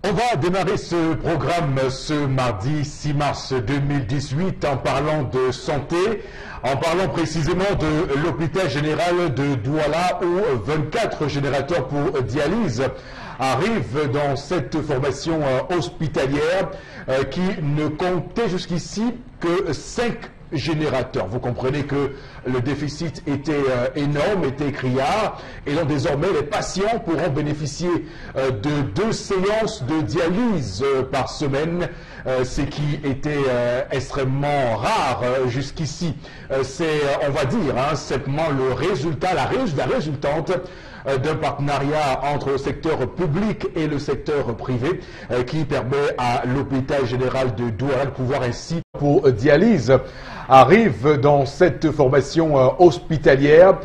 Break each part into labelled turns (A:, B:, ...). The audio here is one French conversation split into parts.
A: On va démarrer ce programme ce mardi 6 mars 2018 en parlant de santé, en parlant précisément de l'hôpital général de Douala où 24 générateurs pour dialyse arrivent dans cette formation hospitalière qui ne comptait jusqu'ici que 5 générateurs. Vous comprenez que le déficit était énorme, était criard, et donc désormais les patients pourront bénéficier de 2 séances de dialyse par semaine, ce qui était extrêmement rare jusqu'ici. C'est, on va dire, simplement le résultat, la résultante d'un partenariat entre le secteur public et le secteur privé qui permet à l'hôpital général de Douala de pouvoir ainsi pour dialyse arrive dans cette formation hospitalière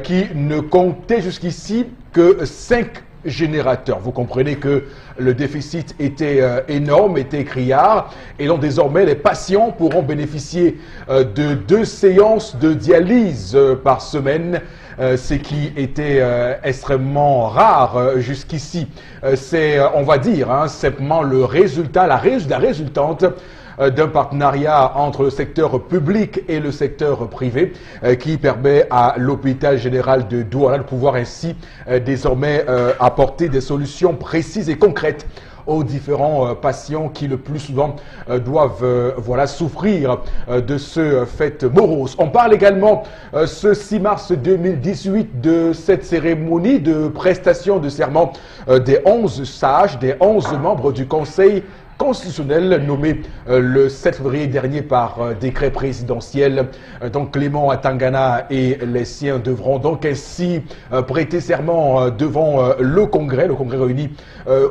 A: qui ne comptait jusqu'ici que 5 générateurs. Vous comprenez que le déficit était énorme, était criard, et donc désormais les patients pourront bénéficier de 2 séances de dialyse par semaine, ce qui était extrêmement rare jusqu'ici. C'est, on va dire, simplement le résultat, la résultante d'un partenariat entre le secteur public et le secteur privé qui permet à l'hôpital général de Douala de pouvoir ainsi désormais apporter des solutions précises et concrètes aux différents patients qui le plus souvent doivent souffrir de ce fait morose. On parle également ce 6 mars 2018 de cette cérémonie de prestation de serment des 11 sages, des 11 membres du Conseil constitutionnel nommé le 7 février dernier par décret présidentiel. Donc Clément Atangana et les siens devront donc ainsi prêter serment devant le Congrès réuni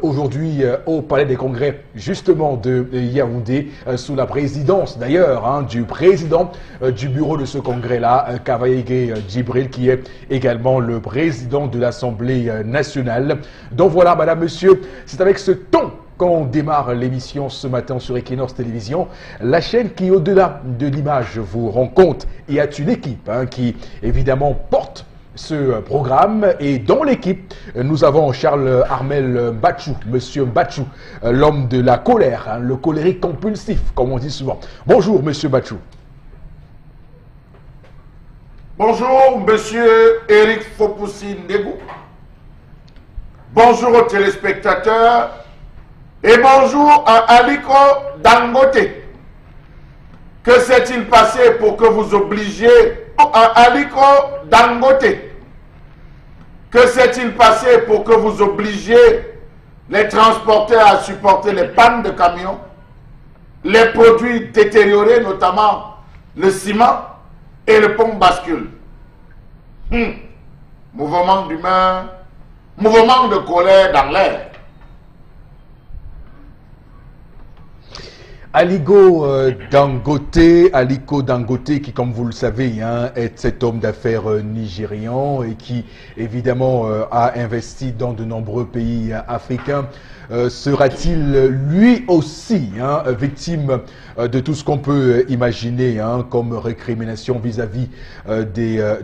A: aujourd'hui au Palais des Congrès justement de Yaoundé, sous la présidence d'ailleurs du président du bureau de ce congrès-là, Kavaïge Djibril, qui est également le président de l'Assemblée nationale. Donc voilà, madame, monsieur, c'est avec ce ton quand on démarre l'émission ce matin sur Equinox Télévision, la chaîne qui, au-delà de l'image, vous rend compte et a une équipe qui, évidemment, porte ce programme. Et dans l'équipe, nous avons Charles Armel Mbachou, monsieur Mbachou, l'homme de la colère, le colérique compulsif, comme on dit souvent. Bonjour, monsieur Mbachou.
B: Bonjour, monsieur Eric Fopoussi Ndegou. Bonjour aux téléspectateurs. Et bonjour à Aliko Dangote. Que s'est-il passé pour que vous obligiez à Aliko Dangote? Que s'est-il passé pour que vous obligiez les transporteurs à supporter les pannes de camions, les produits détériorés, notamment le ciment et le pont bascule? Mouvement d'humeur, mouvement de colère dans l'air.
A: Aliko Dangote qui, comme vous le savez, est cet homme d'affaires nigérian et qui, évidemment, a investi dans de nombreux pays africains. Sera-t-il lui aussi victime de tout ce qu'on peut imaginer comme récrimination vis-à-vis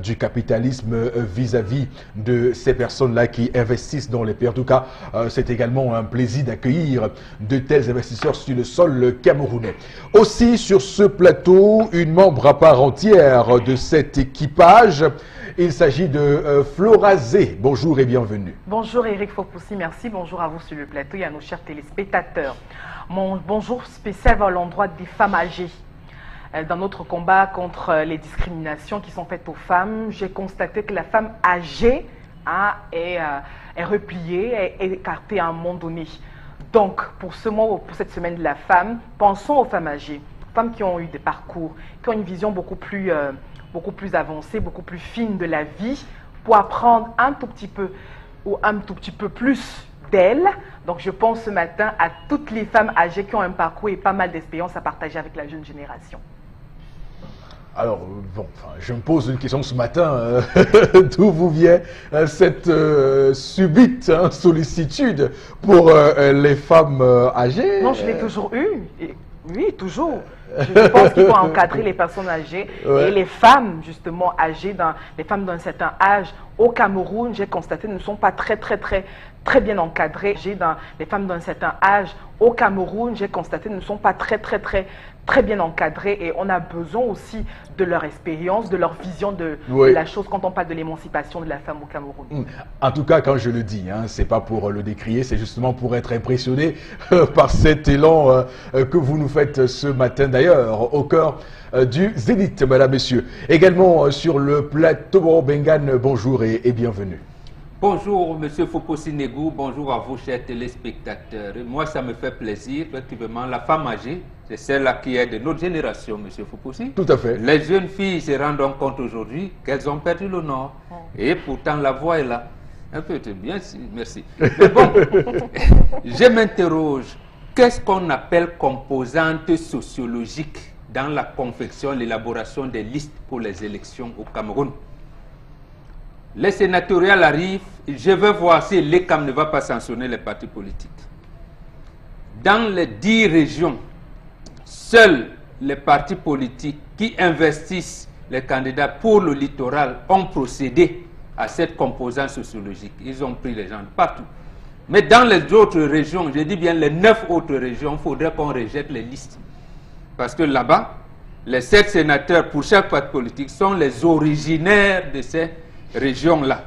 A: du capitalisme, vis-à-vis de ces personnes-là qui investissent dans les pays? En tout cas, c'est également un plaisir d'accueillir de tels investisseurs sur le sol camerounais. Aussi sur ce plateau, une membre à part entière de cet équipage. Il s'agit de Flora Zé. Bonjour et bienvenue.
C: Bonjour Eric Fopoussi, merci. Bonjour à vous sur le plateau et à nos chers téléspectateurs. Mon bonjour spécial va à l'endroit des femmes âgées. Dans notre combat contre les discriminations qui sont faites aux femmes, j'ai constaté que la femme âgée est repliée, est écartée à un moment donné. Donc, pour ce mois, pour cette semaine de la femme, pensons aux femmes âgées, femmes qui ont eu des parcours, qui ont une vision beaucoup plus avancée, beaucoup plus fine de la vie, pour apprendre un tout petit peu ou un tout petit peu plus d'elles. Donc je pense ce matin à toutes les femmes âgées qui ont un parcours et pas mal d'expérience à partager avec la jeune génération.
A: Alors, bon, je me pose une question ce matin. D'où vous vient cette subite sollicitude pour les femmes âgées?
C: Non, je l'ai toujours eu. Oui, toujours. Je pense qu'il faut encadrer les personnes âgées et les femmes, justement, âgées, les femmes d'un certain âge. Au Cameroun, j'ai constaté, ne sont pas très bien encadrées. Les femmes d'un certain âge, au Cameroun, j'ai constaté, ne sont pas très bien encadrées, et on a besoin aussi de leur expérience, de leur vision de la chose quand on parle de l'émancipation de la femme au Cameroun.
A: En tout cas, quand je le dis, hein, c'est pas pour le décrier, c'est justement pour être impressionné par cet élan que vous nous faites ce matin, d'ailleurs, au cœur du Zénith, madame, messieurs. Également sur le plateau, Bengan, bonjour et bienvenue.
D: Bonjour, monsieur Fopo-Sinegou, bonjour à vous, chers téléspectateurs. Et moi, ça me fait plaisir, effectivement, la femme âgée, c'est celle-là qui est de notre génération, monsieur Fopo-Si.
A: Tout à fait.
D: Les jeunes filles se rendent compte aujourd'hui qu'elles ont perdu le nord. Et pourtant, la voix est là. Un peu, bien, merci. Mais bon, je m'interroge, qu'est-ce qu'on appelle composante sociologique dans la confection, l'élaboration des listes pour les élections au Cameroun? Les sénatoriales arrivent, je veux voir si l'ECAM ne va pas sanctionner les partis politiques. Dans les 10 régions, seuls les partis politiques qui investissent les candidats pour le littoral ont procédé à cette composante sociologique. Ils ont pris les gens partout. Mais dans les autres régions, je dis bien les 9 autres régions, il faudrait qu'on rejette les listes. Parce que là-bas, les 7 sénateurs pour chaque parti politique sont les originaires de ces régions-là.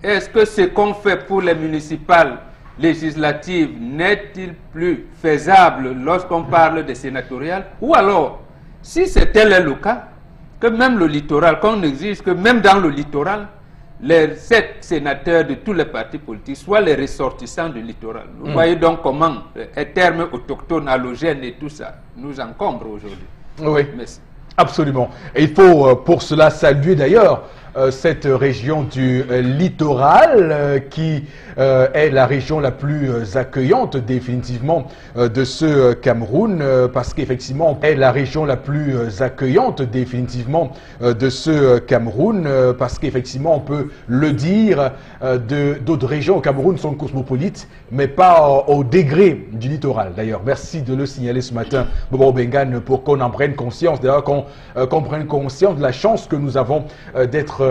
D: Est-ce que ce qu'on fait pour les municipales législatives n'est-il plus faisable lorsqu'on parle des sénatoriales? Ou alors, si c'est tel est le cas, que même le littoral, qu'on exige que même dans le littoral, les 7 sénateurs de tous les partis politiques soient les ressortissants du littoral. Vous voyez donc comment un terme autochtone, allogène et tout ça nous encombre aujourd'hui.
A: Oui,
D: merci.
A: Absolument. Et il faut pour cela saluer d'ailleurs cette région du littoral qui est la région la plus accueillante définitivement de ce Cameroun, parce qu'effectivement est la région la plus accueillante définitivement de ce Cameroun, parce qu'effectivement on peut le dire, d'autres régions au Cameroun sont cosmopolites, mais pas au degré du littoral. D'ailleurs, merci de le signaler ce matin, Bobo Bengan, pour qu'on en prenne conscience, d'ailleurs qu'on prenne conscience de la chance que nous avons d'être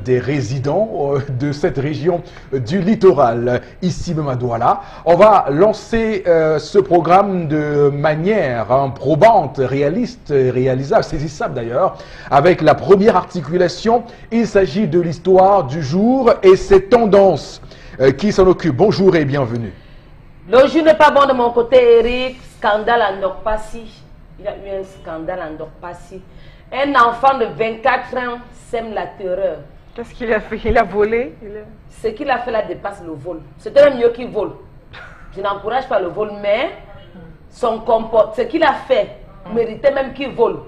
A: des résidents de cette région du littoral, ici même à Douala. On va lancer ce programme de manière probante, réaliste, réalisable, saisissable d'ailleurs, avec la première articulation. Il s'agit de l'histoire du jour et ses tendances. Qui s'en occupe? Bonjour et bienvenue.
E: Le jour n'est pas bon de mon côté, Eric. Scandale à Ndokpassi. Il y a eu un scandale à Ndokpassi. Un enfant de 24 ans sème la terreur.
C: Qu'est-ce qu'il a fait? Il a volé?
E: Ce qu'il a fait là dépasse le vol. C'était même mieux qu'il vole. Je n'encourage pas le vol, mais son comportement, ce qu'il a fait méritait même qu'il vole.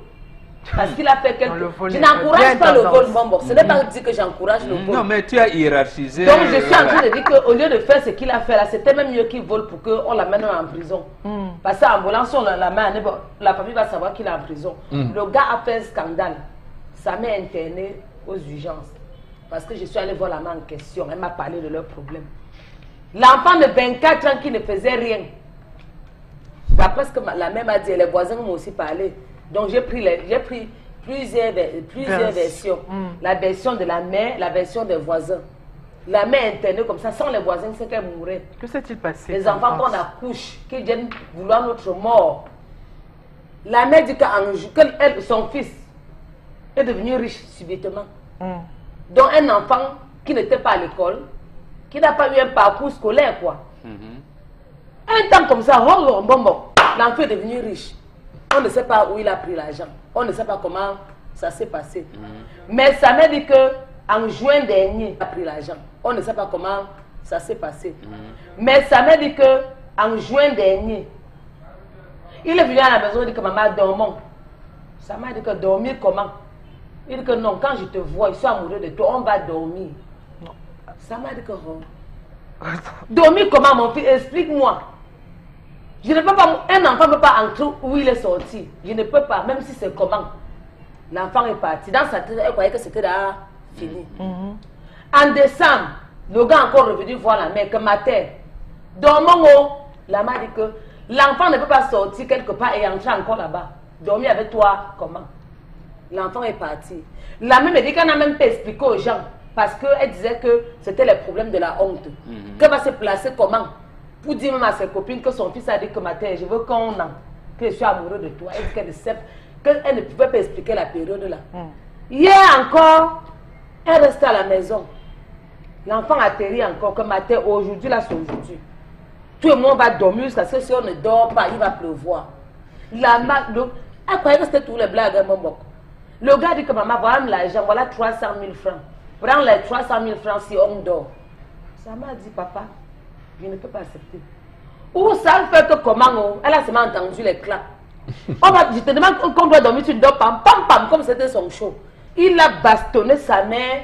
E: Parce qu'il a fait quelque chose. Je n'encourage pas le vol, Mombo. Ce n'est pas dire que j'encourage le vol.
D: Non, mais tu as hiérarchisé.
E: Donc je suis en train de dire qu'au lieu de faire ce qu'il a fait là, c'était même mieux qu'il vole pour qu'on l'amène en prison. Parce qu'en volant sur la main, la famille va savoir qu'il est en prison. Le gars a fait un scandale. Ça m'a interné aux urgences. Parce que je suis allée voir la main en question. Elle m'a parlé de leurs problèmes. L'enfant de 24 ans qui ne faisait rien. D'après ce que la mère m'a dit, les voisins m'ont aussi parlé. Donc j'ai pris plusieurs versions. La version de la mère, la version des voisins. La mère internée comme ça, sans les voisins, c'est qu'elle mourrait.
C: Que s'est-il passé?
E: Les enfants qu'on accouche, qui viennent vouloir notre mort. La mère dit que son fils est devenu riche subitement. Donc un enfant qui n'était pas à l'école, qui n'a pas eu un parcours scolaire, quoi. Un temps comme ça, l'enfant est devenu riche. On ne sait pas où il a pris l'argent. On ne sait pas comment ça s'est passé. Mais ça m'a dit qu'en juin dernier, il a pris l'argent. On ne sait pas comment ça s'est passé. Mais ça m'a dit qu'en juin dernier, il est venu à la maison et dit que maman dormons. Ça m'a dit que dormir comment? Il dit que non, quand je te vois, je suis amoureux de toi, on va dormir. Non. Ça m'a dit que non. Dormir comment, mon fils? Explique-moi. Je ne peux pas, un enfant ne peut pas entrer où il est sorti. Je ne peux pas, même si c'est comment. L'enfant est parti. Dans sa tête, elle croyait que c'était là fini. En décembre, le gars est encore revenu voir la mère, que ma terre. Dormons, la mère dit que l'enfant ne peut pas sortir quelque part et entrer encore là-bas. dormi avec toi, comment? L'enfant est parti. La mère me dit qu'elle n'a même pas expliqué aux gens parce qu'elle disait que c'était les problèmes de la honte. Qu'elle va se placer comment? Pour dire même à ses copines que son fils a dit que matin, je veux qu'on en, que je suis amoureux de toi. Elle dit qu'elle ne pouvait pas expliquer la période là. Hier encore, elle reste à la maison. L'enfant atterrit encore que matin, aujourd'hui là c'est aujourd'hui. Tout le monde va dormir parce que si on ne dort pas, il va pleuvoir. La marque, elle croyait que c'était tous les blagues à Momok. Le gars dit que maman, voilà l'argent, voilà 300 000 francs. Prends les 300 000 francs si on dort. Ça m'a dit, papa, je ne peux pas accepter. Ou ça fait que comment, elle a seulement entendu les claps. Je te demande qu'on doit dormir, tu ne dors pas, pam pam, comme c'était son show. Il a bastonné sa mère,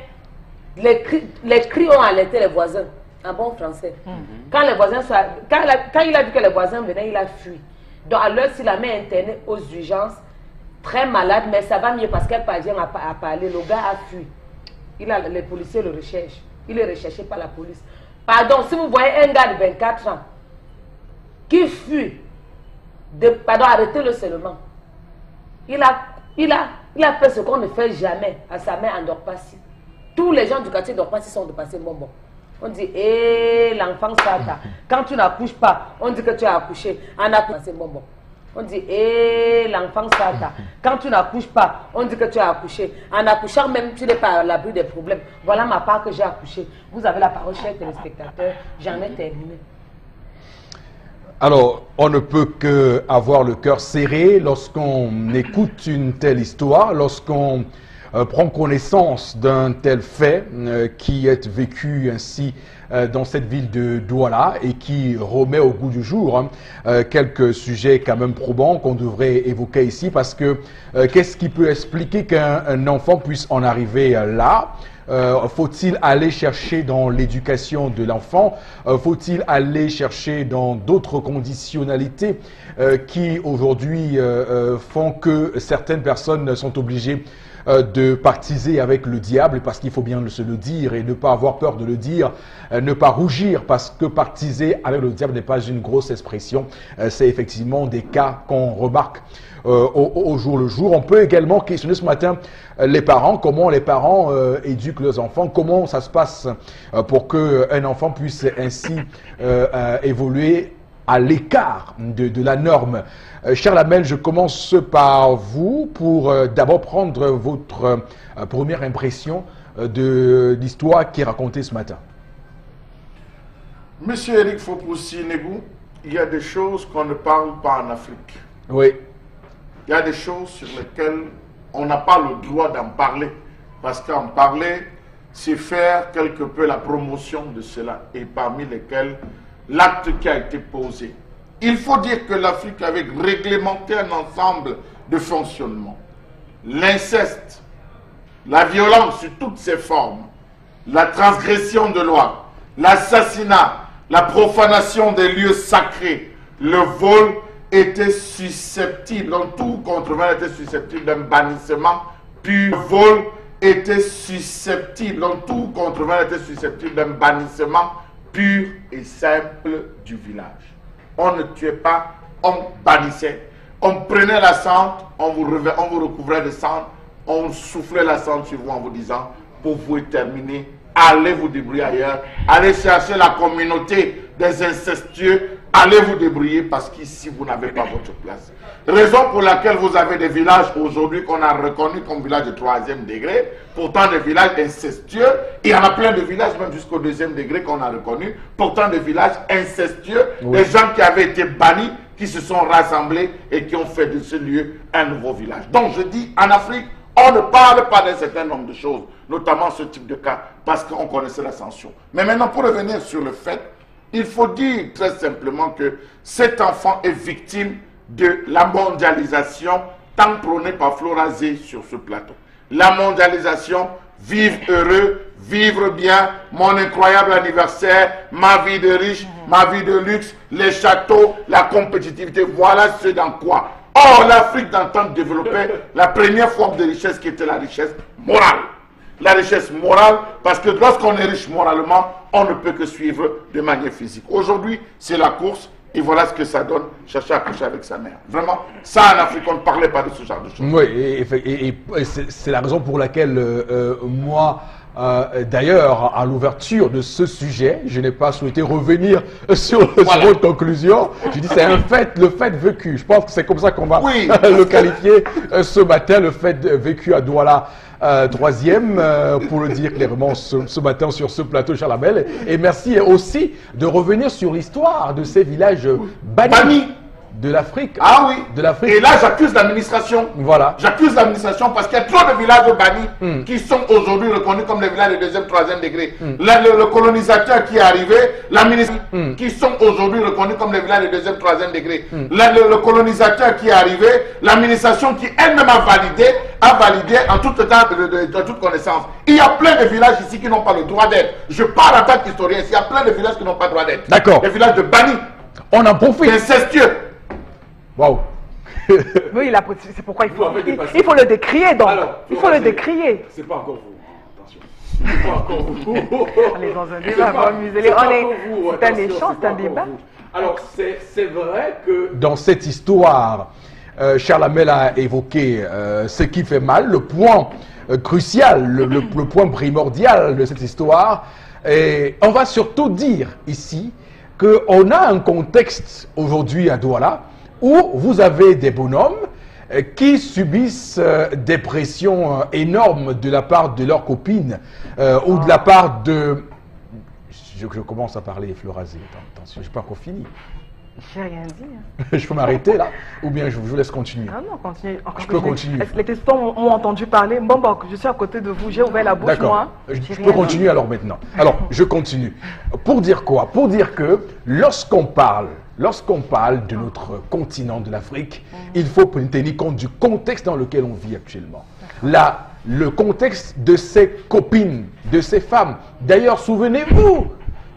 E: les cris ont alerté les voisins, en bon français. Quand les voisins, quand il a vu que les voisins venaient, il a fui. Donc à l'heure, si la mère est internée aux urgences, très malade, mais ça va mieux parce qu'elle parvient à parler. Le gars a fui. Les policiers le recherchent. Il est recherché par la police. Pardon, si vous voyez un gars de 24 ans qui fuit, pardon, arrêtez-le seulement. Il a fait ce qu'on ne fait jamais à sa mère en Dorpassi. Tous les gens du quartier Dorpassi sont de passer bonbon. On dit, l'enfant Sata, quand tu n'accouches pas, on dit que tu as accouché. En accouchant, bonbon. On dit, l'enfant Sata, quand tu n'accouches pas, on dit que tu as accouché. En accouchant, même tu n'es pas à l'abri des problèmes. Voilà ma part que j'ai accouché. Vous avez la parole, chers téléspectateurs. J'en ai terminé.
A: Alors, on ne peut qu'avoir le cœur serré lorsqu'on écoute une telle histoire, lorsqu'on prend connaissance d'un tel fait qui est vécu ainsi dans cette ville de Douala et qui remet au goût du jour quelques sujets quand même probants qu'on devrait évoquer ici parce que qu'est-ce qui peut expliquer qu'un enfant puisse en arriver là? Faut-il aller chercher dans l'éducation de l'enfant? Faut-il aller chercher dans d'autres conditionnalités qui aujourd'hui font que certaines personnes sont obligées de pactiser avec le diable parce qu'il faut bien se le dire et ne pas avoir peur de le dire, ne pas rougir parce que pactiser avec le diable n'est pas une grosse expression. C'est effectivement des cas qu'on remarque au jour le jour. On peut également questionner ce matin les parents, comment les parents éduquent leurs enfants, comment ça se passe pour qu'un enfant puisse ainsi évoluer à l'écart de la norme. Cher Lamel, je commence par vous pour d'abord prendre votre première impression de l'histoire qui est racontée ce matin.
B: Monsieur Eric Fopoussi-Negou, il y a des choses qu'on ne parle pas en Afrique.
A: Oui.
B: Il y a des choses sur lesquelles on n'a pas le droit d'en parler. Parce qu'en parler, c'est faire quelque peu la promotion de cela. Et parmi lesquels l'acte qui a été posé. Il faut dire que l'Afrique avait réglementé un ensemble de fonctionnements. L'inceste, la violence sous toutes ses formes, la transgression de loi, l'assassinat, la profanation des lieux sacrés, le vol était susceptible, donc tout contrevenu était susceptible d'un bannissement pur. Le vol était susceptible, donc tout contrevenu était susceptible d'un bannissement pur et simple du village. On ne tuait pas, on bannissait. On prenait la cendre, on vous recouvrait de cendre, on soufflait la cendre sur vous en vous disant, pour vous terminer, allez vous débrouiller ailleurs, allez chercher la communauté des incestueux, allez vous débrouiller parce qu'ici vous n'avez pas votre place. Raison pour laquelle vous avez des villages aujourd'hui qu'on a reconnus comme villages de 3e degré, pourtant des villages incestueux. Il y en a plein de villages, même jusqu'au 2e degré qu'on a reconnus, pourtant des villages incestueux, oui. Des gens qui avaient été bannis, qui se sont rassemblés et qui ont fait de ce lieu un nouveau village. Donc je dis, en Afrique, on ne parle pas d'un certain nombre de choses, notamment ce type de cas, parce qu'on connaissait la censure. Mais maintenant, pour revenir sur le fait, il faut dire très simplement que cet enfant est victime de la mondialisation tant prônée par Flora Zé sur ce plateau. La mondialisation, vivre heureux, vivre bien, mon incroyable anniversaire, ma vie de riche, ma vie de luxe, les châteaux, la compétitivité, voilà ce dans quoi. Or, l'Afrique d'antan développait la première forme de richesse qui était la richesse morale. La richesse morale, parce que lorsqu'on est riche moralement, on ne peut que suivre de manière physique. Aujourd'hui, c'est la course Et voilà ce que ça donne, chercher à coucher avec sa mère. Vraiment, ça en Afrique, on ne parlait pas de ce genre de choses.
A: Oui, et c'est la raison pour laquelle moi, d'ailleurs, à l'ouverture de ce sujet, je n'ai pas souhaité revenir sur votre conclusion. Je dis c'est un fait, le fait vécu. Je pense que c'est comme ça qu'on va le qualifier ce matin, le fait vécu à Douala. Troisième, pour le dire clairement ce matin sur ce plateau, Charles Hamel. Et merci aussi de revenir sur l'histoire de ces villages bannis de l'Afrique.
B: Ah oui.
A: De l'Afrique.
B: Et là, j'accuse l'administration.
A: Voilà.
B: J'accuse l'administration parce qu'il y a trop de villages bannis qui sont aujourd'hui reconnus comme les villages de deuxième, troisième degré. Le colonisateur qui est arrivé, l'administration qui sont aujourd'hui reconnus comme les villages de deuxième, troisième degré. Le colonisateur qui est arrivé, l'administration qui elle-même a validé en tout temps de toute connaissance. Il y a plein de villages ici qui n'ont pas le droit d'être. Je parle en tant qu'historien, il y a plein de villages qui n'ont pas le droit d'être.
A: D'accord.
B: Les villages de bannis.
A: On en profite.
B: Incestueux.
A: Waouh.
C: Oui, c'est pourquoi il faut le décrier. Donc. Alors, il faut le décrier.
B: C'est pas encore vous. Attention. C'est pas encore vous.
C: On est dans un débat, on va amuser. C'est un échange, c'est un débat.
B: Alors, c'est vrai que...
A: Dans cette histoire, Charles Hamel a évoqué ce qui fait mal, le point crucial, le point primordial de cette histoire. Et on va surtout dire ici qu'on a un contexte aujourd'hui à Douala où vous avez des bonhommes qui subissent des pressions énormes de la part de leurs copines ou de la part de... Je commence à parler, Florazé. Attention, je n'ai pas encore fini.
C: J'ai rien dit. Hein.
A: Je peux m'arrêter là ou bien je vous laisse continuer?
C: Ah non, continue.
A: Je peux continuer.
C: Les testons m'ont entendu parler. Bon, je suis à côté de vous, j'ai ouvert la bouche, moi.
A: D'accord, je peux continuer alors maintenant. Alors, je continue. Pour dire quoi? Pour dire que lorsqu'on parle de notre continent de l'Afrique, il faut tenir compte du contexte dans lequel on vit actuellement. Là, le contexte de ces copines, de ces femmes. D'ailleurs, souvenez-vous,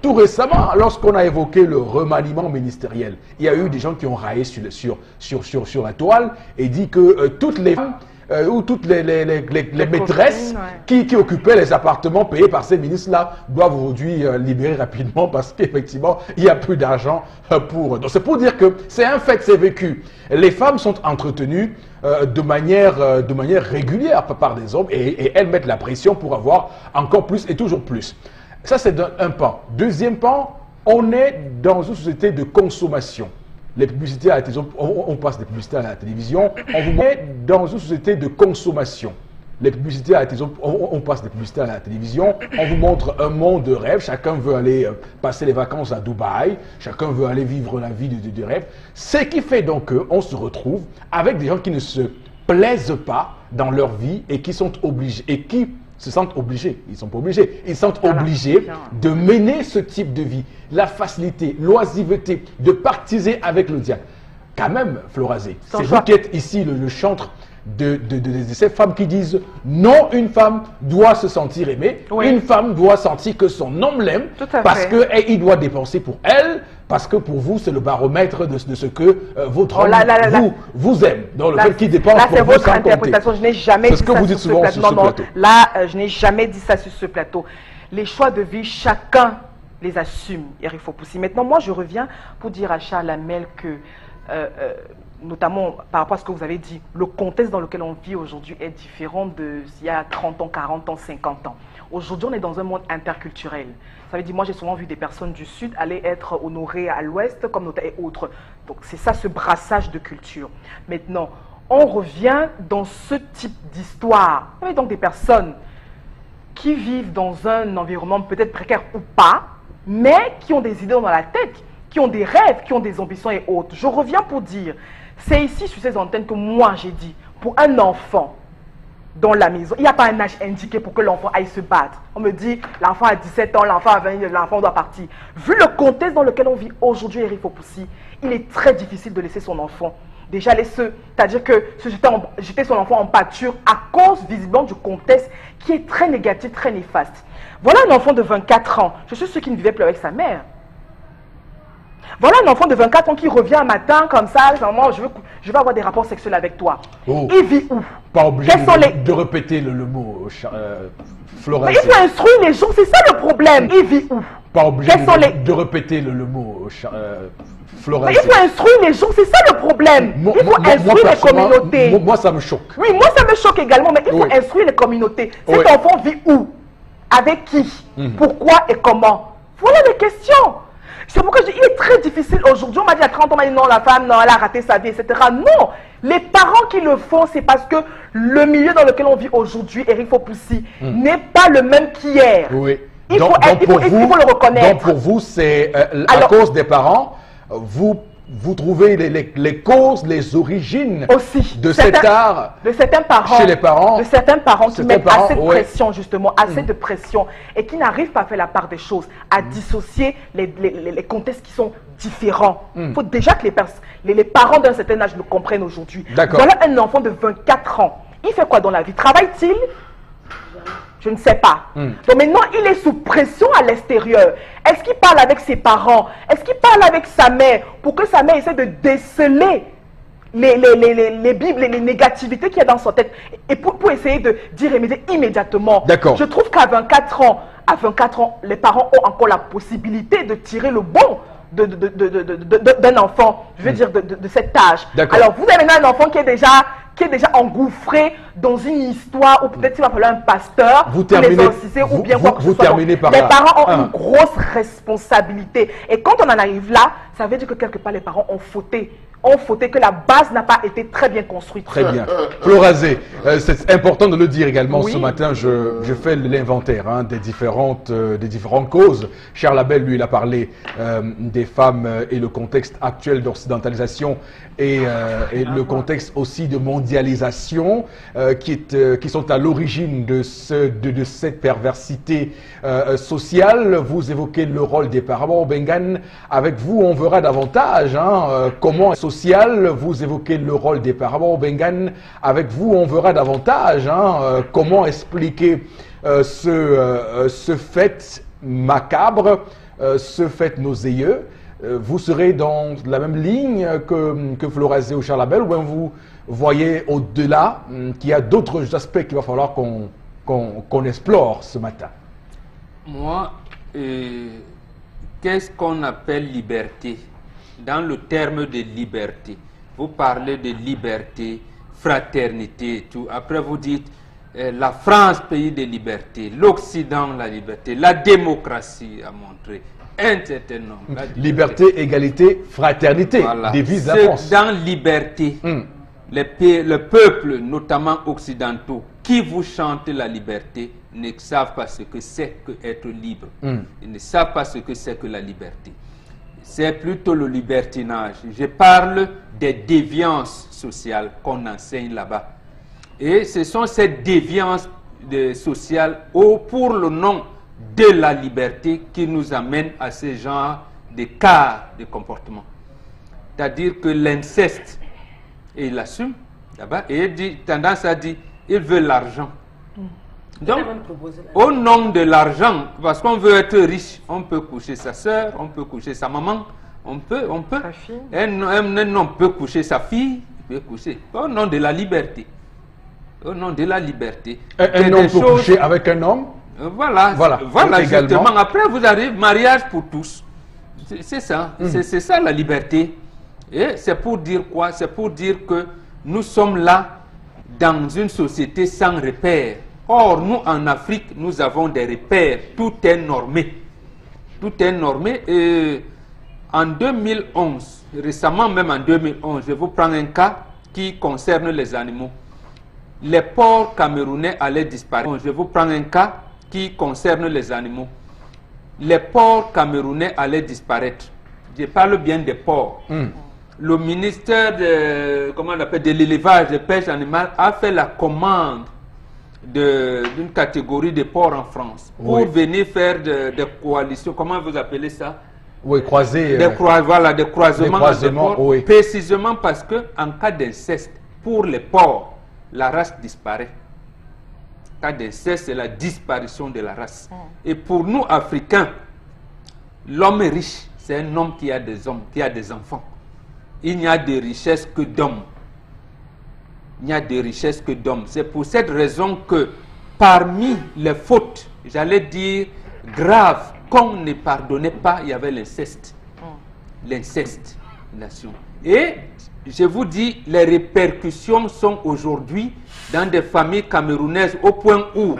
A: tout récemment, lorsqu'on a évoqué le remaniement ministériel, il y a eu des gens qui ont raillé sur la toile et dit que toutes les femmes ou toutes les maîtresses qui occupaient les appartements payés par ces ministres-là doivent aujourd'hui libérer rapidement parce qu'effectivement, il n'y a plus d'argent pour eux. Donc c'est pour dire que c'est un fait, c'est vécu. Les femmes sont entretenues de manière régulière par des hommes et elles mettent la pression pour avoir encore plus et toujours plus. Ça, c'est un pan. Deuxième pan, on est dans une société de consommation. Les publicités à la télévision, on passe des publicités à la télévision, on vous met dans une société de consommation. Les publicités à la télévision, on passe des publicités à la télévision, on vous montre un monde de rêve, chacun veut aller passer les vacances à Dubaï, chacun veut aller vivre la vie de rêve. Ce qui fait donc qu'on se retrouve avec des gens qui ne se plaisent pas dans leur vie et qui sont obligés, et qui se sentent obligés, ils ne sont pas obligés, ils sont obligés de mener ce type de vie. La facilité, l'oisiveté, de partiser avec le diable. Quand même, Florazé, c'est vous qui êtes ici le chantre de ces femmes qui disent non, une femme doit se sentir aimée, une femme doit sentir que son homme l'aime, parce qu'il doit dépenser pour elle, parce que pour vous, c'est le baromètre de ce que votre homme vous aime. Donc le fait qu'il dépense
C: là,
A: pour
C: c'est
A: vous
C: votre
A: sans
C: interprétation.
A: compter.
C: Je n'ai jamais dit
A: ce que
C: ça
A: vous dites
C: sur
A: souvent
C: ce plateau.
A: sur ce plateau.
C: Là, je n'ai jamais dit ça sur ce plateau. Les choix de vie, chacun les assume, Eric Fopoussi. Maintenant, moi, je reviens pour dire à Charles Hamel que, notamment par rapport à ce que vous avez dit, le contexte dans lequel on vit aujourd'hui est différent d'il y a 30 ans, 40 ans, 50 ans. Aujourd'hui, on est dans un monde interculturel. Ça veut dire, moi, j'ai souvent vu des personnes du Sud aller être honorées à l'Ouest, comme et autres. Donc, c'est ça, ce brassage de culture. Maintenant, on revient dans ce type d'histoire. Il y a donc des personnes qui vivent dans un environnement peut-être précaire ou pas, mais qui ont des idées dans la tête, qui ont des rêves, qui ont des ambitions et autres. Je reviens pour dire, c'est ici, sur ces antennes, que moi, j'ai dit, pour un enfant, dans la maison, il n'y a pas un âge indiqué pour que l'enfant aille se battre. On me dit, l'enfant a 17 ans, l'enfant a 20 ans, l'enfant doit partir. Vu le contexte dans lequel on vit aujourd'hui, Eric Fopoussi, il est très difficile de laisser son enfant déjà c'est-à-dire que jeter son enfant en pâture à cause visiblement du contexte qui est très négatif, très néfaste. Voilà un enfant de 24 ans, je suis sûr qu'il ne vivait plus avec sa mère. Voilà un enfant de 24 ans qui revient un matin comme ça, maman, je veux avoir des rapports sexuels avec toi.
A: Oh.
C: Il vit où?
A: Pas obligé de répéter le mot, Florence.
C: Mais il faut instruire les gens, c'est ça le problème. Il vit où?
A: Pas obligé de répéter le mot, Flora,
C: Mais il faut instruire les gens, c'est ça le problème. Il faut instruire les communautés.
A: Moi, ça me choque.
C: Oui, moi, ça me choque également, mais il faut instruire les communautés. Cet enfant vit où? Avec qui? Pourquoi et comment? Voilà les questions. C'est pourquoi je dis, il est très difficile aujourd'hui. On m'a dit à 30 ans, on m'a dit non, la femme, non, elle a raté sa vie, etc. Non, les parents qui le font, c'est parce que le milieu dans lequel on vit aujourd'hui, Eric Fopoussi, n'est pas le même qu'hier.
A: Oui.
C: Il faut le reconnaître.
A: Donc pour vous, c'est à cause des parents, vous trouvez les causes, les origines
C: aussi,
A: de cet art
C: de certains parents,
A: chez les parents,
C: de certains parents qui mettent assez de pression, justement, assez de pression, et qui n'arrivent pas à faire la part des choses, à dissocier les contextes qui sont différents. Il faut déjà que les parents d'un certain âge le comprennent aujourd'hui. Voilà un enfant de 24 ans. Il fait quoi dans la vie? Travaille-t-il? Je ne sais pas. Donc maintenant, il est sous pression à l'extérieur. Est-ce qu'il parle avec ses parents? Est-ce qu'il parle avec sa mère pour que sa mère essaie de déceler les négativités qu'il y a dans sa tête et pour essayer d'y remédier immédiatement?
A: D'accord.
C: Je trouve qu'à 24 ans, les parents ont encore la possibilité de tirer le bon d'un enfant, je veux dire de cet âge. Alors, vous avez maintenant un enfant qui est déjà engouffré dans une histoire où peut-être il va falloir un pasteur pour les exorciser ou bien quoi que ce soit. Les parents ont une grosse responsabilité. Et quand on en arrive là, ça veut dire que quelque part les parents ont fauté, que la base n'a pas été très bien construite.
A: Très bien. Florazé, c'est important de le dire également. Ce matin, je fais l'inventaire des différentes causes. Charles Abel, lui, il a parlé des femmes et le contexte actuel d'occidentalisation et le contexte aussi de mondialisation qui sont à l'origine de cette perversité sociale. Vous évoquez le rôle des parents. Bengan, avec vous, on verra davantage comment social. Vous évoquez le rôle des parents. Bengan, avec vous, on verra davantage comment expliquer ce fait macabre, ce fait nauséeux. Vous serez dans la même ligne que Florazé ou Charles Abel, ou bien vous voyez au-delà qu'il y a d'autres aspects qu'il va falloir qu'on explore ce matin?
D: Moi, qu'est-ce qu'on appelle liberté? Dans le terme de liberté, vous parlez de liberté, fraternité et tout. Après, vous dites la France, pays de liberté, l'Occident, la liberté, la démocratie a montré un certain nombre.
A: Liberté, égalité, fraternité, voilà. Devise la France.
D: Dans liberté, le peuple, notamment occidentaux, qui vous chantent la liberté, ne savent pas ce que c'est qu'être libre. Ils ne savent pas ce que c'est que la liberté. C'est plutôt le libertinage. Je parle des déviances sociales qu'on enseigne là-bas. Et ce sont ces déviances sociales pour le nom de la liberté qui nous amènent à ce genre de cas de comportement. C'est-à-dire que l'inceste, et il l'assume là-bas, et il dit, tendance à dire, il veut l'argent. Donc, au nom de l'argent, parce qu'on veut être riche, on peut coucher sa soeur, on peut coucher sa maman, on peut. Un homme peut coucher sa fille, il peut coucher. Au nom de la liberté. Au nom de la liberté.
A: Un homme peut coucher avec un homme?
D: Voilà justement. Après, vous arrivez, mariage pour tous. C'est ça. C'est ça la liberté. Et c'est pour dire quoi? C'est pour dire que nous sommes là dans une société sans repères. Or, nous, en Afrique, nous avons des repères. Tout est normé. Tout est normé. Et en 2011, récemment même en 2011, je vous prends un cas qui concerne les animaux. Les porcs camerounais allaient disparaître. Je vous prends un cas qui concerne les animaux. Les porcs camerounais allaient disparaître. Je parle bien des porcs. Le ministère de l'élevage, de pêche animale a fait la commande d'une catégorie de porcs en France pour venir faire des coalitions. Comment vous appelez ça?
A: Oui, croiser.
D: Des croisements porcs, précisément parce que en cas d'inceste, pour les porcs, la race disparaît. En cas d'inceste, c'est la disparition de la race. Et pour nous, Africains, l'homme riche, c'est un homme qui a des hommes, qui a des enfants. Il n'y a de richesse que d'hommes. Il n'y a de richesse que d'hommes. C'est pour cette raison que parmi les fautes, j'allais dire graves, qu'on ne pardonnait pas, il y avait l'inceste. L'inceste. nation. Et je vous dis, les répercussions sont aujourd'hui dans des familles camerounaises au point où,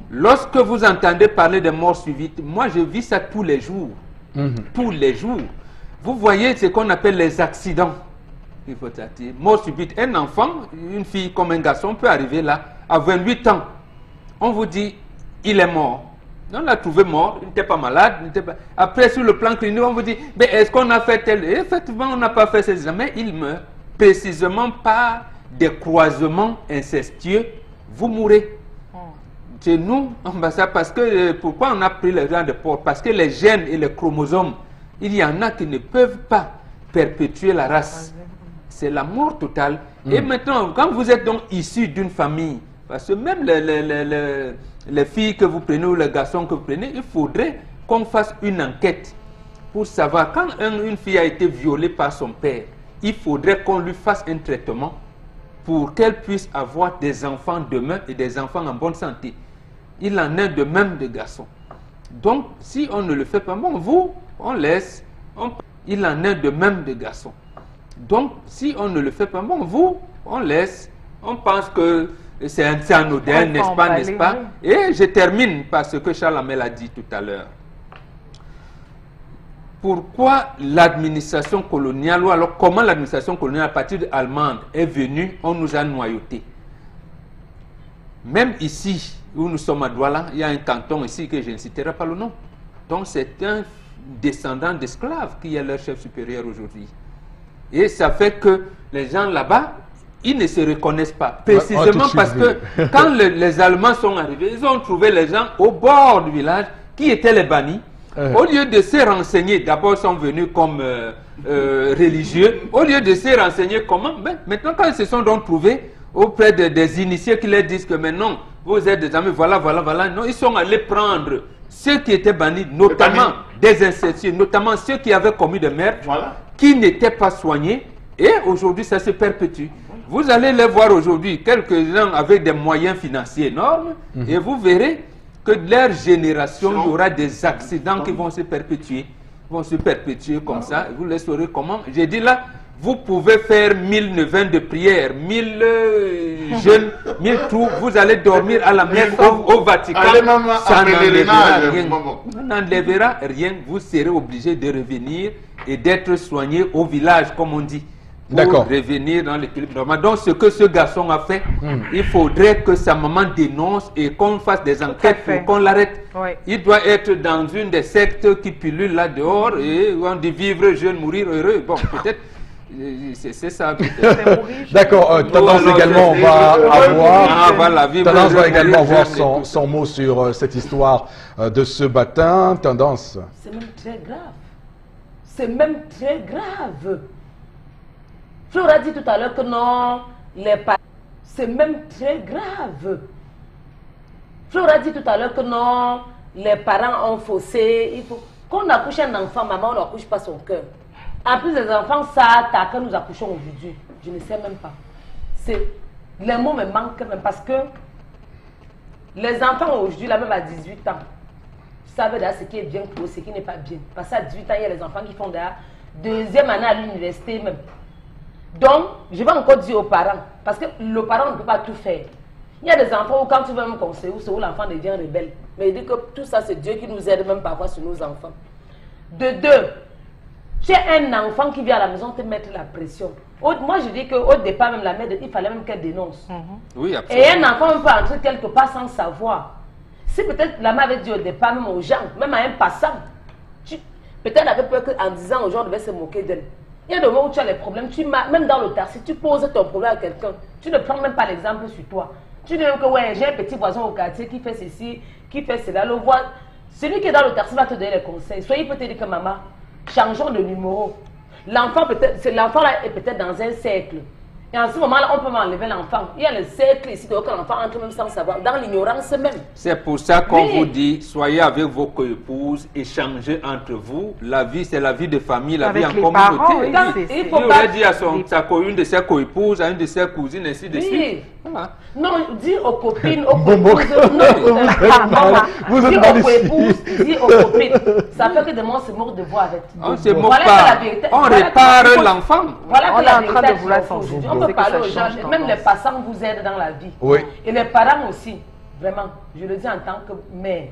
D: lorsque vous entendez parler de morts subites, moi je vis ça tous les jours. Tous les jours. Vous voyez ce qu'on appelle les accidents. Il faut dire, mort subite. Un enfant, une fille comme un garçon peut arriver là à 28 ans. On vous dit, il est mort. On l'a trouvé mort, il n'était pas malade. Après, sur le plan clinique, on vous dit, mais est-ce qu'on a fait tel... Effectivement, on n'a pas fait ces examens. Il meurt précisément par des croisements incestueux. Vous mourrez. Chez nous, ça parce que, pourquoi on a pris les gens de porc? Parce que les gènes et les chromosomes, il y en a qui ne peuvent pas perpétuer la race. C'est la mort totale. Et maintenant, quand vous êtes donc issu d'une famille, parce que même les filles que vous prenez ou les garçons que vous prenez, il faudrait qu'on fasse une enquête pour savoir quand une fille a été violée par son père, il faudrait qu'on lui fasse un traitement pour qu'elle puisse avoir des enfants demain et des enfants en bonne santé. Il en est de même des garçons. Donc, si on ne le fait pas, bon, vous, on laisse. Il en est de même des garçons. Donc, si on ne le fait pas, bon, vous, on laisse. On pense que c'est anodin, n'est-ce pas, n'est-ce pas? Et je termine par ce que Charles Hamel a dit tout à l'heure. Pourquoi l'administration coloniale, ou alors comment l'administration coloniale à partir de allemande est venue, on nous a noyautés. Même ici, où nous sommes à Douala, il y a un canton ici que je ne citerai pas le nom. Donc c'est un descendant d'esclaves qui est leur chef supérieur aujourd'hui. Et ça fait que les gens là-bas, ils ne se reconnaissent pas. Précisément parce que quand les Allemands sont arrivés, ils ont trouvé les gens au bord du village qui étaient les bannis. Au lieu de se renseigner, d'abord ils sont venus comme religieux, au lieu de se renseigner comment, ben, maintenant quand ils se sont donc trouvés auprès des initiés qui leur disent que maintenant vous êtes des amis, voilà, non, ils sont allés prendre ceux qui étaient bannis, notamment des incestueux, notamment ceux qui avaient commis des meurtres, qui n'étaient pas soignés, et aujourd'hui ça se perpétue. Vous allez les voir aujourd'hui, quelques-uns avec des moyens financiers énormes, et vous verrez que de leur génération, il y aura des accidents qui vont se perpétuer. Comme ça. Vous les saurez comment. J'ai dit là, vous pouvez faire 1000 neuvaines de prière, 1000 jeûnes, 1000 tout. Vous allez dormir à la mer au Vatican. Ça n'enlèvera rien. Vous serez obligé de revenir et d'être soigné au village, comme on dit. Pour revenir dans l'équilibre normal. Donc ce que ce garçon a fait, il faudrait que sa maman dénonce et qu'on fasse des enquêtes pour qu'on l'arrête. Il doit être dans une des sectes qui pullulent là dehors et on dit vivre jeune, mourir heureux. Bon, peut-être c'est ça.
A: D'accord, Tendance également va également avoir son mot sur cette histoire de ce matin. Tendance.
E: C'est même très grave. C'est même très grave. Fleur a dit tout à l'heure que non, les parents, c'est même très grave. Fleur a dit tout à l'heure que non, les parents ont faussé. Il faut qu'on accouche un enfant, maman, on n'accouche pas son cœur. En plus, les enfants savent que nous accouchons aujourd'hui. Je ne sais même pas. Les mots me manquent même parce que les enfants aujourd'hui, là même à 18 ans, savent déjà ce qui est bien pour eux, ce qui n'est pas bien. Parce qu'à 18 ans, il y a les enfants qui font déjà deuxième année à l'université même. Donc, je vais encore dire aux parents, parce que le parent ne peut pas tout faire. Il y a des enfants où quand tu veux me conseiller, où l'enfant devient rebelle. Mais il dit que tout ça, c'est Dieu qui nous aide même parfois sur nos enfants. De deux, tu as un enfant qui vient à la maison te mettre la pression. Moi, je dis qu'au départ, même la mère, il fallait même qu'elle dénonce.
D: Oui, absolument.
E: Et un enfant peut entrer quelque part sans savoir. Si peut-être la mère avait dit au départ, même aux gens, même à un passant, peut-être elle avait peur qu'en disant aux gens, on devait se moquer d'elle. Il y a des moments où tu as les problèmes, même dans le taxi, tu poses ton problème à quelqu'un, tu ne prends même pas l'exemple sur toi. Tu dis même que ouais, j'ai un petit voisin au quartier qui fait ceci, qui fait cela. Le celui qui est dans le taxi va te donner les conseils. Soit il peut te dire que maman, changeons de numéro. L'enfant là est peut-être dans un cercle. Et en ce moment-là, on peut m'enlever l'enfant. Il y a le cercle ici, donc l'enfant entre même sans savoir, dans l'ignorance même. C'est pour ça qu'on vous dit, soyez avec vos co-épouses, échangez entre vous. La vie, c'est la vie de famille, la vie en communauté. Il faut pas dire à une de ses co-épouses, à une de ses cousines, ainsi de suite.
D: Voilà.
E: Non, dis aux copines, aux
A: Bon,
E: coépouses.
A: vous êtes
E: Dis
A: mal
E: aux
A: ici.
E: coépouses, dis aux copines. Ça fait que demain, on se moque de vous avec.
D: On se moque
E: Voilà que
D: pas.
E: la vérité-
D: On
E: voilà que-
D: répare l'enfant.
E: Voilà
C: On
E: que
C: est
E: la
C: en train
E: vérité
C: de vouloir
E: qu'il faut
C: changer.
E: aujourd'hui.
C: On
E: On
C: sait
E: peut
C: que
E: parler
C: ça
E: aux gens,
C: change
E: même
C: tendance.
E: les passants vous aident dans la vie.
A: Oui.
E: Et les parents aussi, vraiment, je le dis en tant que mère,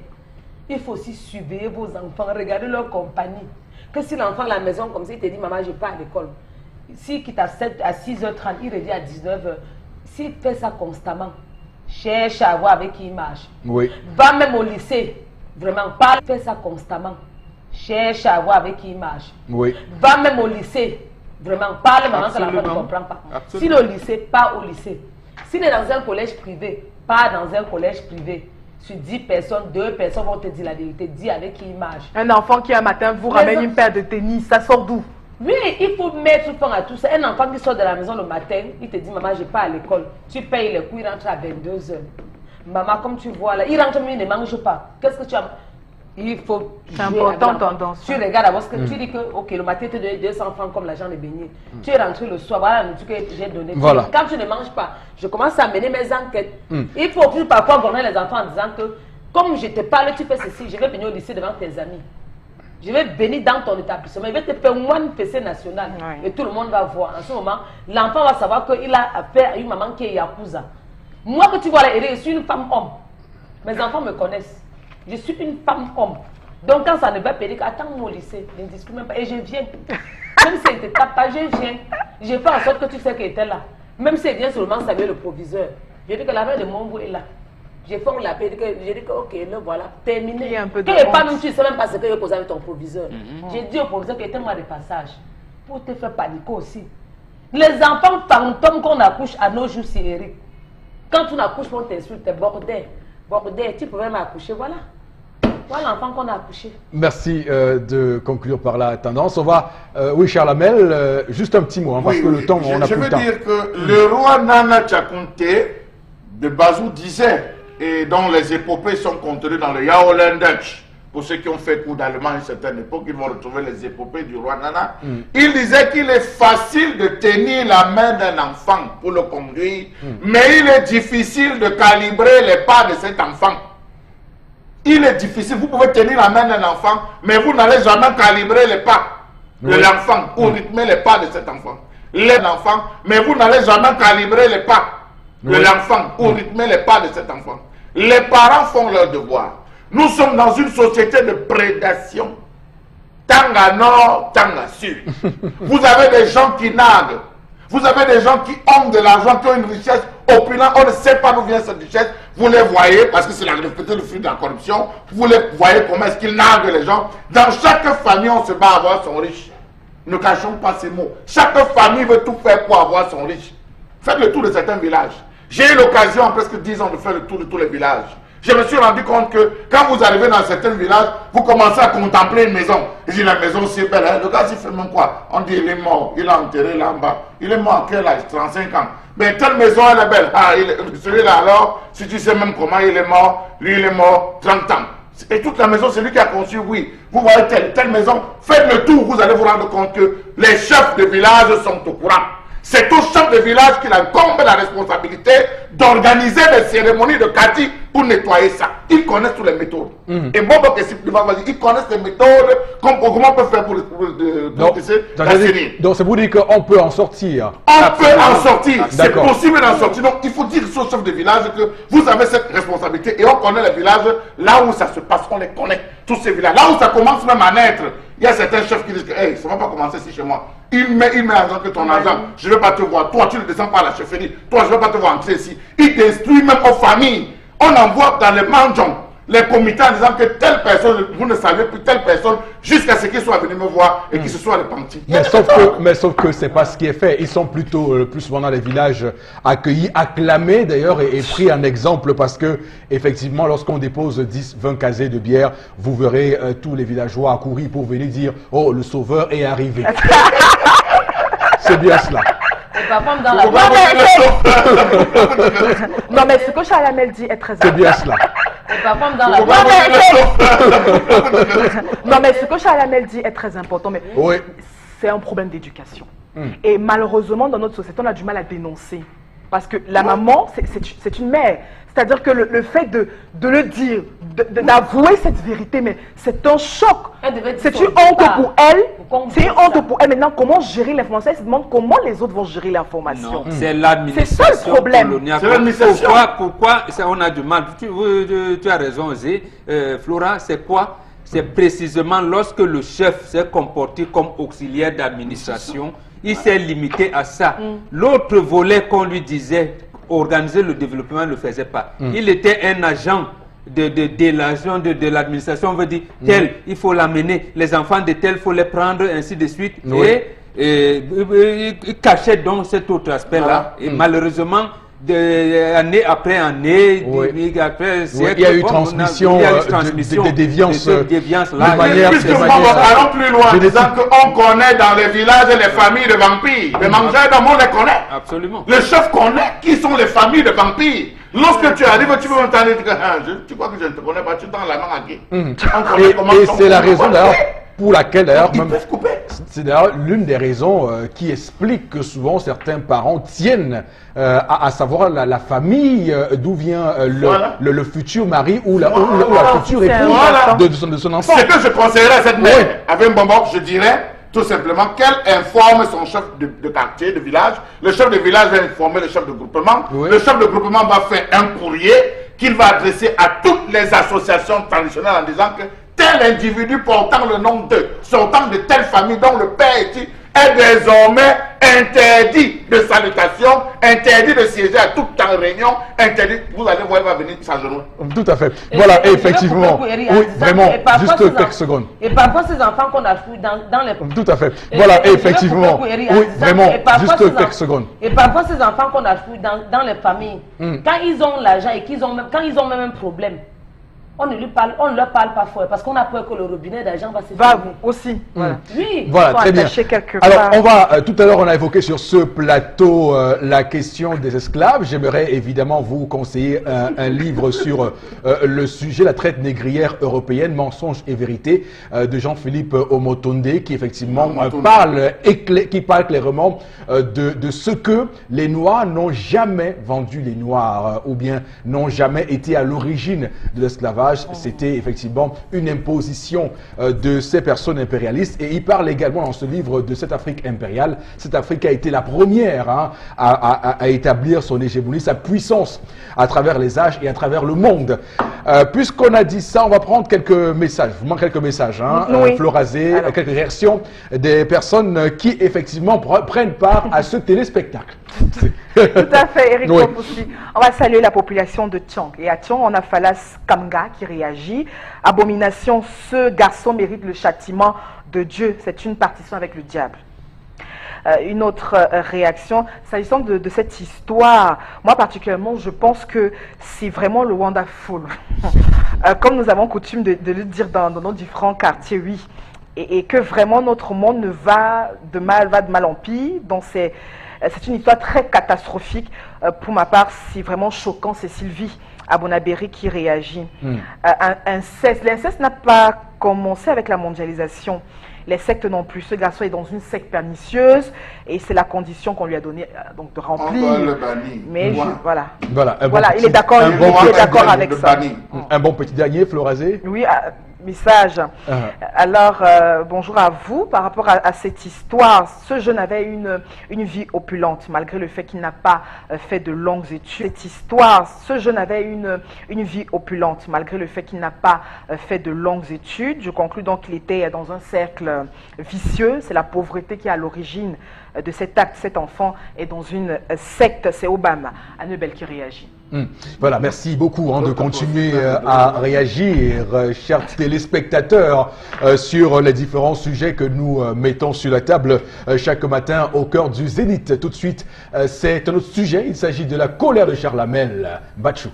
E: il faut aussi surveiller vos enfants, regarder leur compagnie. Que si l'enfant à la maison, comme ça, il te dit, maman, je pars à l'école. S'il quitte à 6h30, il revient à 19h. S'il fait ça constamment, cherche à voir avec qui il marche.
A: Oui.
E: Va même au lycée, vraiment, parle, fais ça constamment. Cherche à voir avec qui il marche.
A: Oui.
E: Va même au lycée, vraiment, parle maintenant que l'enfant ne
D: Absolument.
E: comprend pas.
D: Absolument.
E: S'il est au lycée, pas au lycée. S'il est dans un collège privé, pas dans un collège privé. Sur 10 personnes, 2 personnes vont te dire la vérité. Dis avec qui il marche.
C: Un enfant qui un matin vous
E: Mais
C: ramène
E: ça-
C: une paire de tennis, ça sort d'où?
E: Oui, il faut mettre fin à tout ça. Un enfant qui sort de la maison le matin, il te dit, maman, je pars à l'école. Tu payes les cours, il rentre à 22h. Maman, comme tu vois là, il rentre mais il ne mange pas. Qu'est-ce que tu as? Il faut.
C: C'est
E: jouer
C: important,
E: avec l'enfant.
C: tendance.
E: Tu regardes d'abord ce que tu dis que, ok, le matin, tu te donnes 200 francs comme l'argent de beignet. Tu es rentré le soir, voilà la nourriture que j'ai donnée.
A: Voilà.
E: Quand tu ne manges pas, je commence à mener mes enquêtes. Il faut plus parfois borner les enfants en disant que, comme je te parle, tu fais ceci, je vais venir au lycée devant tes amis. Je vais venir dans ton établissement. Je vais te faire one PC national.
C: Ouais.
E: Et tout le monde va voir. En ce moment, l'enfant va savoir qu'il a affaire à une maman qui est Yakuza. Moi que tu vois là, je suis une femme homme. Mes enfants me connaissent. Je suis une femme homme. Donc quand ça ne va pas dire attends-moi au lycée, je ne discute même pas. Et je viens. Même si elle ne te tape pas, je viens. Je fais en sorte que tu sais qu'elle était là. Même si elle vient seulement saluer le proviseur. Je dis que la mère de mon bout est là. J'ai fait la paix, j'ai dit que ok, le voilà, terminé.
C: Il y a un peu de
E: Quand il pas
C: honte.
E: même, tu ne sais même pas ce que j'ai causé avec ton proviseur. J'ai dit au proviseur qu'il était moi de passage pour te faire paniquer aussi. Les enfants fantômes qu'on accouche à nos jours, c'est Eric. Quand tu n'accouches pas, on t'insulte, t'es bordel. Bordel, tu pouvais m'accoucher, voilà. Voilà l'enfant qu'on a accouché.
A: Merci de conclure par la tendance. On va, oui, Charles Hamel, juste un petit mot, hein, parce que le temps, on a
B: je
A: plus
B: veux
A: le temps.
B: dire que le roi Nana Tchakounté de Bazou disait, et dont les épopées sont contenues dans le Yaolen Dutch, pour ceux qui ont fait cours d'allemand à une certaine époque, ils vont retrouver les épopées du roi Nana. Il disait qu'il est facile de tenir la main d'un enfant pour le conduire, mais il est difficile de calibrer les pas de cet enfant. Il est difficile, vous pouvez tenir la main d'un enfant, mais vous n'allez jamais calibrer les pas de l'enfant ou rythmer les pas de cet enfant. L'enfant, mais vous n'allez jamais calibrer les pas de l'enfant ou rythmer les pas de cet enfant. Les parents font leur devoir. Nous sommes dans une société de prédation. Tant à nord, tant à sud. Vous avez des gens qui naguent. Vous avez des gens qui ont de l'argent, qui ont une richesse opulente. On ne sait pas d'où vient cette richesse. Vous les voyez, parce que c'est peut-être le fruit de la corruption. Vous les voyez comment est-ce qu'ils naguent les gens. Dans chaque famille, on se bat à avoir son riche. Ne cachons pas ces mots. Chaque famille veut tout faire pour avoir son riche. Faites le tour de certains villages. J'ai eu l'occasion en presque 10 ans de faire le tour de tous les villages. Je me suis rendu compte que quand vous arrivez dans certains villages, vous commencez à contempler une maison. Je dis la maison c'est belle, hein? Le gars il fait même quoi? On dit il est mort, il est enterré là en bas. Il est mort à quel âge? 35 ans. Mais telle maison elle est belle. Ah, celui-là alors, si tu sais même comment il est mort, lui il est mort 30 ans. Et toute la maison c'est lui qui a conçu, oui. Vous voyez telle maison, faites le tour, vous allez vous rendre compte que les chefs de village sont au courant. C'est au chef de village qu'il incombe la responsabilité d'organiser les cérémonies de Kati pour nettoyer ça. Ils connaissent toutes les méthodes. Et bon, ils connaissent les méthodes, comment on peut faire pour l'assainir.
A: Donc c'est pour dire qu'on peut en sortir.
B: On peut en sortir, c'est
A: D'accord.
B: possible d'en sortir. Donc il faut dire au chef de village que vous avez cette responsabilité et on connaît les villages là où ça se passe, on les connaît, tous ces villages. Là où ça commence même à naître, il y a certains chefs qui disent que hey, ça ne va pas commencer ici chez moi. Il met l'argent que ton argent, je ne vais pas te voir. Toi, tu ne descends pas à la chefferie. Toi, je ne vais pas te voir entrer ici. Il détruit même aux familles. On envoie dans les mangeons les comités en disant que telle personne, vous ne savez plus telle personne, jusqu'à ce qu'ils soient venus me voir et qu'ils se soient repentis.
A: Mais sauf que c'est pas ce qui est fait. Ils sont plutôt le plus souvent dans les villages accueillis, acclamés d'ailleurs et pris en exemple parce que effectivement lorsqu'on dépose 10, 20 casiers de bière, vous verrez tous les villageois accourir pour venir dire oh le sauveur est arrivé. C'est bien cela.
E: Et parfois, dans la
C: Non, mais ce que Charles Hamel dit est très
A: C'est
C: important.
A: bien cela.
E: Et parfois, dans la
C: Non, mais ce que Charles Hamel dit est très important. Mais
A: Oui.
C: c'est un problème d'éducation. Et malheureusement, dans notre société, on a du mal à dénoncer. Parce que la maman, c'est une mère. C'est-à-dire que le fait de le dire, d'avouer cette vérité, mais c'est un choc. C'est une honte pour elle. C'est une honte pour elle. Maintenant, comment gérer l'information? Elle se demande comment les autres vont gérer l'information.
D: C'est l'administration.
C: C'est ça le problème.
B: C'est l'administration.
D: Pourquoi on a du mal? Tu as raison, Zé. Flora, c'est quoi? C'est précisément lorsque le chef s'est comporté comme auxiliaire d'administration, il s'est limité à ça. L'autre volet qu'on lui disait, organiser le développement, ne le faisait pas. Il était un agent de l'administration. On veut dire, tel, il faut l'amener, les enfants de tel, il faut les prendre, ainsi de suite.
A: Oui.
D: Et il cachait donc cet autre aspect-là. Et malheureusement, année après année, après siècle,
A: il y a eu transmission de déviance.
D: De
A: manière,
B: allons plus loin, en disant qu'on connaît dans les villages les familles de vampires. Les mangeurs dans le monde les connaît.
D: Absolument.
B: Le chef connaît qui sont les familles de vampires. Lorsque tu arrives, tu peux m'entendre dire tu crois que je ne te connais pas, tu tends la main à qui?
A: Et c'est la raison d'ailleurs pour laquelle d'ailleurs c'est d'ailleurs l'une des raisons qui explique que souvent certains parents tiennent à savoir la famille d'où vient le futur mari ou la future épouse de son enfant.
B: Ce que je conseillerais à cette mère, avec un bonbon, je dirais tout simplement qu'elle informe son chef de quartier, de village. Le chef de village va informer le chef de groupement. Le chef de groupement va faire un courrier qu'il va adresser à toutes les associations traditionnelles en disant que tel individu portant le nom de, sortant de telle famille dont le père est désormais interdit de salutation, interdit de siéger à toute temps réunion, interdit. Vous allez voir, il va venir s'agenouiller.
A: Tout à fait. Voilà, effectivement. Oui, vraiment, juste quelques secondes.
E: Et parfois, ces enfants qu'on a fouillés dans les...
A: Tout à fait. Voilà, effectivement. Oui, vraiment, juste quelques secondes.
E: Et parfois, ces enfants qu'on a fouillés dans les familles, quand ils ont l'argent et quand ils ont même un problème, on ne leur parle pas fort parce qu'on a peur que le robinet d'argent va se fermer.
C: Aussi. Voilà.
E: Oui.
A: Voilà, très bien. Alors, on va, tout à l'heure, on a évoqué sur ce plateau la question des esclaves. J'aimerais évidemment vous conseiller un livre sur le sujet, la traite négrière européenne, mensonges et vérité, de Jean-Philippe Omotonde, qui effectivement parle clairement de ce que les Noirs n'ont jamais vendu les Noirs, ou bien n'ont jamais été à l'origine de l'esclavage. C'était effectivement une imposition de ces personnes impérialistes, et il parle également dans ce livre de cette Afrique impériale. Cette Afrique a été la première à établir son hégémonie, sa puissance à travers les âges et à travers le monde. Puisqu'on a dit ça, on va prendre quelques messages. Vous manquez quelques messages, Florazé, quelques réactions des personnes qui effectivement prennent part à ce téléspectacle.
C: Tout à fait, Eric aussi. On va saluer la population de Tiang. Et à Tiang, on a Falas Kamga qui réagit. Abomination, ce garçon mérite le châtiment de Dieu. C'est une partition avec le diable. Une autre réaction, s'agissant de cette histoire, moi particulièrement, je pense que c'est vraiment le wonderful. Comme nous avons coutume de le dire dans nos différents quartiers, oui. Et que vraiment notre monde va de mal en pire. Donc c'est une histoire très catastrophique. Pour ma part, c'est vraiment choquant. C'est Sylvie Abonabéry qui réagit. L'inceste n'a pas commencé avec la mondialisation. Les sectes non plus. Ce garçon est dans une secte pernicieuse et c'est la condition qu'on lui a donnée donc de remplir. Mais voilà. Il est d'accord avec ça.
A: Un bon petit dernier, Florazé.
C: Oui. Message. Alors, bonjour à vous. Par rapport à cette histoire, ce jeune avait une vie opulente, malgré le fait qu'il n'a pas fait de longues études. Cette histoire, ce jeune avait une vie opulente, malgré le fait qu'il n'a pas fait de longues études. Je conclus donc qu'il était dans un cercle vicieux. C'est la pauvreté qui est à l'origine de cet acte. Cet enfant est dans une secte. C'est Obama, Annabelle qui réagit.
A: Voilà, merci beaucoup de continuer à réagir, chers téléspectateurs, sur les différents sujets que nous mettons sur la table chaque matin au cœur du Zénith. Tout de suite, c'est un autre sujet, il s'agit de la colère de Charles Hamel. Batchou.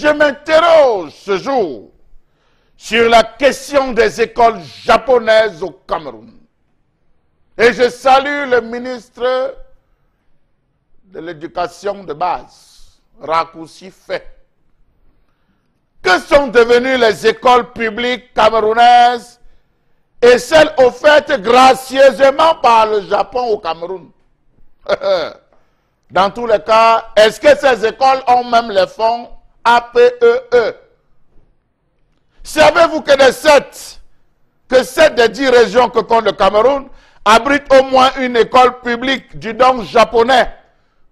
B: Je m'interroge ce jour sur la question des écoles japonaises au Cameroun. Et je salue le ministre de l'Éducation de base, raccourci fait. Que sont devenues les écoles publiques camerounaises et celles offertes gracieusement par le Japon au Cameroun? Dans tous les cas, est-ce que ces écoles ont même les fonds APEE? Savez-vous que de 7 des 10 régions que compte le Cameroun abritent au moins une école publique du don japonais,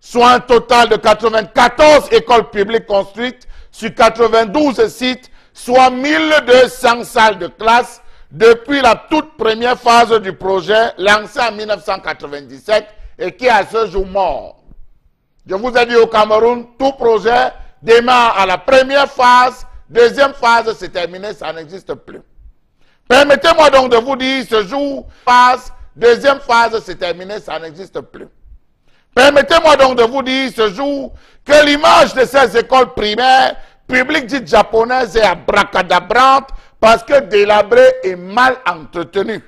B: soit un total de 94 écoles publiques construites sur 92 sites, soit 1200 salles de classe depuis la toute première phase du projet lancé en 1997 et qui est à ce jour mort. Je vous ai dit au Cameroun, tout projet démarre à la première phase, deuxième phase, c'est terminé, ça n'existe plus. Permettez-moi donc de vous dire, ce jour, phase, deuxième phase, c'est terminé, ça n'existe plus. Permettez-moi donc de vous dire ce jour que l'image de ces écoles primaires publiques dites japonaises est abracadabrante parce que délabrée et mal entretenue.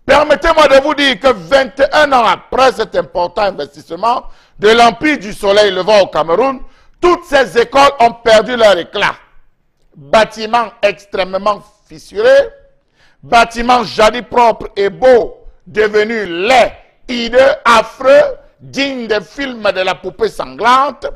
B: Permettez-moi de vous dire que 21 ans après cet important investissement de l'Empire du Soleil levant au Cameroun, toutes ces écoles ont perdu leur éclat. Bâtiments extrêmement fissurés, bâtiments jadis propres et beaux, devenus laids, hideux, affreux, dignes des films de la poupée sanglante,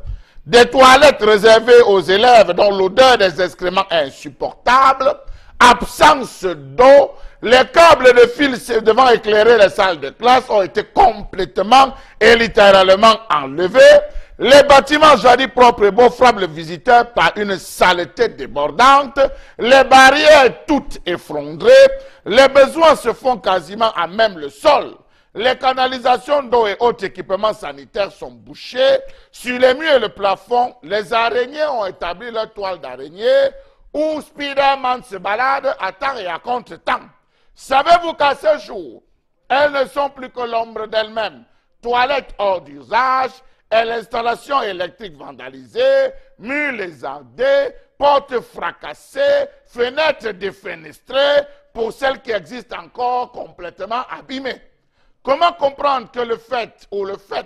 B: des toilettes réservées aux élèves dont l'odeur des excréments est insupportable, absence d'eau, les câbles de fil devant éclairer les salles de classe ont été complètement et littéralement enlevés. Les bâtiments jadis propres et beaux frappent le visiteur par une saleté débordante, les barrières toutes effondrées, les besoins se font quasiment à même le sol. Les canalisations d'eau et autres équipements sanitaires sont bouchés. Sur les murs et le plafond, les araignées ont établi leur toile d'araignée où Spider-Man se balade à temps et à contre-temps. Savez-vous qu'à ce jour, elles ne sont plus que l'ombre d'elles-mêmes, toilettes hors d'usage et l'installation électrique vandalisée, murs lézardés, portes fracassées, fenêtres défenestrées, pour celles qui existent encore complètement abîmées. Comment comprendre que le fait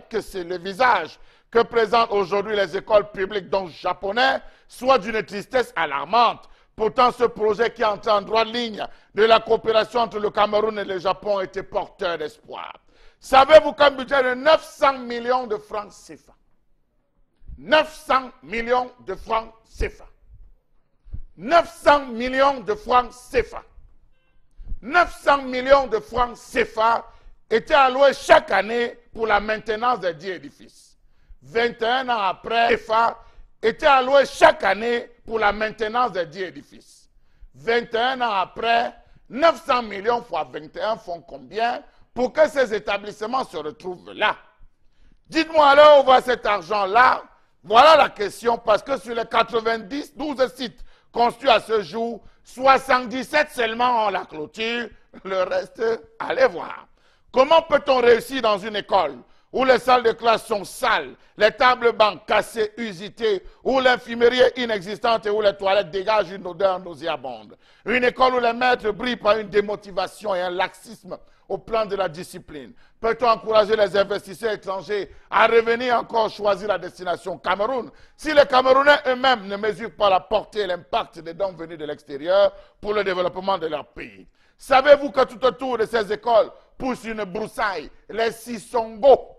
B: que c'est le visage que présentent aujourd'hui les écoles publiques dont japonais soit d'une tristesse alarmante? Pourtant, ce projet qui entre en droite ligne de la coopération entre le Cameroun et le Japon était porteur d'espoir. Savez-vous qu'un budget de 900 millions de francs CFA, 900 millions de francs CFA, 900 millions de francs CFA, 900 millions de francs CFA étaient alloués chaque année pour la maintenance des dix édifices. 21 ans après, CFA était alloué chaque année pour la maintenance des dix édifices. 21 ans après, 900 millions fois 21 font combien pour que ces établissements se retrouvent là? Dites-moi alors où va cet argent-là? Voilà la question, parce que sur les 12 sites construits à ce jour, 77 seulement ont la clôture, le reste, allez voir. Comment peut-on réussir dans une école où les salles de classe sont sales, les tables bancs cassées, usitées, où l'infirmerie est inexistante et où les toilettes dégagent une odeur nauséabonde? Une école où les maîtres brillent par une démotivation et un laxisme au plan de la discipline. Peut-on encourager les investisseurs étrangers à revenir encore choisir la destination Cameroun si les Camerounais eux-mêmes ne mesurent pas la portée et l'impact des dons venus de l'extérieur pour le développement de leur pays? Savez-vous que tout autour de ces écoles pousse une broussaille, les Sissongo,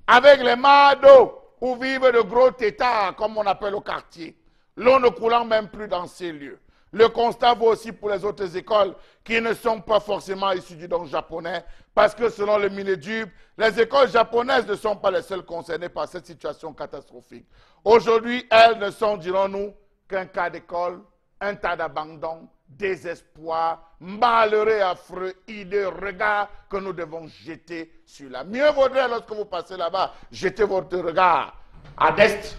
B: avec les Mado, où vivent de gros tétards, comme on appelle au quartier, l'eau ne coulant même plus dans ces lieux? Le constat vaut aussi pour les autres écoles qui ne sont pas forcément issues du don japonais, parce que selon le Minéduc, les écoles japonaises ne sont pas les seules concernées par cette situation catastrophique. Aujourd'hui, elles ne sont, dirons-nous, qu'un cas d'école, un tas d'abandon, désespoir, malheureux, affreux, hideux regard que nous devons jeter sur là. Mieux vaudrait, lorsque vous passez là-bas, jeter votre regard à l'est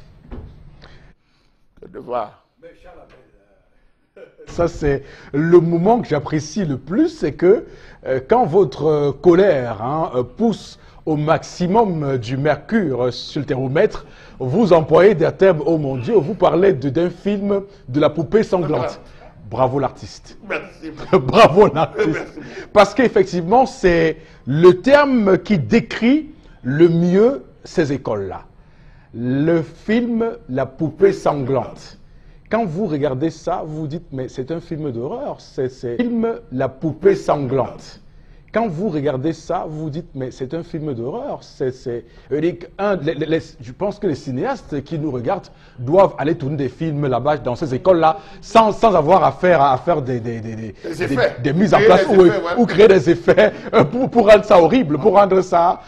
B: que de voir.
A: Ça, c'est le moment que j'apprécie le plus, c'est que quand votre colère pousse au maximum du mercure sur le thermomètre, vous employez des termes, oh mon Dieu, vous parlez d'un film de la poupée sanglante. Bravo l'artiste.
B: Merci.
A: Bravo l'artiste. Parce qu'effectivement, c'est le terme qui décrit le mieux ces écoles-là. Le film La poupée sanglante. Quand vous regardez ça, vous vous dites, mais c'est un film d'horreur. C'est le film La poupée sanglante. Quand vous regardez ça, vous vous dites, mais c'est un film d'horreur. Je pense que les cinéastes qui nous regardent doivent aller tourner des films là-bas, dans ces écoles-là, sans avoir à faire des mises en place ou créer des effets pour rendre ça horrible, pour rendre ça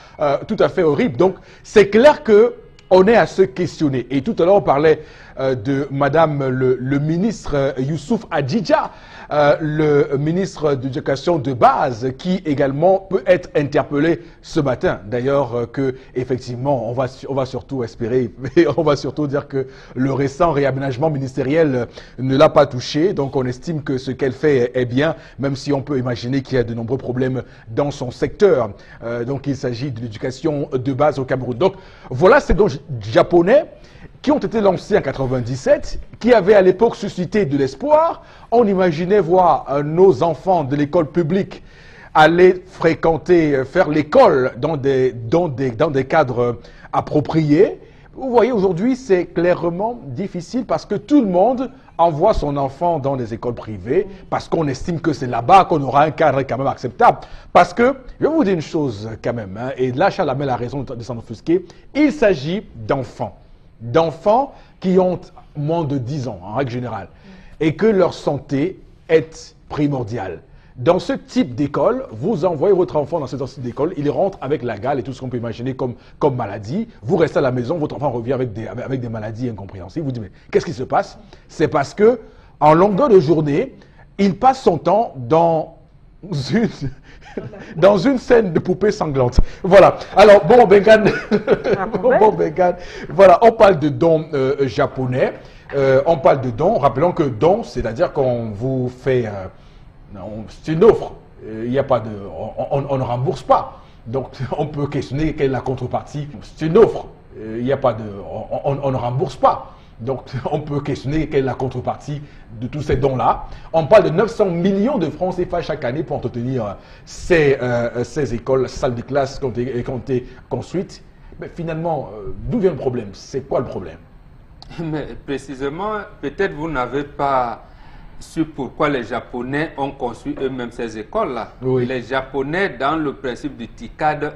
A: tout à fait horrible. Donc, c'est clair qu'on est à se questionner. Et tout à l'heure, on parlait de Madame le ministre Youssouf Adjidja, le ministre de l'Éducation de base, qui également peut être interpellé ce matin. D'ailleurs, effectivement, on va surtout espérer, on va surtout dire que le récent réaménagement ministériel ne l'a pas touché. Donc, on estime que ce qu'elle fait est bien, même si on peut imaginer qu'il y a de nombreux problèmes dans son secteur. Donc, il s'agit de l'éducation de base au Cameroun. Donc, voilà ces dons japonais qui ont été lancés en 97, qui avaient à l'époque suscité de l'espoir. On imaginait voir nos enfants de l'école publique aller fréquenter, faire l'école dans des cadres appropriés. Vous voyez, aujourd'hui, c'est clairement difficile parce que tout le monde envoie son enfant dans des écoles privées parce qu'on estime que c'est là-bas qu'on aura un cadre quand même acceptable. Parce que, je vais vous dire une chose quand même, hein, et là, Chalamel a raison de s'en offusquer, il s'agit d'enfants qui ont moins de 10 ans, en règle générale, et que leur santé est primordiale. Dans ce type d'école, vous envoyez votre enfant dans ce type d'école, il rentre avec la gale et tout ce qu'on peut imaginer comme maladie. Vous restez à la maison, votre enfant revient avec des maladies incompréhensibles. Vous dites, mais qu'est-ce qui se passe? C'est parce que, en longueur de journée, il passe son temps dans une scène de poupée sanglante. Voilà. Alors, bon, Bengan, voilà, on parle de dons japonais. On parle de dons. Rappelons que don, c'est-à-dire qu'on vous fait... c'est une offre. Il n'y a pas de... On ne rembourse pas. Donc, on peut questionner quelle est la contrepartie. C'est une offre. Il n'y a pas de... On ne rembourse pas. Donc, on peut questionner quelle est la contrepartie de tous ces dons-là. On parle de 900 millions de francs CFA chaque année pour entretenir ces écoles, salles de classe qui ont été construites. Mais finalement, d'où vient le problème? C'est quoi le problème?
D: Mais précisément, peut-être vous n'avez pas su pourquoi les Japonais ont construit eux-mêmes ces écoles-là.
A: Oui.
D: Les Japonais, dans le principe du TICAD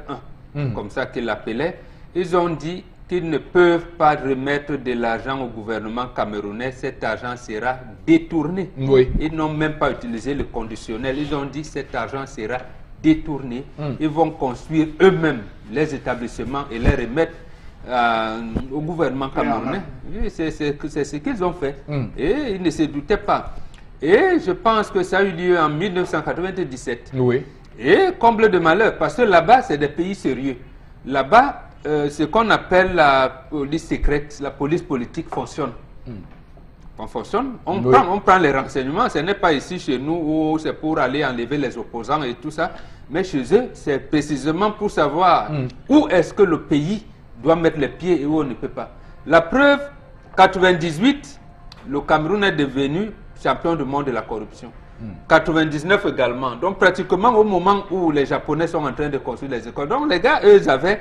D: 1, comme ça qu'ils l'appelaient, ils ont dit qu'ils ne peuvent pas remettre de l'argent au gouvernement camerounais, cet argent sera détourné.
A: Oui.
D: Ils n'ont même pas utilisé le conditionnel, ils ont dit que cet argent sera détourné. Ils vont construire eux-mêmes les établissements et les remettre au gouvernement camerounais. Oui, c'est ce qu'ils ont fait. Et ils ne se doutaient pas. Et je pense que ça a eu lieu en 1997.
A: Oui.
D: Et comble de malheur, parce que là-bas, c'est des pays sérieux. Là-bas, ce qu'on appelle la police secrète, la police politique fonctionne. On fonctionne, on prend les renseignements. Ce n'est pas ici chez nous où c'est pour aller enlever les opposants et tout ça. Mais chez eux, c'est précisément pour savoir où est-ce que le pays doit mettre les pieds et où on ne peut pas. La preuve, 98, le Cameroun est devenu champion du monde de la corruption. 99 également. Donc pratiquement au moment où les Japonais sont en train de construire les écoles. Donc les gars, eux, ils avaient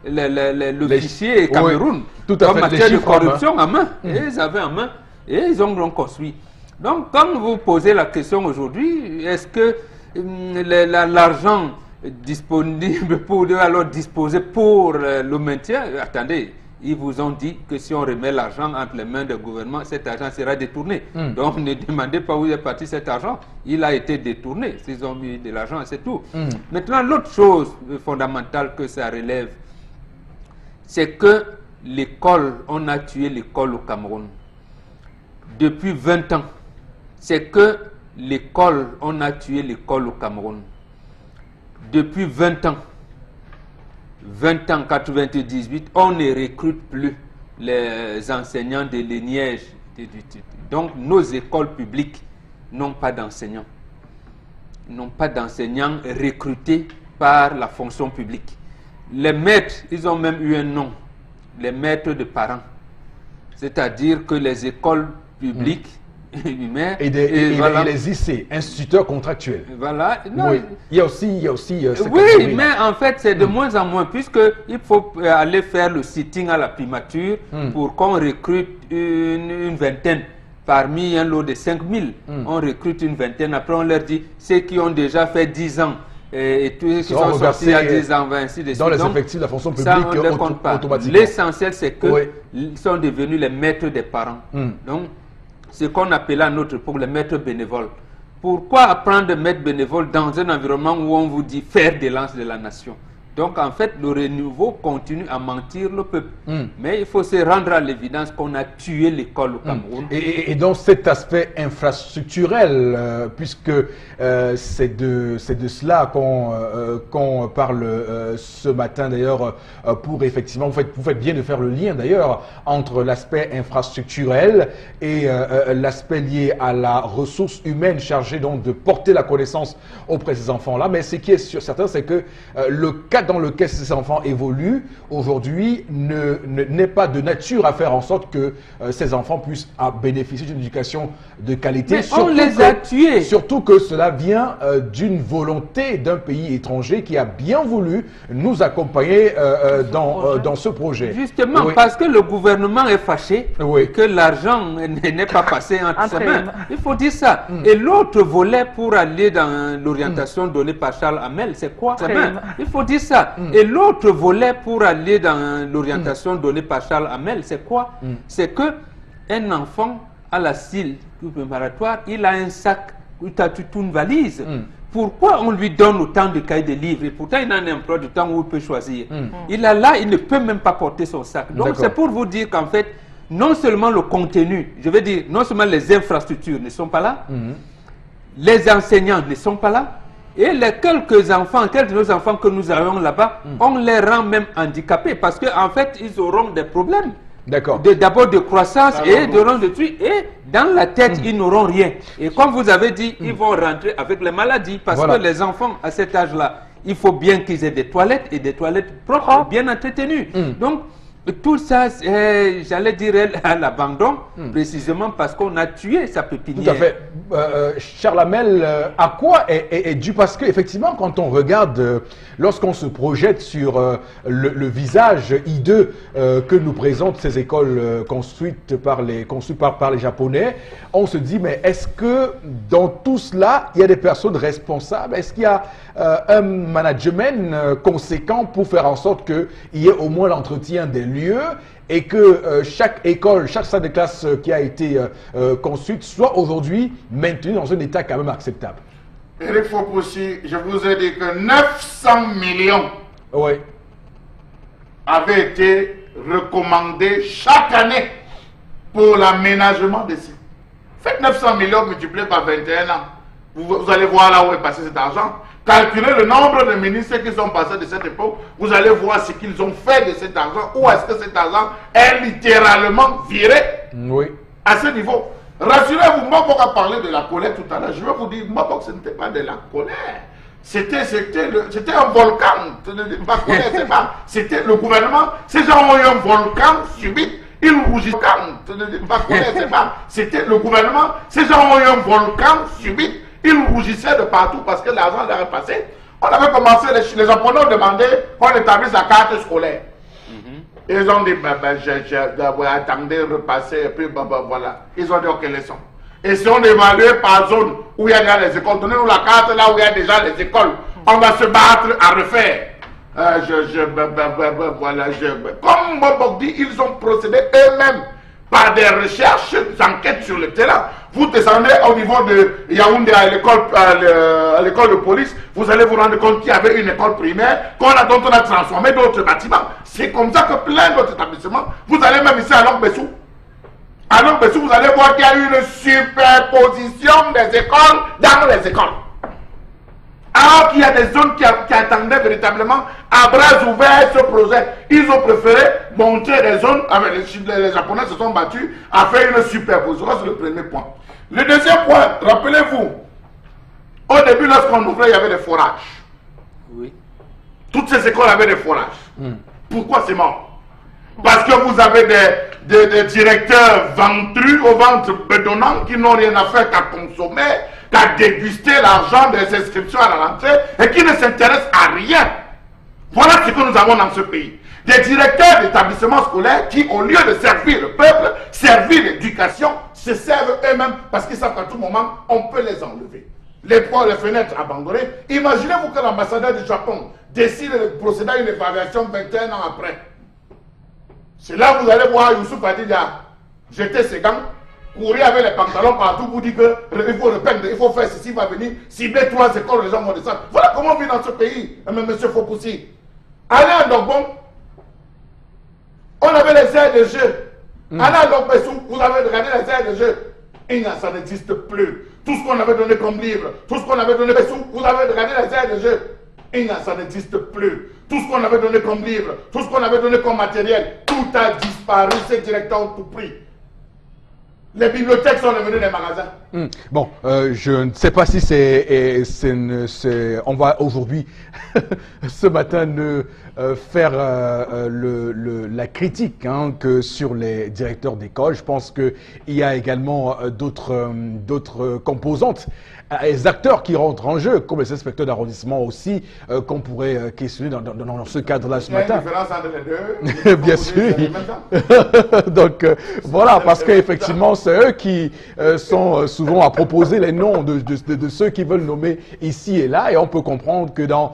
D: le fichier Cameroun, en matière de corruption en main. Et ils avaient en main et ils ont donc construit. Donc quand vous posez la question aujourd'hui, est-ce que l'argent disponible pour alors disposer pour le maintien, attendez, ils vous ont dit que si on remet l'argent entre les mains du gouvernement, cet argent sera détourné. Donc ne demandez pas où est parti cet argent, il a été détourné. S'ils ont mis de l'argent, c'est tout. Maintenant, l'autre chose fondamentale que ça relève, c'est que l'école, on a tué l'école au Cameroun. Depuis 20 ans, c'est que l'école, on a tué l'école au Cameroun. Depuis 20 ans, 98, on ne recrute plus les enseignants de l'ENIEJ. Donc, nos écoles publiques n'ont pas d'enseignants. N'ont pas d'enseignants recrutés par la fonction publique. les maîtres, ils ont même eu un nom, les maîtres de parents. C'est-à-dire que les écoles publiques, humaines,
A: et les IC, instituteurs contractuels.
D: Voilà. Non,
A: oui. Il y a aussi
D: oui, mais en fait, c'est de moins en moins, puisqu'il faut aller faire le sitting à la primature pour qu'on recrute une vingtaine. Parmi un lot de 5000, on recrute une vingtaine. Après, on leur dit, ceux qui ont déjà fait 10 ans, et tous ceux qui sont sortis à 10 ans, ainsi de suite.
A: Dans les effectifs de la fonction publique,
D: ça, on ne compte pas.
A: Automatiquement.
D: L'essentiel, c'est qu'ils sont devenus les maîtres des parents. Donc, ce qu'on appelait à notre époque les maîtres bénévoles. Pourquoi apprendre à maître bénévole dans un environnement où on vous dit faire des lances de la nation? Donc, en fait, le renouveau continue à mentir le peuple. Mais il faut se rendre à l'évidence qu'on a tué l'école au Cameroun.
A: Et dans cet aspect infrastructurel, puisque c'est de cela qu'on parle ce matin d'ailleurs, pour effectivement, vous faites bien de faire le lien d'ailleurs entre l'aspect infrastructurel et l'aspect lié à la ressource humaine chargée donc de porter la connaissance auprès de ces enfants-là. Mais ce qui est sûr certain, c'est que le cadre dans lequel ces enfants évoluent aujourd'hui n'est pas de nature à faire en sorte que ces enfants puissent bénéficier d'une éducation de qualité.
D: Mais on les a tués.
A: Surtout que cela vient d'une volonté d'un pays étranger qui a bien voulu nous accompagner dans ce projet.
D: Justement, parce que le gouvernement est fâché que l'argent n'est pas passé entre ses mains. Il faut dire ça. Et l'autre volet pour aller dans l'orientation donnée par Charles Hamel, c'est quoi? Il faut dire ça. Et l'autre volet pour aller dans l'orientation donnée par Charles Hamel, c'est quoi? C'est que un enfant à la CIL préparatoire, il a un sac, il a toute une valise. Pourquoi on lui donne autant de cahiers de livres? Et pourtant, il a un emploi du temps où il peut choisir. Il a là, il ne peut même pas porter son sac. Donc, c'est pour vous dire qu'en fait, non seulement le contenu, je veux dire, non seulement les infrastructures ne sont pas là, les enseignants ne sont pas là, et les quelques de nos enfants que nous avons là-bas, on les rend même handicapés parce qu'en fait, ils auront des problèmes. D'abord de croissance et de trucs. Et dans la tête, ils n'auront rien. Et comme vous avez dit, ils vont rentrer avec les maladies parce que les enfants à cet âge-là, il faut bien qu'ils aient des toilettes et des toilettes propres, bien entretenues. Donc, tout ça, j'allais dire à l'abandon, précisément parce qu'on a tué sa pépinière.
A: Tout à fait. Charles Hamel, à quoi est dû? Parce qu'effectivement, quand on regarde, lorsqu'on se projette sur le visage hideux que nous présentent ces écoles construites par les Japonais, on se dit, mais est-ce que dans tout cela, il y a des personnes responsables? Est-ce qu'il y a un management conséquent pour faire en sorte qu'il y ait au moins l'entretien des lieux et que chaque école, chaque salle de classe qui a été construite soit aujourd'hui maintenue dans un état quand même acceptable?
B: Eric Fopoussi, je vous ai dit que 900 millions avaient été recommandés chaque année pour l'aménagement des sites. Faites 900 millions multipliés par 21 ans. Vous allez voir là où est passé cet argent. Calculez le nombre de ministres qui sont passés de cette époque. Vous allez voir ce qu'ils ont fait de cet argent. Où est-ce que cet argent est littéralement viré à ce niveau. Rassurez-vous, Mbok a parlé de la colère tout à l'heure. Je vais vous dire, Mbok, ce n'était pas de la colère. C'était un volcan. C'était le gouvernement. Ces gens ont eu un volcan subit. Ils rougissent. C'était le gouvernement. Ces gens ont eu un volcan subit. Ils rougissaient de partout parce que l'argent leur est passé. On avait commencé, les Japonais ont demandé qu'on établisse la carte scolaire. Ils ont dit, attendez, repasser, et puis voilà. Ils ont dit, ok, laissons. Et si on évalue par zone où il y a déjà les écoles, donnez-nous la carte là où il y a déjà les écoles. On va se battre à refaire. Comme Mbok dit, ils ont procédé eux-mêmes par des recherches, des enquêtes sur le terrain. Vous descendez au niveau de Yaoundé à l'école de police, vous allez vous rendre compte qu'il y avait une école primaire dont on a transformé d'autres bâtiments. C'est comme ça que plein d'autres établissements, vous allez même ici à Longbessou. À Longbessou, vous allez voir qu'il y a une superposition des écoles dans les écoles. Alors qu'il y a des zones qui attendaient véritablement à bras ouverts ce projet. Ils ont préféré monter des zones, avec les Japonais se sont battus à faire une superposition. C'est le premier point. Le deuxième point, rappelez-vous, au début lorsqu'on ouvrait, il y avait des forages. Toutes ces écoles avaient des forages. Pourquoi c'est mort? Parce que vous avez des directeurs ventrus au ventre bedonnant qui n'ont rien à faire qu'à consommer, qu'à déguster l'argent des inscriptions à la rentrée et qui ne s'intéressent à rien. Voilà ce que nous avons dans ce pays. Des directeurs d'établissements scolaires qui, au lieu de servir le peuple, servir l'éducation, se servent eux-mêmes parce qu'ils savent qu'à tout moment, on peut les enlever. Les portes, les fenêtres abandonnées. Imaginez-vous que l'ambassadeur du Japon décide de procéder à une évaluation 21 ans après. C'est là que vous allez voir Youssouf Adidia jeter ses gants, courir avec les pantalons partout pour dire qu'il faut repeindre, il faut faire ceci, il va venir cibler 3 écoles, les gens vont descendre. Voilà comment on vit dans ce pays, monsieur Fopoussi. Allez à Dogbon, on avait les aires de jeu. Allez à Dogbessou, vous avez regardé les aires de jeu. Et ça n'existe plus. Tout ce qu'on avait donné comme livre, tout ce qu'on avait donné, vous avez regardé les aires de jeu. Et ça n'existe plus. Tout ce qu'on avait donné comme livre, tout ce qu'on avait donné comme matériel, tout a disparu, c'est directement au tout prix. Les bibliothèques sont devenues des magasins.
A: Bon, je ne sais pas si on va aujourd'hui, ce matin, faire la critique que sur les directeurs d'école. Je pense qu'il y a également d'autres composantes, les acteurs qui rentrent en jeu, comme les inspecteurs d'arrondissement aussi, qu'on pourrait questionner dans ce cadre-là ce matin.
B: Il y a une différence entre les deux.
A: Bien sûr. Donc, voilà, parce qu'effectivement, c'est eux qui sont souvent à proposer les noms de ceux qui veulent nommer ici et là. Et on peut comprendre que dans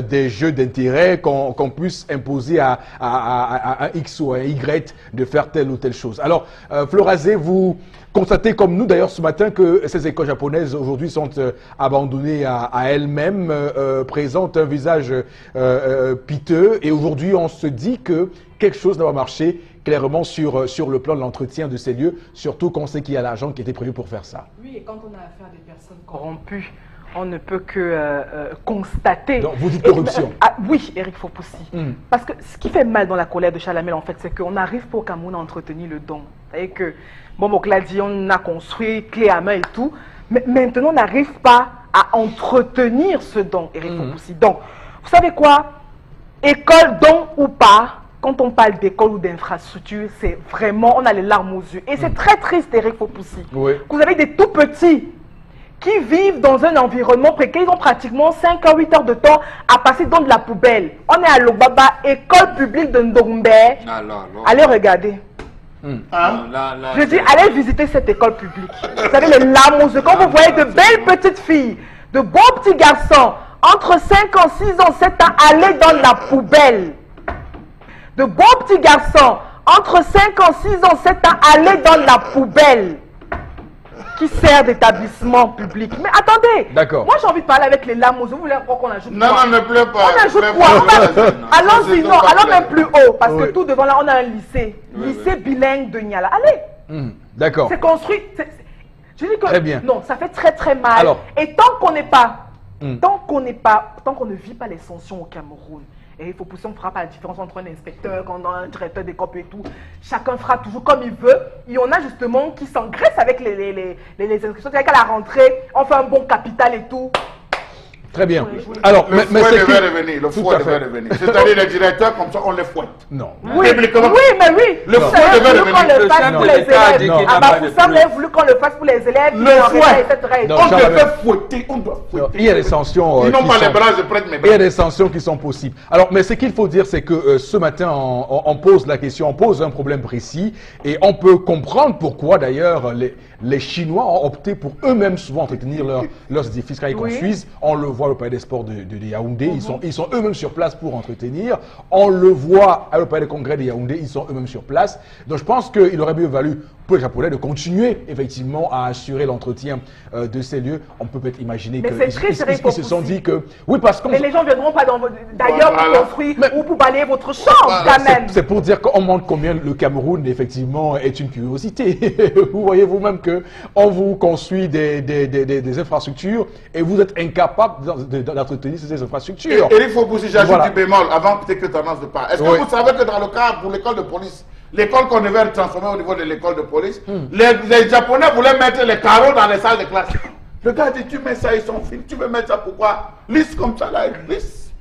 A: des jeux d'intérêt, qu'on puisse imposer à un X ou à un Y de faire telle ou telle chose. Alors, Florazé, vous constatez comme nous d'ailleurs ce matin que ces écoles japonaises aujourd'hui sont abandonnées à elles-mêmes, présentent un visage piteux. Et aujourd'hui, on se dit que quelque chose doit marcher clairement sur le plan de l'entretien de ces lieux, surtout qu'on sait qu'il y a l'argent qui était prévu pour faire ça.
C: Oui, et quand on a affaire à des personnes corrompues, on ne peut que constater...
A: Donc vous dites corruption.
C: Oui, Eric Fopoussi. Parce que ce qui fait mal dans la colère de Chalamel, en fait, c'est qu'on n'arrive pas au Cameroun à entretenir le don. C'est-à-dire que, bon, Bokla dit, on a construit clé à main et tout, mais maintenant, on n'arrive pas à entretenir ce don, Eric Fopoussi. Donc, vous savez quoi? École, don ou pas, quand on parle d'école ou d'infrastructure, c'est vraiment, on a les larmes aux yeux. Et c'est très triste, Eric Fopoussi.
A: Oui.
C: Vous avez des tout petits qui vivent dans un environnement précaire. Ils ont pratiquement 5 à 8 heures de temps à passer dans de la poubelle. On est à Lobaba, école publique de Ndombe. Allez regarder. Je dis, allez visiter cette école publique. Vous savez, les larmes aux yeux. Quand vous voyez de belles petites filles, de beaux petits garçons, entre 5 ans, 6 ans, 7 ans, aller dans la poubelle. De beaux petits garçons, entre 5 ans, 6 ans, 7 ans, aller dans la poubelle. Qui sert d'établissement public. Mais attendez, moi j'ai envie de parler avec les larmes aux yeux. Vous voulez qu'on ajoute quoi?
B: Non, ne pleure pas.
C: On ajoute quoi? Allons-y, non, allons même plus haut. Parce que tout devant là, on a un lycée. Lycée bilingue de Niala. Allez.
A: D'accord.
C: C'est construit. Je dis que
A: très bien.
C: Non, ça fait très très mal. Alors, et tant qu'on ne vit pas les sanctions au Cameroun, et il faut pousser, on fera pas la différence entre un inspecteur, un directeur d'école et tout. Chacun fera toujours comme il veut. Il y en a justement qui s'engraissent avec les inscriptions. C'est-à-dire qu'à la rentrée, on fait un bon capital et tout.
A: Très bien. Alors,
B: le fouet devait revenir. Le fouet devait revenir. C'est-à-dire les directeurs, comme ça, on les fouette.
A: Non.
C: Oui, mais oui.
B: Le fouet devait revenir.
C: Le chef pour les élèves. Ah bah, vous avez voulu qu'on le fasse pour les élèves.
B: Le fouet. On devait fouetter. On doit fouetter.
A: Il y a des sanctions.
B: Ils n'ont pas les bras, je prête mes bras.
A: Il y a des sanctions qui sont possibles. Alors, mais ce qu'il faut dire, c'est que ce matin, on pose la question, on pose un problème précis. Et on peut comprendre pourquoi, d'ailleurs, les Chinois ont opté pour eux-mêmes souvent entretenir leurs édifices quand ils construisent. On le voit au Palais des Sports de Yaoundé, ils sont eux-mêmes sur place pour entretenir. On le voit au Palais des Congrès de Yaoundé, ils sont eux-mêmes sur place. Donc je pense qu'il aurait mieux valu pour les Japonais de continuer effectivement à assurer l'entretien de ces lieux. On peut peut-être imaginer qu'ils se sont dit que... Oui, parce que...
C: Mais les gens ne viendront pas d'ailleurs pour construire ou pour balayer votre chambre quand même.
A: C'est pour dire qu'on montre combien le Cameroun effectivement est une curiosité. Vous voyez vous-même qu'on vous construit des infrastructures et vous êtes incapable d'entretenir ces infrastructures.
B: Et il faut pousser, j'ajoute du bémol avant peut-être que tu annonces de part. Est-ce que vous savez que dans le cas pour l'école de police, l'école qu'on devait transformer au niveau de l'école de police, les Japonais voulaient mettre les carreaux dans les salles de classe. Le gars dit, tu mets ça, ils sont fils, tu veux mettre ça pourquoi? Lisse comme ça là, lisse.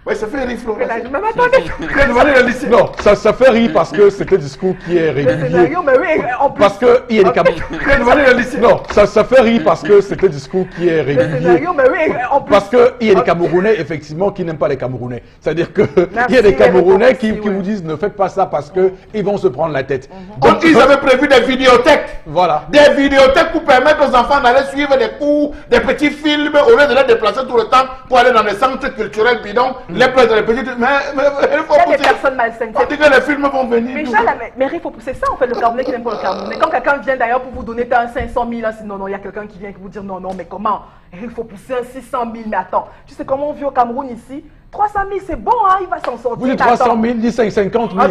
B: Oui, ça fait rire, Florent.
C: Mais attendez.
A: Non, ça fait rire parce que c'est un discours qui est régulier.
C: Le scénario, mais oui, en plus.
A: Parce qu'il y a des Camerounais. Non, ça fait rire parce que c'est un discours qui est
C: Le
A: régulier.
C: scénario, mais oui, en plus.
A: Parce qu'il y a des Camerounais, effectivement, qui n'aiment pas les Camerounais. C'est-à-dire qu'il y a des Camerounais qui vous disent ne faites pas ça parce qu'ils vont se prendre la tête.
B: Donc, ils avaient prévu des vidéothèques.
A: Voilà.
B: Des vidéothèques pour permettre aux enfants d'aller suivre des cours, des petits films, au lieu de les déplacer tout le temps pour aller dans les centres culturels bidons, les places dans les petites. Mais il faut
C: Il y a des personnes malsaines.
B: on dit que les films vont venir.
C: Mais Charles, mais il faut pousser ça, en fait, le Camerounais qui n'aime pas le Camerounais. Quand quelqu'un vient d'ailleurs pour vous donner un 500 000, non, il y a quelqu'un qui vient vous dire non, mais comment? Il faut pousser un 600 000, mais attends, tu sais comment on vit au Cameroun ici? 300 000, c'est bon, hein, il va s'en sortir.
A: Vous dites 300 000, dites 50 000.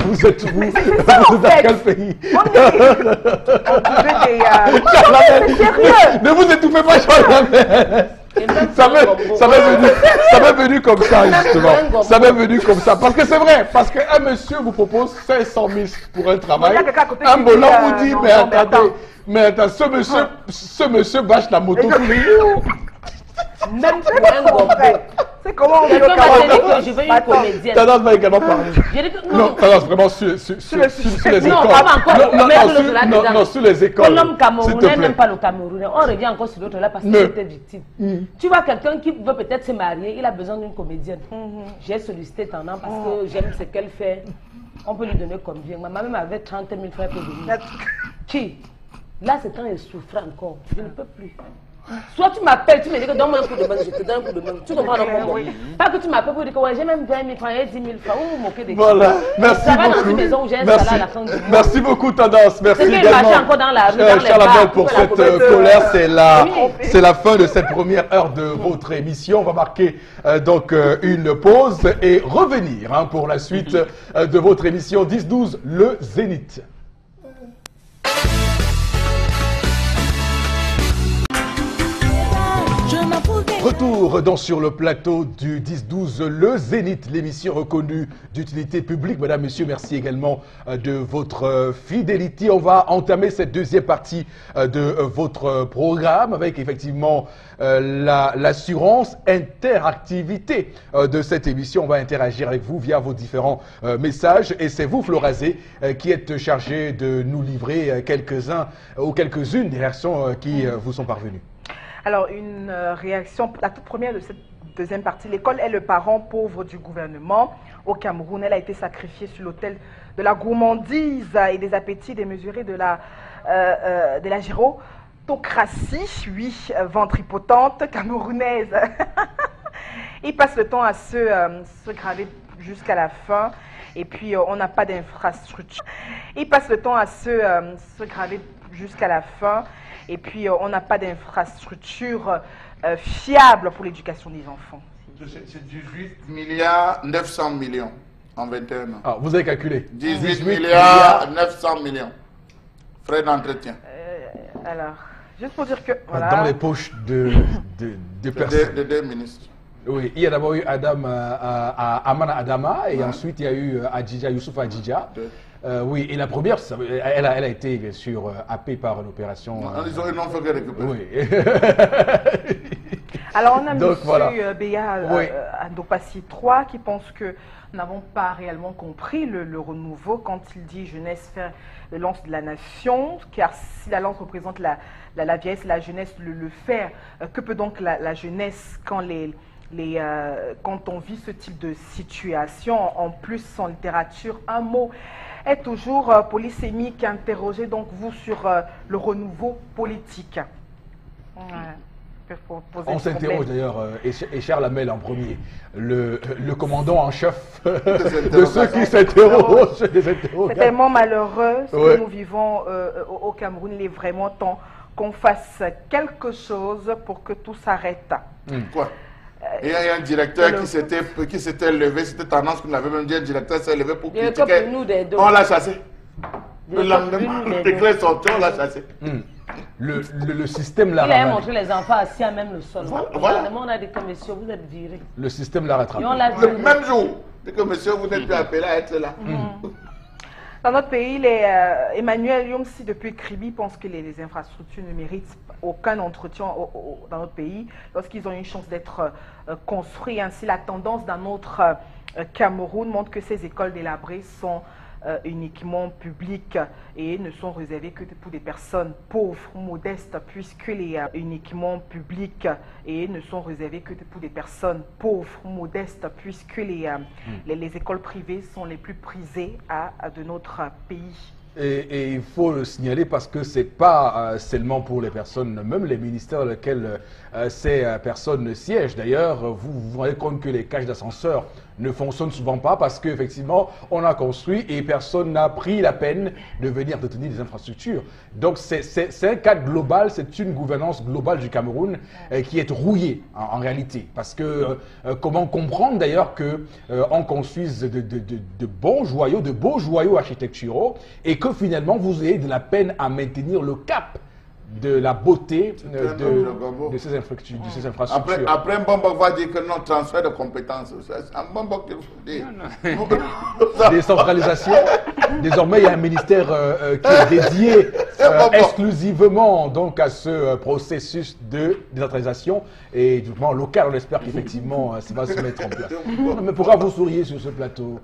A: Vous êtes où?
C: C'est ça, en
A: Dans
C: fait.
A: quel pays?
C: On veut des... C'est sérieux.
A: Ne vous étouffez pas, Charles. Ça m'est venu comme ça, justement. Ça m'est venu comme ça. Parce que c'est vrai. Parce qu'un monsieur vous propose 500 000 pour un travail.
C: Il y a quelqu'un à côté
A: Un
C: qui
A: boulot
C: dit,
A: vous dit,
C: non,
A: mais
C: non, mais
A: attendez.
C: attends.
A: Mais attends, ce monsieur bâche la moto tous les jours.
C: Même pas, c'est comment on vit au
E: Quelqu'un m'a dit
C: Cameroun.
E: que je veux une
C: Attends.
E: comédienne.
A: Tendance va également parler.
E: J'ai dit que
A: Non,
E: non.
A: Tendance, vraiment sur les
E: Non,
A: écoles.
E: pas encore.
A: Non,
E: Mettre
A: non,
E: l'autre là
A: sur- non,
E: dedans.
A: non, sur les
E: Que
A: écoles.
E: l'homme
A: s'il te
E: camerounais
A: plaît.
E: n'aime pas le Camerounais. On revient encore sur l'autre là parce qu'il était victime. Tu vois quelqu'un qui veut peut-être se marier, il a besoin d'une comédienne. J'ai sollicité Tendance parce que j'aime ce qu'elle fait. On peut lui donner combien? Ma maman m'avait 30 000 francs pour donner. Qui? Là, c'est quand elle souffre encore. Je ne peux plus. Soit tu m'appelles, tu me dis que donne-moi un coup de main, je te donne un coup de main. Tu comprends donc mon
C: Oui.
E: Pas que tu m'appelles pour dire que ouais, j'ai même 20 000 francs, j'ai 10 000 francs. Vous vous moquez des
A: Voilà, merci
E: Ça va dans
A: beaucoup.
E: une maison où j'ai un
A: Merci,
E: salaire à la fin du mois.
A: merci beaucoup Tendance, merci
E: C'est qu'il
A: également.
E: marchait encore dans la rue, dans les
A: Charles
E: bars,
A: Abel pour
E: pour la
A: cette
E: comète.
A: colère,
E: Oui.
A: c'est la fin de cette première heure de votre émission. On va marquer donc une pause et revenir hein, pour la suite de votre émission 10-12, le Zénith. Retour donc sur le plateau du 10-12, le Zénith, l'émission reconnue d'utilité publique. Mesdames, Messieurs, merci également de votre fidélité. On va entamer cette deuxième partie de votre programme avec effectivement l'assurance interactivité de cette émission. On va interagir avec vous via vos différents messages et c'est vous, Florazé, qui êtes chargé de nous livrer quelques-uns ou quelques-unes des réactions qui vous sont parvenues. Alors, une réaction, la toute première de cette deuxième partie. L'école est le parent pauvre du gouvernement. Au Cameroun, elle a été sacrifiée sur l'autel de la gourmandise et des appétits démesurés de la gyrotocratie, oui, ventripotente camerounaise. Ils passent le temps à se graver jusqu'à la fin. Et puis, on n'a pas d'infrastructure. Ils passent le temps à se graver jusqu'à la fin. Et puis, on n'a pas d'infrastructure fiable pour l'éducation des enfants.
B: C'est 18 milliards 900 millions en 21 ans.
A: Ah, vous avez calculé
B: 18 milliards 900 millions. Frais d'entretien.
C: Alors, juste pour dire que... Voilà.
A: Dans les poches de personnes.
B: De deux ministres.
A: Oui, il y a d'abord eu Amana Adama et ensuite il y a eu Adjidja, Youssouf Adjidja. Oui, et la première, elle a été bien sûr happée par l'opération.
B: Ils n'ont fait que récupérer.
A: Oui.
C: Alors on a
A: donc,
C: M.
A: voilà.
C: Béa
A: Oui.
C: Andopassi 3 qui pense que nous n'avons pas réellement compris le renouveau quand il dit jeunesse faire le lance de la nation, car si la lance représente la vieillesse, la jeunesse le faire, que peut donc la jeunesse quand quand on vit ce type de situation, en plus en littérature, un mot est toujours polysémique. Interrogez donc vous sur le renouveau politique.
A: On s'interroge d'ailleurs, et Charles Amel en premier, le commandant en chef de ceux qui s'interrogent.
C: C'est tellement malheureux ce
A: Ouais.
C: que nous vivons au Cameroun. Il est vraiment temps qu'on fasse quelque chose pour que tout s'arrête.
B: Quoi? Il y a un directeur qui s'était levé, c'était tendance qu'on avait même dit, un directeur s'est levé pour critiquer. On l'a chassé. Le lendemain, le décret est sorti, on l'a chassé.
A: Le système l'a
E: Il a
A: rattrapé.
E: montré les enfants assis à même le sol.
B: Voilà.
E: On a dit que monsieur, vous êtes virés.
A: Le système l'a rattrapé.
E: Et on l'a
B: Le
E: viré.
B: même jour, dit que monsieur, vous n'êtes plus appelé à être là.
C: Dans notre pays, Emmanuel Yomsi, depuis Kribi, pense que les infrastructures ne méritent aucun entretien dans notre pays lorsqu'ils ont une chance d'être construits. Ainsi, la tendance dans notre Cameroun montre que ces écoles délabrées sont uniquement publiques et ne sont réservées que pour des personnes pauvres ou modestes, puisque les uniquement publiques et ne sont réservées que pour des personnes pauvres ou modestes, puisque les écoles privées sont les plus prisées de notre pays.
A: Et il faut le signaler parce que ce n'est pas seulement pour les personnes, même les ministères dans lesquels ces personnes siègent. D'ailleurs, vous vous rendez compte que les cages d'ascenseur ne fonctionnent souvent pas parce qu'effectivement, on a construit et personne n'a pris la peine de venir détenir des infrastructures. Donc, c'est un cadre global, c'est une gouvernance globale du Cameroun qui est rouillée en réalité. Parce que comment comprendre d'ailleurs qu'on construise de bons joyaux, de beaux joyaux architecturaux et que finalement vous ayez de la peine à maintenir le cap de la beauté de ces infrastructures.
B: Après, un Bombok va dire que non, transfert de compétences. C'est un Bombok qu'il faut dire.
A: Décentralisation. Désormais, il y a un ministère qui est dédié exclusivement donc, à ce processus de décentralisation. Et du moment local, on espère qu'effectivement, ça va se mettre en place. Non, mais pourquoi vous souriez sur ce plateau?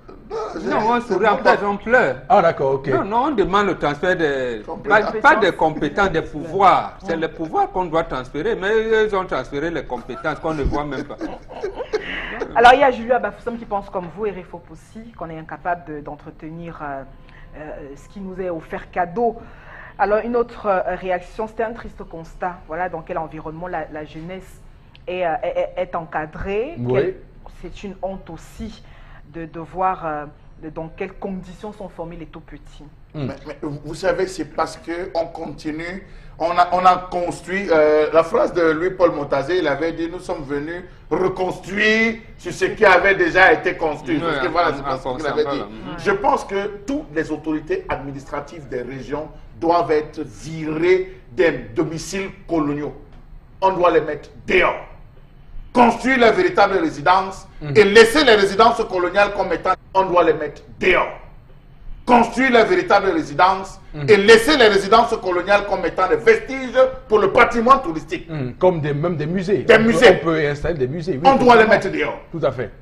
D: Non, on sourit, en fait, on pleure.
A: Ah, d'accord, ok.
D: Non, on demande le transfert pas des compétences, des pouvoirs. C'est le pouvoir qu'on doit transférer, mais ils ont transféré les compétences qu'on ne voit même pas.
C: Alors, il y a Julien Bafoussam qui pense comme vous, et Refop aussi, qu'on est incapable d'entretenir ce qui nous est offert cadeau. Alors, une autre réaction, c'était un triste constat. Voilà dans quel environnement la jeunesse est encadrée.
A: Oui.
C: C'est une honte aussi de voir dans quelles conditions sont formés les tout petits.
B: Mais vous savez, c'est parce qu'on continue, on a construit, la phrase de Louis-Paul Montazé, il avait dit, nous sommes venus reconstruire sur ce qui avait déjà été construit.
D: Ouais,
B: voilà, c'est parce qu'il avait dit. Je pense que toutes les autorités administratives des régions doivent être virées des domiciles coloniaux. On doit les mettre dehors. Construire les véritables résidences et laisser les résidences coloniales comme étant, on doit les mettre dehors. Construire les véritables résidences et laisser les résidences coloniales comme étant des vestiges pour le patrimoine touristique.
A: Comme même des musées.
B: Des musées.
A: On peut installer des musées. Oui,
B: on doit les mettre dehors.
A: Tout à fait.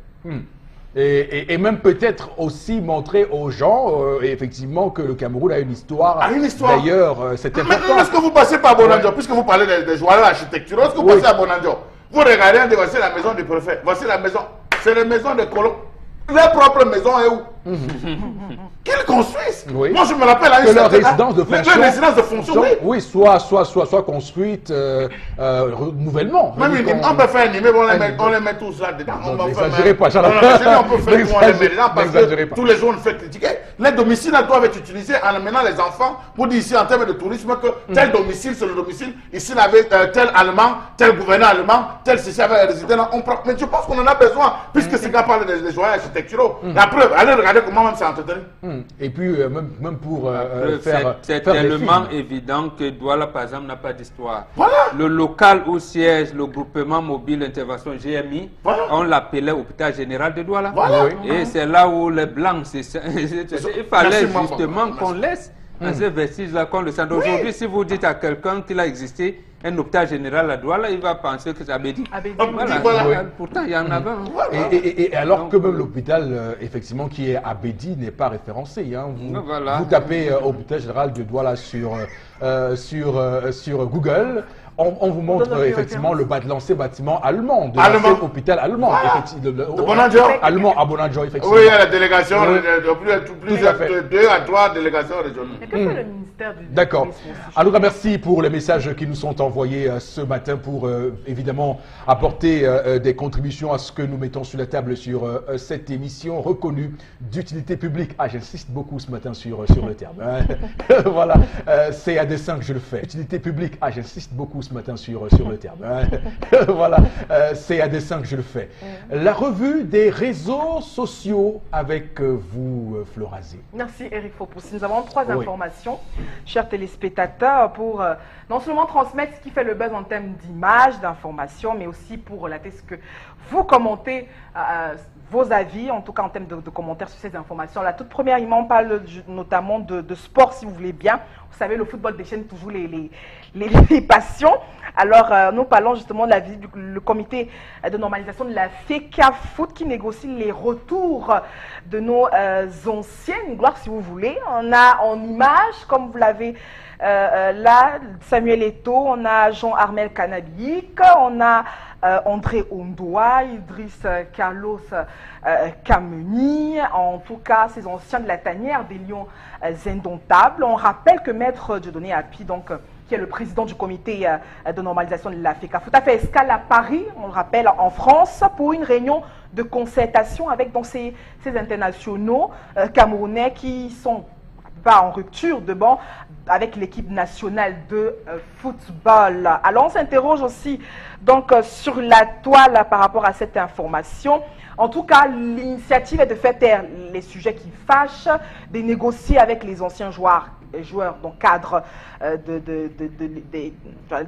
A: Et même peut-être aussi montrer aux gens, effectivement, que le Cameroun a une histoire. D'ailleurs, c'est important.
B: Mais est-ce que vous passez par Bonanjo, puisque vous parlez des joyaux architecturaux, est-ce que vous passez à Bonanjo? Vous regardez, voici la maison du préfet, voici la maison, c'est la maison des colons. Leur propre maison est où? Qu'ils construisent.
A: Oui.
B: Moi, je me rappelle à une
A: certaine résidence de fonction.
B: Les résidences de fonction,
A: oui, soit construites nouvellement.
B: Même on peut faire un immeuble, on les met tous là-dedans.
A: N'exagérez pas,
B: on peut faire tout, on les met dedans parce que tous les jours on fait critiquer. Les domiciles doivent être utilisés en amenant les enfants pour dire ici en termes de tourisme que tel domicile, c'est le domicile. Ici, il avait tel allemand, tel gouverneur allemand, tel ceci avait résidé là. Mais je pense qu'on en a besoin, puisque ces gars parlent des joyaux architecturaux. La preuve, allez regarder comment même c'est entretenu.
A: Et puis, même pour faire.
D: C'est tellement évident que Douala, par exemple, n'a pas d'histoire. Voilà. Le local où siège le groupement mobile intervention GMI, on l'appelait hôpital général de Douala. Et c'est là où les Blancs, il fallait justement qu'on laisse ces vestiges-là, qu'on le sente. Aujourd'hui, si vous dites à quelqu'un qu'il a existé un hôpital général à Douala, il va penser que c'est Abedi. Voilà. Pourtant, il y en avait.
A: Et alors que même l'hôpital, effectivement, qui est Abedi, n'est pas référencé. Hein. Vous tapez hôpital général de Douala sur Google. On vous montre effectivement l'ancien bâtiment allemand, de l'ancien hôpital allemand.
B: De Bonanjo.
A: Allemand à Bonanjo, effectivement.
B: Oui, il y a la délégation, plus de 2 à 3 délégations régionales.
C: Mais que fait le ministère du
A: D'accord. Alors, merci pour les messages qui nous sont envoyés ce matin pour évidemment apporter des contributions à ce que nous mettons sur la table sur cette émission reconnue d'utilité publique. Ah, j'insiste beaucoup ce matin sur le terme. Voilà, c'est à dessein que je le fais. Utilité publique. Ah, j'insiste beaucoup ce matin sur le terme. Voilà, c'est à dessein que je le fais. La revue des réseaux sociaux avec vous, Florazé.
C: Merci Eric Fopoussi. Nous avons 3 informations, chers téléspectateurs, pour non seulement transmettre ce qui fait le buzz en termes d'image, d'information, mais aussi pour relater ce que vous commentez, vos avis, en tout cas en termes de commentaires sur ces informations. La toute premièrement, on parle notamment de sport, si vous voulez bien. Vous savez, le football déchaîne toujours les passions. Alors, nous parlons justement de la visite du comité de normalisation de la FECAFOOT qui négocie les retours de nos anciennes gloires, si vous voulez. On a en image, comme vous l'avez là, Samuel Eto'o, on a Jean-Armel Kanabik, on a André Ondoa, Idriss Carlos Kameni, en tout cas ces anciens de la tanière des Lions indomptables. On rappelle que Maître Dieudonné Api, donc qui est le président du comité de normalisation de la FECAFOOT, a fait escale à Paris, on le rappelle, en France, pour une réunion de concertation avec donc, ces internationaux camerounais qui sont pas en rupture de banc avec l'équipe nationale de football. Alors on s'interroge aussi donc sur la toile par rapport à cette information. En tout cas, l'initiative est de faire taire les sujets qui fâchent, de négocier avec les anciens joueurs, donc cadres de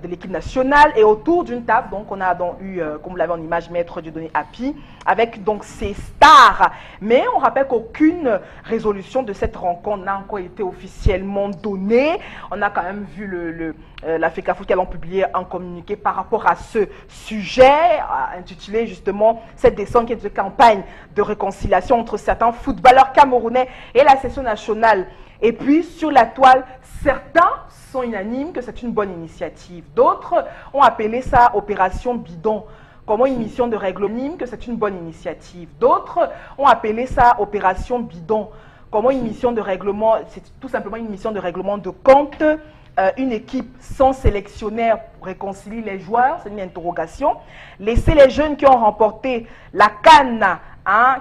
C: l'équipe nationale, et autour d'une table, donc on a donc eu, comme vous l'avez en image, Maître Dieudonné Api, avec donc ces stars. Mais on rappelle qu'aucune résolution de cette rencontre n'a encore été officiellement donnée. On a quand même vu la FECAFOOT qui a publié un communiqué par rapport à ce sujet, intitulé justement cette descente qui est de campagne de réconciliation entre certains footballeurs camerounais et la section nationale. Et puis, sur la toile, certains sont unanimes que c'est une bonne initiative. D'autres ont appelé ça opération bidon, comme une mission de règlement, que c'est une bonne initiative. D'autres ont appelé ça opération bidon, comme une mission de règlement, c'est tout simplement une mission de règlement de compte. Une équipe sans sélectionnaire pour réconcilier les joueurs, c'est une interrogation. Laisser les jeunes qui ont remporté la CAN,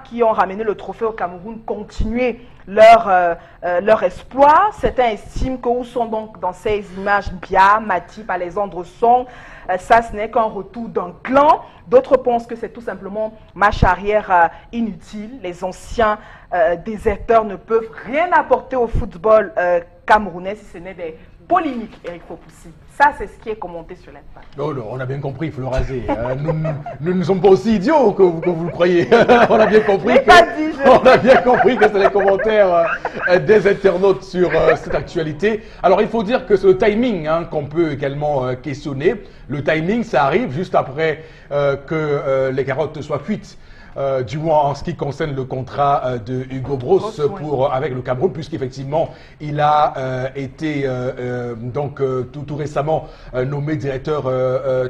C: qui ont ramené le trophée au Cameroun, continuer leur exploit. Certains estiment que où sont donc dans ces images Bia, Matip, Alexandre Song, ça ce n'est qu'un retour d'un clan. D'autres pensent que c'est tout simplement marche arrière inutile. Les anciens déserteurs ne peuvent rien apporter au football camerounais si ce n'est des polémiques, Eric Fopoussi. Ça, c'est ce qui est commenté sur la page.
A: Oh non, on a bien compris, Florazé. Nous ne sommes pas aussi idiots que vous le croyez. On a bien compris que c'est les commentaires des internautes sur cette actualité. Alors, il faut dire que c'est le timing qu'on peut également questionner. Le timing, ça arrive juste après que les carottes soient cuites. Du moins en ce qui concerne le contrat de Hugo Broos avec le Cameroun, puisqu'effectivement il a été donc tout récemment nommé directeur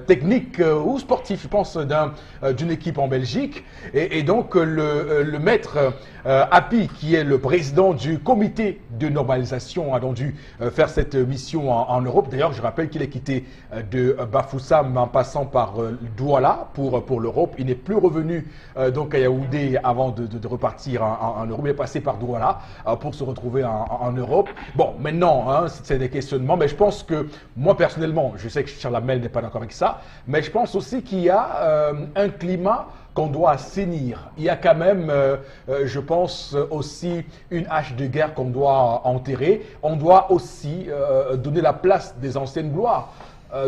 A: technique ou sportif, je pense, d'une équipe en Belgique. Et donc le maître Api, qui est le président du comité de normalisation, a donc dû faire cette mission en Europe. D'ailleurs, je rappelle qu'il est quitté de Bafoussam en passant par Douala pour l'Europe. Il n'est plus revenu donc à Yaoundé avant de repartir en Europe. Il est passé par Douala pour se retrouver en Europe. Bon, maintenant, c'est des questionnements, mais je pense que moi personnellement, je sais que Charles Hamel n'est pas d'accord avec ça, mais je pense aussi qu'il y a un climat qu'on doit assainir. Il y a quand même, je pense, aussi une hache de guerre qu'on doit enterrer. On doit aussi donner la place des anciennes gloires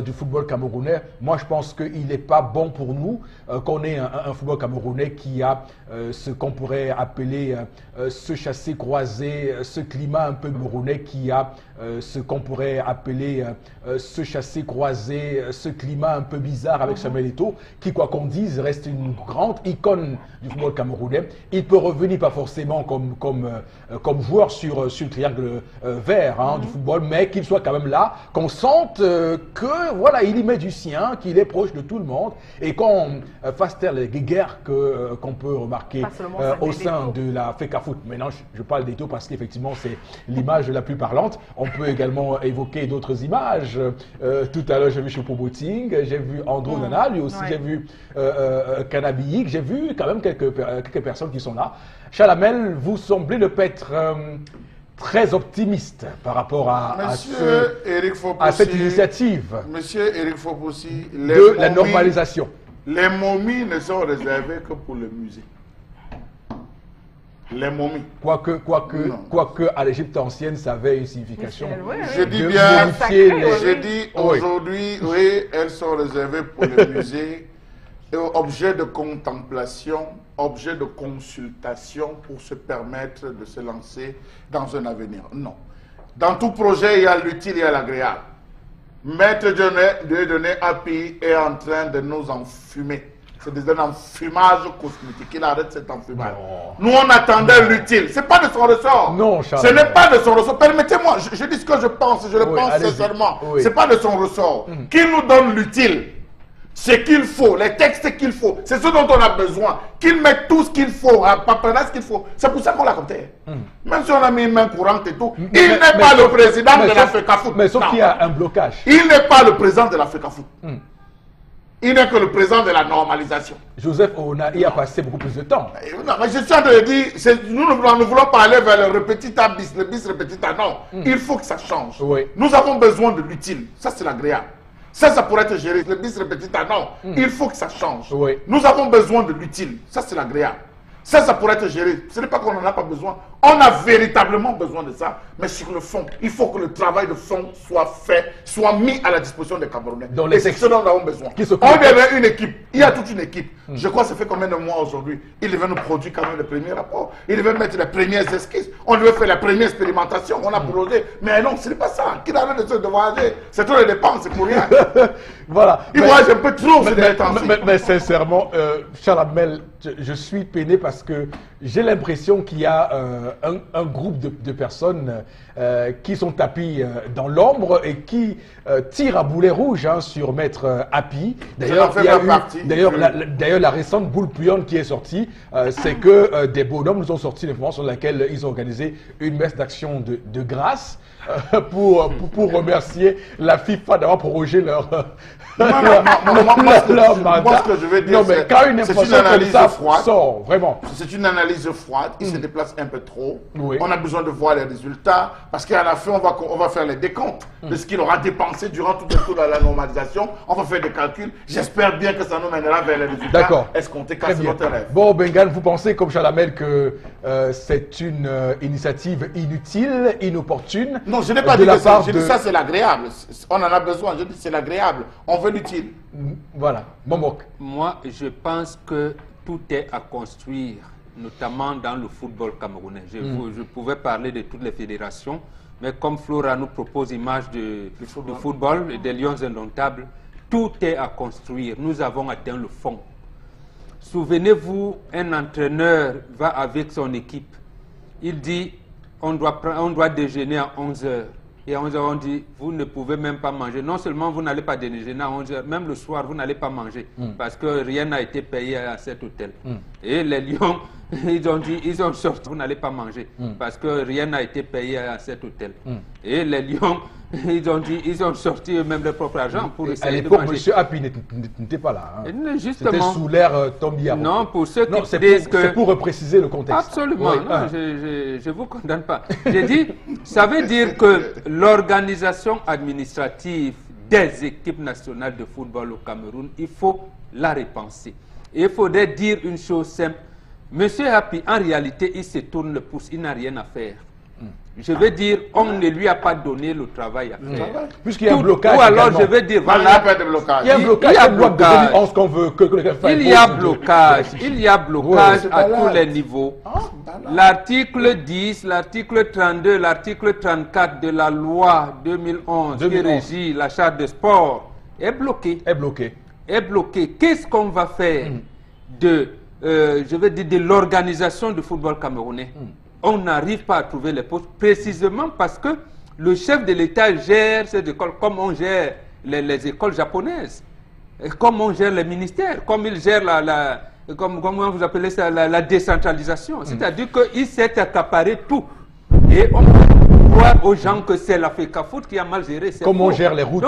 A: du football camerounais. Moi, je pense qu'il n'est pas bon pour nous qu'on ait un football camerounais qui a ce qu'on pourrait appeler ce chassé-croisé, ce climat un peu camerounais qui a ce qu'on pourrait appeler ce chassé-croisé, ce climat un peu bizarre avec Samuel Eto'o, qui, quoi qu'on dise, reste une grande icône du football camerounais. Il peut revenir pas forcément comme joueur sur le triangle vert du football, mais qu'il soit quand même là, qu'on sente que voilà, il y met du sien, qu'il est proche de tout le monde, et qu'on fasse taire les guerres qu'on peut remarquer au sein de la FECAFOOT. Maintenant, je parle d'Eto'o parce qu'effectivement, c'est l'image la plus parlante. On peut également évoquer d'autres images. Tout à l'heure, j'ai vu Choupo-Moting, j'ai vu Andro Nana, lui aussi, j'ai vu Kanabik, j'ai vu quand même quelques personnes qui sont là. Charles Hamel, vous semblez ne pas être très optimiste par rapport à cette initiative
B: Monsieur Éric Fopoussi,
A: de la normalisation.
B: Les momies ne sont réservées que pour le musée. Les momies.
A: Quoique à l'Égypte ancienne, ça avait une signification.
B: Je dis bien, je dis aujourd'hui, oui, elles sont réservées pour le musée, objet de contemplation, objet de consultation pour se permettre de se lancer dans un avenir. Non. Dans tout projet, il y a l'utile et l'agréable. Maître Dieudonné Api est en train de nous enfumer. C'est un enfumage cosmétique. Il arrête cet enfumage. Nous, on attendait l'utile. Ce n'est pas de son ressort.
A: Non, Charles.
B: Ce n'est pas de son ressort. Permettez-moi, je dis ce que je pense. Je le pense sincèrement. Ce n'est pas de son ressort. Qu'il nous donne l'utile. Ce qu'il faut, les textes qu'il faut, c'est ce dont on a besoin. Qu'il mette tout ce qu'il faut, ce qu'il faut. C'est pour ça qu'on l'a compté. Même si on a mis une main courante et tout, il n'est pas le président de la FECAFOOT.
A: Mais sauf qu'il y a un blocage.
B: Il n'est pas le président de la FECAFOOT. Il n'est que le président de la normalisation.
A: Joseph Ouna y a passé beaucoup plus de temps.
B: Non, mais je suis en train de dire, nous voulons parler vers le repetita bis, le bis repetita. Non, il faut que ça change.
A: Oui.
B: Nous avons besoin de l'utile. Ça, c'est l'agréable. Ça pourrait être géré. Le bis repetita, non. Il faut que ça change.
A: Oui.
B: Nous avons besoin de l'utile. Ça, c'est l'agréable. Ça pourrait être géré. Ce n'est pas qu'on n'en a pas besoin. On a véritablement besoin de ça. Mais sur le fond, il faut que le travail de fond soit fait, soit mis à la disposition des Camerounais. Et c'est ce dont nous avons besoin. On devait une équipe. Il y a toute une équipe. Je crois que ça fait combien de mois aujourd'hui? Il devait nous produire quand même le premier rapport. Il devait mettre les premières esquisses. On devait faire la première expérimentation. On a proposé. Mais non, ce n'est pas ça. Qu'il arrête de se voyager. C'est trop de dépenses, c'est pour rien.
A: Voilà.
B: Il voyage un peu trop ces derniers temps.
A: Mais sincèrement, Charles Abmel, je suis peiné parce que j'ai l'impression qu'il y a un groupe de personnes qui sont tapis dans l'ombre et qui tirent à boulet rouge sur Maître Api. D'ailleurs, la récente boule puante qui est sortie, c'est que des bonhommes nous ont sorti l'information sur laquelle ils ont organisé une messe d'action de grâce pour remercier la FIFA d'avoir prorogé leur
B: moi, ce que je veux dire,
A: non, mais quand une information comme ça sort, vraiment.
B: C'est une analyse froide. Il se déplace un peu trop.
A: Oui.
B: On a besoin de voir les résultats. Parce qu'à la fin, on va faire les décomptes de ce qu'il aura dépensé durant tout le tour de la normalisation. On va faire des calculs. J'espère bien que ça nous mènera vers les résultats.
A: D'accord.
B: Escomptés, car c'est notre rêve.
A: Bon, Bengal, vous pensez, comme Chalamel, que c'est une initiative inutile, inopportune?
B: Non, je n'ai pas dit que ça. Je dis ça, c'est l'agréable. On en a besoin. Je dis c'est l'agréable. On veut l'utile.
A: Voilà. Momok.
D: Moi, je pense que tout est à construire, notamment dans le football camerounais. Je pouvais parler de toutes les fédérations, mais comme Flora nous propose l'image du football et des Lions indomptables, tout est à construire. Nous avons atteint le fond. Souvenez-vous, un entraîneur va avec son équipe. Il dit, on doit déjeuner à 11 h. Et à 11 h, on dit, vous ne pouvez même pas manger. Non seulement vous n'allez pas déjeuner à 11 h, même le soir, vous n'allez pas manger. Parce que rien n'a été payé à cet hôtel. Et les Lions, ils ont dit, ils ont sorti, vous n'allez pas manger. Parce que rien n'a été payé à cet hôtel. Et les Lions, ils ont dit, ils ont sorti eux-mêmes leur propre argent pour essayer de manger. À l'époque,
A: M. Api n'était pas là. Hein.
D: Justement.
A: C'était sous l'ère Tombia.
D: Non, pour ceux qui disent que...
A: C'est pour préciser le contexte.
D: Absolument. Oui, non, je ne vous condamne pas. J'ai dit, ça veut dire que l'organisation administrative des équipes nationales de football au Cameroun, il faut la repenser. Et il faudrait dire une chose simple. Monsieur Api, en réalité, il se tourne le pouce, il n'a rien à faire. Je veux dire, on ne lui a pas donné le travail à faire.
A: Puisqu'il y a un blocage.
D: Ou alors, je veux dire, voilà.
B: Il n'y a pas de blocage.
A: Il y a un blocage.
D: Il y a blocage.
A: Il y a blocage.
D: Il y a blocage à tous les niveaux. L'article 10, l'article 32, l'article 34 de la loi 2011 qui régit la charte de sport est bloqué. Est bloqué. Qu'est-ce qu'on va faire de l'organisation du football camerounais? On n'arrive pas à trouver les postes précisément parce que le chef de l'État gère ces écoles comme on gère les écoles japonaises, comme on gère les ministères, comme il gère comment vous appelez ça, la décentralisation. C'est-à-dire qu'il s'est accaparé tout. Et on peut croire aux gens que c'est la FECAFOOT qui a mal géré.
A: Comment on gère les routes,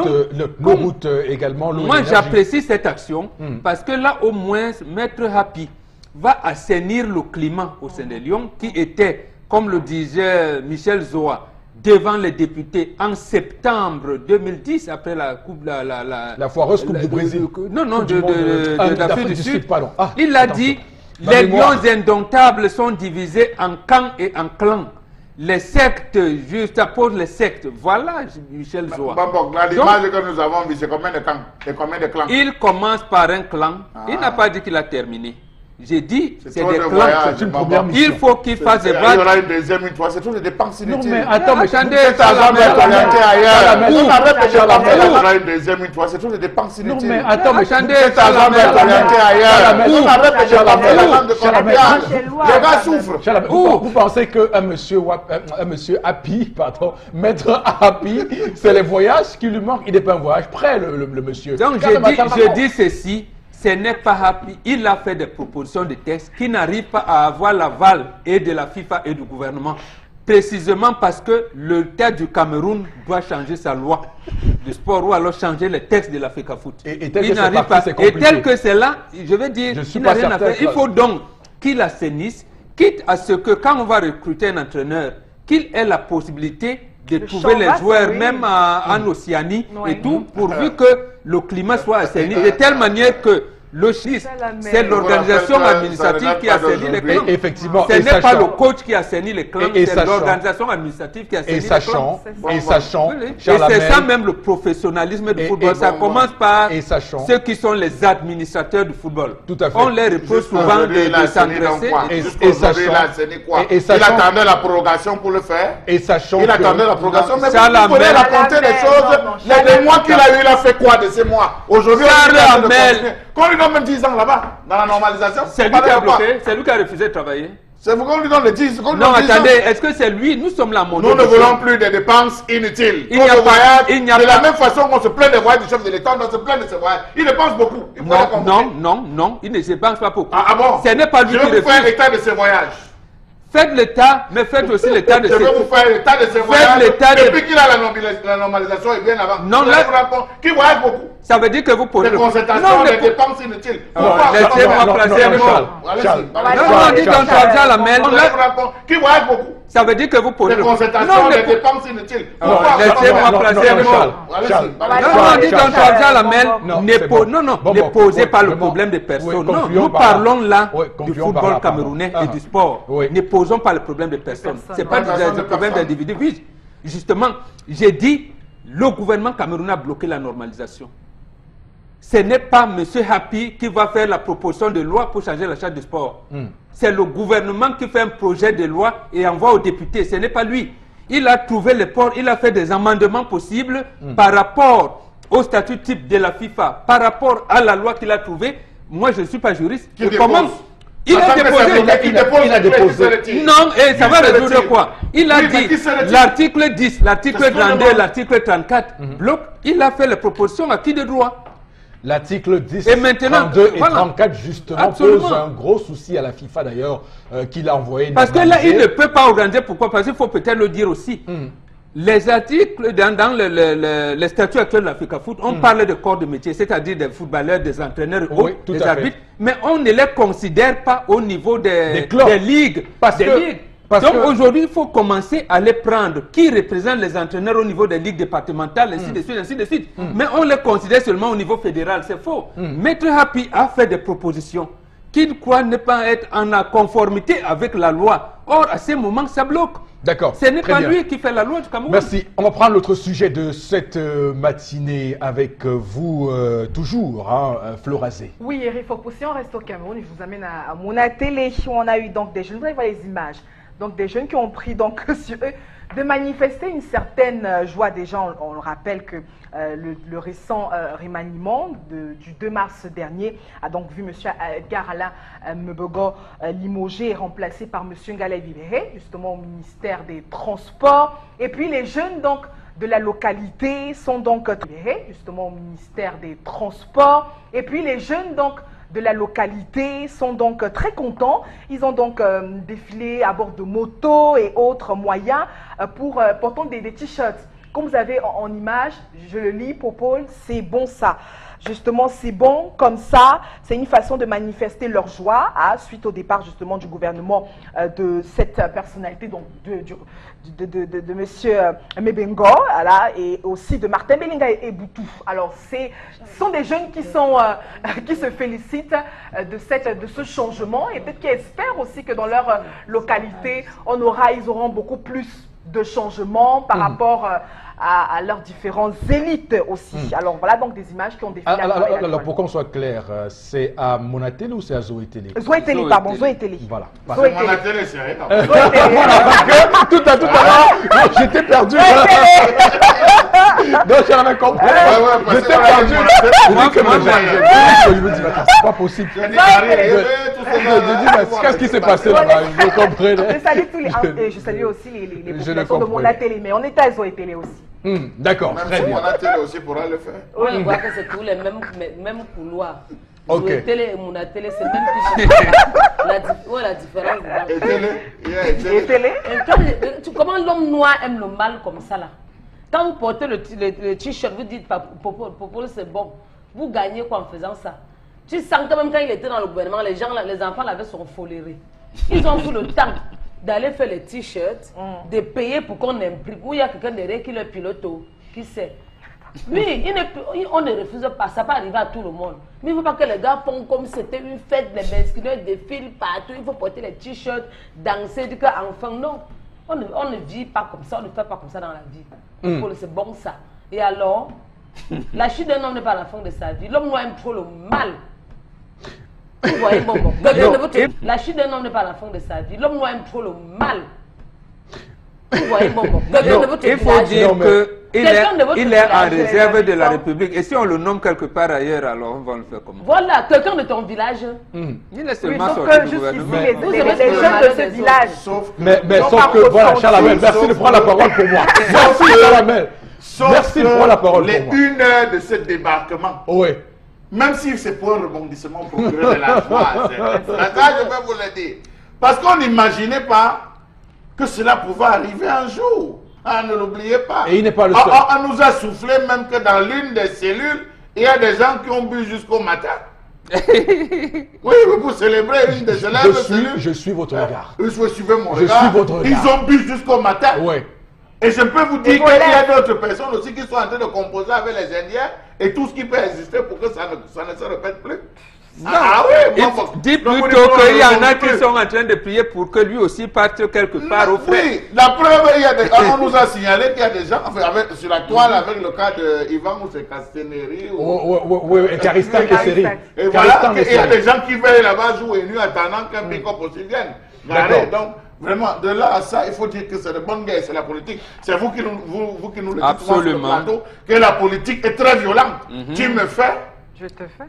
A: nos routes également.
D: Moi, j'apprécie cette action parce que là, au moins, Maître Api va assainir le climat au sein des Lions qui était comme le disait Michel Zoa, devant les députés en septembre 2010, après la coupe,
A: la foireuse Coupe du Brésil.
D: d'Afrique du Sud.
A: Pardon. Ah,
D: il a dit, les lions indomptables sont divisés en camps et en clans. Les sectes, juxtaposent les sectes. Voilà, Michel Zoa.
B: L'image que nous avons vue, c'est combien de camps et combien de clans?
D: Il commence par un clan. Il n'a pas dit qu'il a terminé. J'ai dit, c'est des clans. Il faut qu'il fasse des
B: Il y aura une deuxième, une troisième. C'est toutes les dépenses inutiles.
A: Non, mais attends, mais
D: attendez,
B: cet argent va être orienté ailleurs.
A: Il
B: y aura une deuxième, une troisième. C'est toutes les dépenses inutiles.
A: Non, mais attends, mais
D: attendez,
B: cet argent va être orienté ailleurs. On arrête de dépenser l'argent de colombiage. Les gars souffrent.
A: Vous pensez qu'un monsieur Happy, pardon, maître Happy, c'est les voyages qui lui manquent? Il n'est pas un voyage prêt, le monsieur.
D: Donc je dis ceci. Ce n'est pas Happy. Il a fait des propositions de texte qui n'arrivent pas à avoir l'aval et de la FIFA et du gouvernement. Précisément parce que l'État du Cameroun doit changer sa loi de sport ou alors changer les textes de l'Africa Foot.
A: Et tel
D: que c'est là, je veux dire, il n'a rien à faire. Il faut donc qu'il assainisse, quitte à ce que quand on va recruter un entraîneur, qu'il ait la possibilité de trouver les joueurs, même en Océanie et tout, pourvu que le climat soit assaini de telle manière que le CHIS, c'est l'organisation administrative qui assainit les clans.
A: Effectivement.
D: Ce n'est pas le coach qui assainit les clans, c'est l'organisation administrative qui assainit les clans.
A: Et sachant,
D: et c'est ça même le professionnalisme du football. Ça commence par ceux qui sont les administrateurs du football.
A: Tout à fait.
D: On les reproche souvent de s'engraisser.
B: Il attendait la prorogation pour le faire.
A: Et sachant
B: il attendait la prorogation. Mais
D: vous
B: pouvez raconter les choses. Les mois qu'il a eu, il a fait quoi de ces mois? Aujourd'hui, quand lui donne même 10 ans là-bas, dans la normalisation,
D: c'est lui qui a bloqué, c'est lui qui a refusé de travailler.
B: C'est vous qu'on lui donne les 10 ans.
D: Non, attendez, est-ce que c'est lui? Nous sommes là, mon
B: Nous ne voulons plus de dépenses inutiles.
D: Il n'y a pas.
B: De la même façon qu'on se plaint des voyages du chef de l'État, on se plaint de ses voyages. Il dépense beaucoup.
D: Non, il ne dépense pas beaucoup.
B: Ah bon?
D: Ce n'est pas lui qui refuse.
B: Je vais vous faire l'état de ses voyages.
D: Faites l'État, mais faites aussi l'État de ses voyages.
B: Je vais vous faire l'état de ses voyages. Depuis qu'il a la normalisation et bien avant.
D: Non, là.
B: Qui voyage beaucoup.
D: Ça veut dire que vous posez
B: les concertations, les dépenses inutiles.
D: Laissez-moi placer un mot. Non, dites donc ça à la main.
B: Qui voyage beaucoup.
D: Ça veut dire que vous posez
B: les concertations, les dépenses inutiles.
D: Laissez-moi placer un mot. Non, dites donc ça à la main. Ne posez pas le problème des personnes. Non, nous parlons là du football camerounais et du sport. Ne posons pas le problème des personnes. Ce n'est pas le problème d'individus. Oui, justement, j'ai dit, le gouvernement camerounais a bloqué la normalisation. Ce n'est pas M. Happy qui va faire la proposition de loi pour changer la charte du sport. C'est le gouvernement qui fait un projet de loi et envoie aux députés. Ce n'est pas lui. Il a trouvé les ports, il a fait des amendements possibles par rapport au statut type de la FIFA, par rapport à la loi qu'il a trouvée. Moi, je ne suis pas juriste. Il a déposé. Non, et ça va résoudre quoi? Il a dit l'article 10, l'article 32, l'article 34 bloc. Il a fait les propositions à qui de droit?
A: L'article 10,
D: et maintenant,
A: 32 et 34 justement pose un gros souci à la FIFA d'ailleurs qu'il a envoyé.
D: Parce que là, il ne peut pas organiser. Pourquoi? Parce qu'il faut peut-être le dire aussi. Les articles dans les statuts actuels de l'Africa Foot, on parle de corps de métier, c'est-à-dire des footballeurs, des entraîneurs, des arbitres, mais on ne les considère pas au niveau des ligues. Donc aujourd'hui, il faut commencer à les prendre. Qui représente les entraîneurs au niveau des ligues départementales, ainsi de suite, ainsi de suite. Mais on les considère seulement au niveau fédéral, c'est faux. Maître Happy a fait des propositions qu'il croit ne pas être en conformité avec la loi. Or, à ce moment, ça bloque.
A: D'accord.
D: Ce n'est pas lui qui fait la loi du Cameroun.
A: Merci. On va prendre l'autre sujet de cette matinée avec vous, toujours, Florazé.
C: Oui, Eric Fopoussi, on reste au Cameroun. Je vous amène à Mona Télé où on a eu donc des jeunes. Vous allez voir les images. Donc des jeunes qui ont pris donc sur eux de manifester une certaine joie. Déjà, on rappelle que le récent remaniement du 2 mars dernier a donc vu M. Edgar Alain Mbego limogé et remplacé par M. Ngale Vibéré, justement au ministère des Transports. Et puis les jeunes donc de la localité sont donc libérés, justement au ministère des Transports. Et puis les jeunes donc de la localité sont donc très contents. Ils ont donc défilé à bord de motos et autres moyens portant des t-shirts Comme vous avez en image, je le lis, Popol, c'est bon ça. Justement, c'est bon, comme ça, c'est une façon de manifester leur joie suite au départ justement du gouvernement de cette personnalité, donc de monsieur Mebengo, voilà, et aussi de Martin Belinga et Boutou. Alors, ce sont des jeunes qui se félicitent de ce changement et peut-être qui espèrent aussi que dans leur localité, ils auront beaucoup plus de changements par rapport à leurs différentes élites aussi. Alors voilà donc des images qui ont défilé.
A: Alors pour qu'on soit clair, c'est à Monatélé ou c'est à Zoé Télé?
C: Zoé Télé, pardon, Zoé Télé.
A: Voilà.
B: Monatélé, c'est rien.
A: Tout à l'heure, j'étais perdu. Donc j'avais compris. J'étais perdu. Je me dis, c'est pas possible. Je dis, qu'est-ce qui s'est passé là-bas? Je comprenais.
C: Je salue aussi les populations de Monatélé, mais on était à Zoé Télé aussi.
A: D'accord, très bien.
B: Monatélé aussi pourra le faire.
E: Oui, on voit que c'est tous les mêmes couloirs.
A: Ok.
E: Télé et Monatélé, c'est même plus. La différence.
B: Et télé.
E: Comment l'homme noir aime le mal comme ça là? Quand vous portez le t-shirt, vous dites Popol, c'est bon. Vous gagnez quoi en faisant ça? Tu sens que même quand il était dans le gouvernement, les enfants l'avaient sur foléré. Ils ont pris le temps d'aller faire les t-shirts, de payer pour qu'on imprime. Ou il y a quelqu'un derrière qui le pilote, qui sait. Oui, on ne refuse pas, ça peut arriver à tout le monde. Mais il ne faut pas que les gars font comme si c'était une fête, les masculins défilent partout, il faut porter les t-shirts, danser, dire qu'enfin, non. On ne vit pas comme ça, on ne fait pas comme ça dans la vie. C'est bon ça. Et alors, la chute d'un homme n'est pas la fin de sa vie. L'homme noir aime trop le mal. Vous voyez, bon. La chute d'un homme n'est pas la fin de sa vie. L'homme noir aime trop le mal. Vous voyez, bon.
D: Il faut dire qu'il est en réserve de la République. Et si on le nomme quelque part ailleurs, alors on va le faire comment?
E: Voilà, quelqu'un de ton village.
D: Il est seulement
C: sauf
D: sorti
C: que
D: du gouvernement.
C: les jeunes de ce village.
A: Mais sauf que, voilà, Chalamel, merci de prendre la parole pour moi. Merci, Chalamel. Merci de prendre la parole pour moi.
B: Les 1 heure de ce débarquement.
A: Oui.
B: Même si c'est pour un rebondissement procureur de la joie, ça je peux vous le dire. Parce qu'on n'imaginait pas que cela pouvait arriver un jour. Ne l'oubliez pas.
A: Et il n'est pas le seul.
B: On nous a soufflé même que dans l'une des cellules, il y a des gens qui ont bu jusqu'au matin. Oui, pour célébrer une des cellules.
A: Je suis votre regard.
B: Vous suivez mon regard.
A: Je suis votre regard.
B: Ils ont bu jusqu'au matin.
A: Oui.
B: Et je peux vous dire qu'il y a d'autres personnes aussi qui sont en train de composer avec les Indiens et tout ce qui peut exister pour que ça ne se répète plus. Oui,
D: dis plutôt qu'il y en a qui sont en train de prier pour que lui aussi parte quelque part au frais.
B: Oui, la preuve, on nous a signalé qu'il y a des gens, sur la toile avec le cas de Ivan ou c'est Castanéry.
A: Oui, et Caristan Kesseri.
B: Et voilà, il y a des gens qui veulent là-bas jouer nuit attendant qu'un pick-up aussi vienne. Donc, vraiment, de là à ça, il faut dire que c'est de bonne guerre, c'est la politique. C'est vous qui nous le dites sur le plateau, que la politique est très violente. Tu me fais.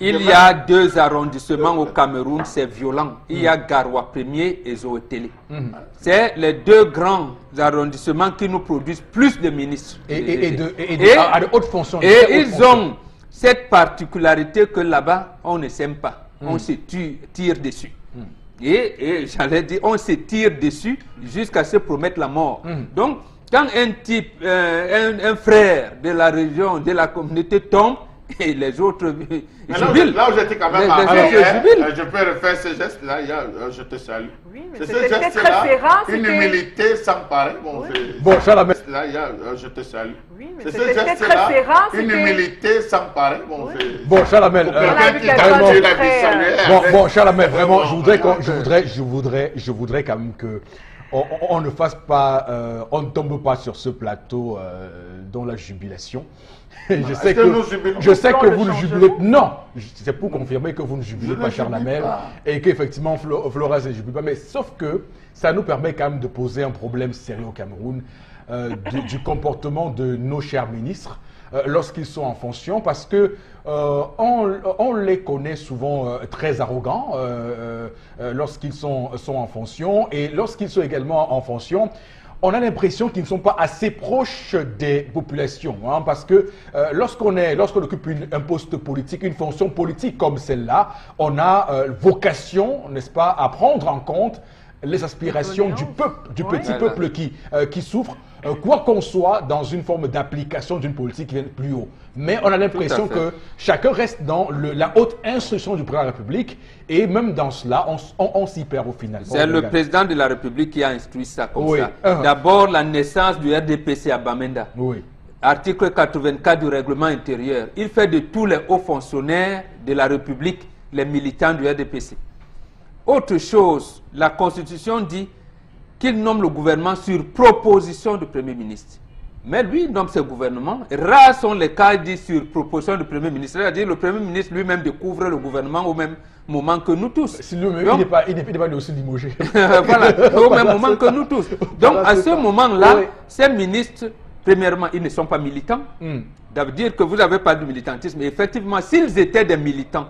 D: Il y a 2 arrondissements au Cameroun, c'est violent. Il y a Garoua 1er et Zoé Télé. C'est les 2 grands arrondissements qui nous produisent plus de ministres.
A: Et de hautes fonctions.
D: Et ils ont cette particularité que là-bas, on ne s'aime pas. On se tire dessus. Et j'allais dire, on se tire dessus jusqu'à se promettre la mort. Donc, quand un type, un frère de la région, de la communauté tombe, et les autres jubilent.
B: Là où j'étais quand même je peux refaire ce geste-là, je te salue.
C: Oui, mais
B: c'est ce geste-là, une humilité sans pareil.
A: Bon, Chalamel.
B: Là, je te salue.
C: Oui, mais
B: c'est ce geste-là, une humilité sans pareil.
A: Bon, Chalamel. Bon, Chalamel, vraiment, je voudrais quand même que on ne fasse pas, on ne tombe pas sur ce plateau dans la jubilation. Je sais que vous ne jubilez pas. Non, c'est pour confirmer que vous ne jubilez pas, Chalamel, et qu'effectivement Flora ne jubile pas. Mais sauf que ça nous permet quand même de poser un problème sérieux au Cameroun du comportement de nos chers ministres lorsqu'ils sont en fonction, parce que on les connaît souvent très arrogants lorsqu'ils sont en fonction, et lorsqu'ils sont également en fonction, on a l'impression qu'ils ne sont pas assez proches des populations, parce que lorsqu'on occupe un poste politique, une fonction politique comme celle-là, on a vocation, n'est-ce pas, à prendre en compte les aspirations du peuple, du petit peuple qui souffre. quoi qu'on soit dans une forme d'application d'une politique qui vient de plus haut. Mais on a l'impression que chacun reste dans la haute instruction du président de la République et même dans cela, on s'y perd au final.
D: C'est le président de la République qui a instruit ça comme ça. D'abord, la naissance du RDPC à Bamenda.
A: Oui.
D: Article 84 du règlement intérieur. Il fait de tous les hauts fonctionnaires de la République les militants du RDPC. Autre chose, la Constitution dit qu'il nomme le gouvernement sur proposition du Premier ministre. Mais lui, il nomme ce gouvernement. Rares sont les cas, il dit sur proposition du Premier ministre. C'est-à-dire le Premier ministre lui-même découvre le gouvernement au même moment que nous tous.
A: Si lui-même, il n'est pas aussi limogé.
D: Voilà, au même moment que nous tous. Donc à ce moment-là, ces ministres, premièrement, ils ne sont pas militants. Ça veut dire que vous n'avez pas de militantisme. Et effectivement, s'ils étaient des militants,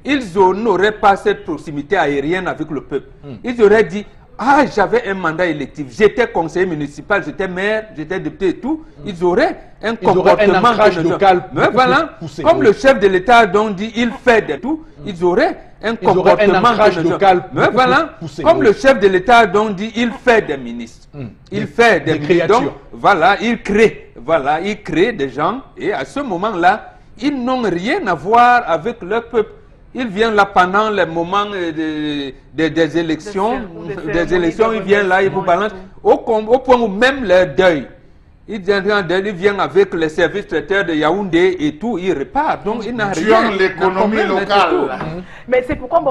D: ils n'auraient pas cette proximité aérienne avec le peuple. Ils auraient dit, ah, j'avais un mandat électif, j'étais conseiller municipal, j'étais maire, j'étais député et tout. Ils auraient un comportement
A: local.
D: Mais voilà, poussé, comme le chef de l'État dont dit il fait de tout, ils auraient un comportement
A: local.
D: Mais voilà, comme le chef de l'État dont dit il fait des ministres, il fait des
A: créatures.
D: Donc voilà, il crée des gens et à ce moment-là, ils n'ont rien à voir avec leur peuple. Il vient là pendant les moments des élections, il vient là, il vous balance, au point où même leur deuil, il vient avec les services traiteurs de Yaoundé et tout, il repart. Donc il n'a rien.
B: L'économie locale.
C: Mais c'est pourquoi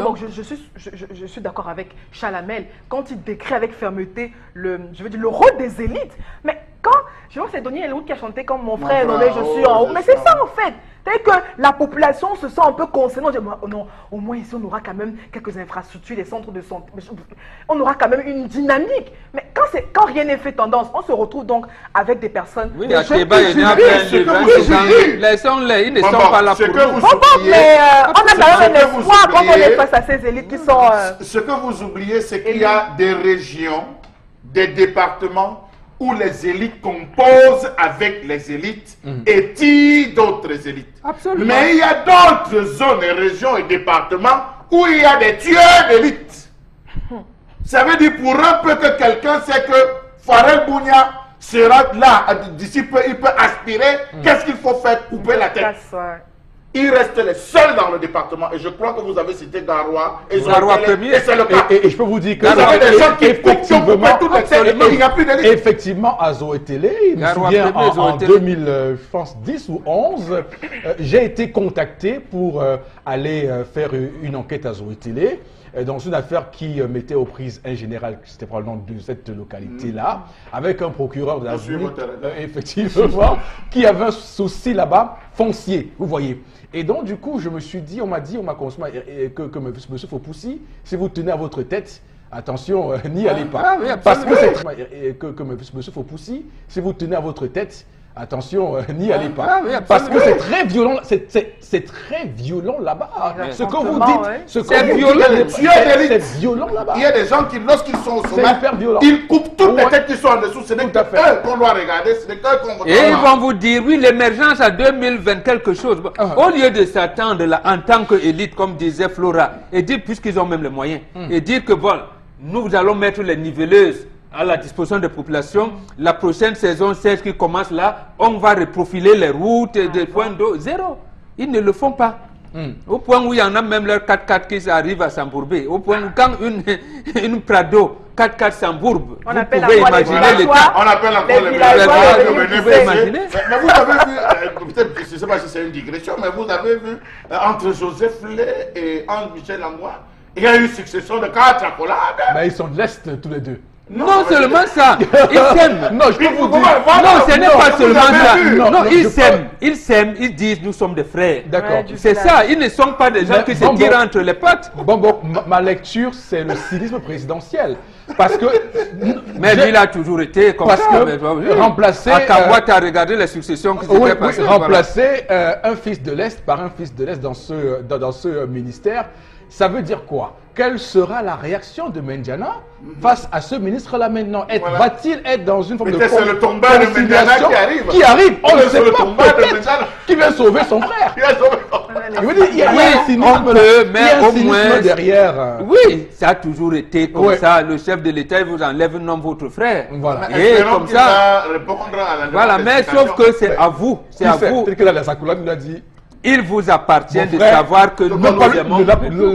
C: je suis d'accord avec Chalamel quand il décrit avec fermeté le rôle des élites. Mais quand, je vois que c'est Donny Eloud qui a chanté comme mon frère, je suis en haut. Mais c'est ça en fait. C'est que la population se sent un peu concernée. Non, au moins ici, on aura quand même quelques infrastructures, des centres de santé. On aura quand même une dynamique. Mais quand rien n'est fait tendance, on se retrouve donc avec des personnes.
D: Oui, il y a Kéba, il y a ils ne sont pas là pour nous.
C: Mais on a quand même un espoir quand on est face à ces élites qui sont...
B: Ce que vous oubliez, c'est qu'il y a des régions, des départements, où les élites composent avec les élites et tirent d'autres élites.
D: Absolument.
B: Mais il y a d'autres zones, régions et départements où il y a des tueurs d'élites. Ça veut dire pour un peu que quelqu'un sait que Farel Bounia sera là, d'ici peu, il peut aspirer, qu'est-ce qu'il faut faire? Couper la tête. Ils restent les seuls dans le département. Et je crois que vous avez cité Garoua. Et c'est le cas.
A: Et je peux vous dire que...
B: Vous avez des gens qui coupent toutes les têtes. Il n'y a plus d'élite.
A: Effectivement, à Zo et Télé, je me souviens en 2010 ou 11, j'ai été contacté pour aller faire une enquête à Zo et Télé dans une affaire qui mettait aux prises un général, c'était probablement de cette localité-là, avec un procureur de la ville, effectivement, qui avait un souci là-bas foncier, vous voyez. Et donc, du coup, je me suis dit, on m'a conseillé que M. Fopoussi, si vous tenez à votre tête, attention, n'y allez pas. Parce que c'est M. Fopoussi, si vous tenez à votre tête, attention, n'y allez pas. Parce que c'est très violent, c'est très violent là-bas. Ce que vous dites, c'est violent là-bas.
B: Il y a des gens qui, lorsqu'ils sont au sommet, ils coupent toutes les têtes qui sont en dessous. Ce n'est qu'eux qu'on doit regarder, ce n'est qu'eux qu'on doit...
D: Et ils vont vous dire, oui, l'émergence à 2020 quelque chose. Au lieu de s'attendre là, en tant qu'élite, comme disait Flora, et dire, puisqu'ils ont même les moyens, et dire que, voilà, nous allons mettre les niveleuses à la disposition des populations. La prochaine saison 16 qui commence là, on va reprofiler les routes et des points d'eau. Zéro. Ils ne le font pas. Au point où il y en a même leurs 4x4 qui arrivent à s'embourber. Au point où quand une Prado 4x4 s'embourbe, vous pouvez imaginer l'état.
B: On appelle encore les villageois. Mais vous avez vu, peut-être, je ne sais pas si c'est une digression, mais vous avez vu entre Joseph Lé et Ange Michel Langlois, il y a eu une succession de 4 accolades.
A: Mais ils sont de l'Est tous les deux.
D: Non, seulement ça. Ils s'aiment.
A: Non, je peux vous dire.
D: Non, ce n'est pas seulement ça. Non, ils s'aiment. Ils disent nous sommes des frères.
A: D'accord.
D: C'est ça. Ils ne sont pas des gens qui se tirent entre les pattes.
A: Bon, ma lecture, c'est le cynisme présidentiel. Parce que.
D: Mais lui, il a toujours été comme ça.
A: Parce que remplacer.
D: À Kawa, tu as regardé les successions qui s'étaient passées.
A: Remplacer un fils de l'Est par un fils de l'Est dans ce ministère, ça veut dire quoi? Quelle sera la réaction de Mendiana face à ce ministre-là maintenant? Va-t-il être dans une forme de
B: c'est le tombeur de Mendiana qui arrive.
A: On ne sait pas, peut-être, qui vient sauver son frère.
C: les...
A: Il y a
D: Oui,
A: un cynisme,
D: on peut, mais
A: il y a un
D: au
A: cynisme
D: moins
A: derrière.
D: Oui, ça a toujours été comme
A: Ouais.
D: ça. Le chef de l'État il vous enlève non votre frère.
A: Voilà.
B: Mais
D: Et
B: espérons
D: comme
B: qu'il
D: ça,
B: va répondre à la demande
D: voilà. Mais
B: d'explication.
D: sauf que c'est à vous, c'est à vous.
A: Tel que la Sakula nous a dit.
D: Il vous appartient
A: Mon
D: de
A: frère,
D: savoir que nous
A: Ne
D: aimons.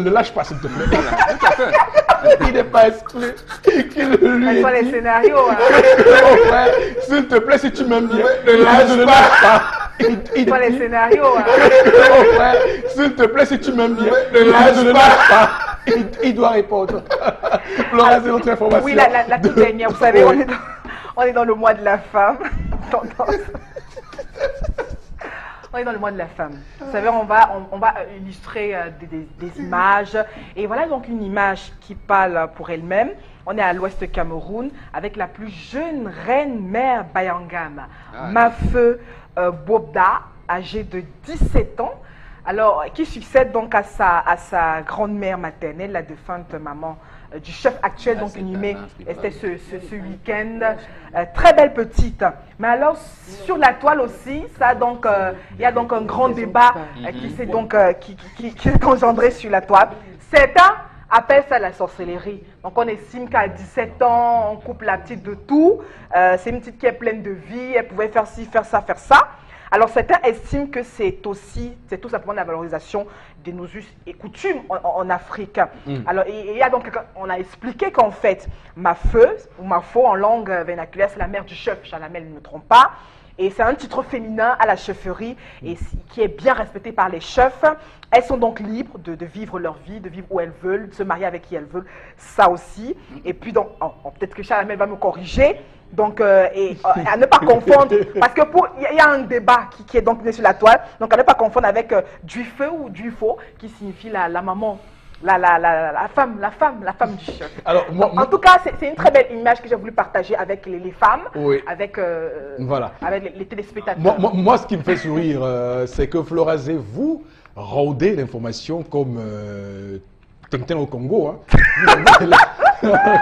A: le lâche pas, s'il te plaît.
D: Voilà, tout à fait.
A: Il n'est pas exclu. Qu'il lui
C: Quels
A: ait
C: sont les
A: dit.
C: scénarios hein.
A: Mon frère, s'il te plaît, si tu m'aimes bien,
B: Ne lâche pas.
A: Il
C: Quels sont les scénarios hein.
A: Mon frère, s'il te plaît, si tu m'aimes bien,
B: Ne lâche pas.
A: Il doit répondre. Laura, c'est notre information.
C: Oui, la toute dernière, vous savez, on est dans le mois de la femme. On est dans le mois de la femme. Vous savez, on va illustrer des images. Et voilà donc une image qui parle pour elle-même. On est à l'ouest Cameroun avec la plus jeune reine-mère Bayangam, Mafeu Bobda, âgée de 17 ans. Alors, qui succède donc à sa grande-mère maternelle, la défunte maman du chef actuel, donc inhumé, c'était ce week-end. Très belle petite. Mais alors, sur la toile aussi, ça donc, il y a donc un grand débat qui s'est engendré sur la toile. Certains appellent ça la sorcellerie. Donc, on estime qu'à 17 ans, on coupe la petite de tout. C'est une petite qui est pleine de vie, elle pouvait faire ci, faire ça, faire ça. Alors, certains estiment que c'est tout simplement la valorisation de nos us et coutumes en Afrique. Alors, il y a donc, on a expliqué qu'en fait, Mafeu, ou Mafo en langue vernaculaire, c'est la mère du chef, Chalamel ne me trompe pas. Et c'est un titre féminin à la chefferie et qui est bien respecté par les chefs. Elles sont donc libres de vivre leur vie, de vivre où elles veulent, de se marier avec qui elles veulent, ça aussi. Et puis, donc, peut-être que Chalamel va me corriger. Donc, à ne pas confondre, parce que il y a un débat qui est donc né sur la toile, donc à ne pas confondre avec du feu ou du faux, qui signifie la maman, la femme du chef.
A: Alors,
C: En tout cas, c'est une très belle image que j'ai voulu partager avec les femmes,
A: Oui.
C: avec,
A: Voilà.
C: avec les téléspectateurs.
A: Moi, ce qui me fait sourire, c'est que Florazé, vous rôdez l'information comme Tintin au Congo. Hein.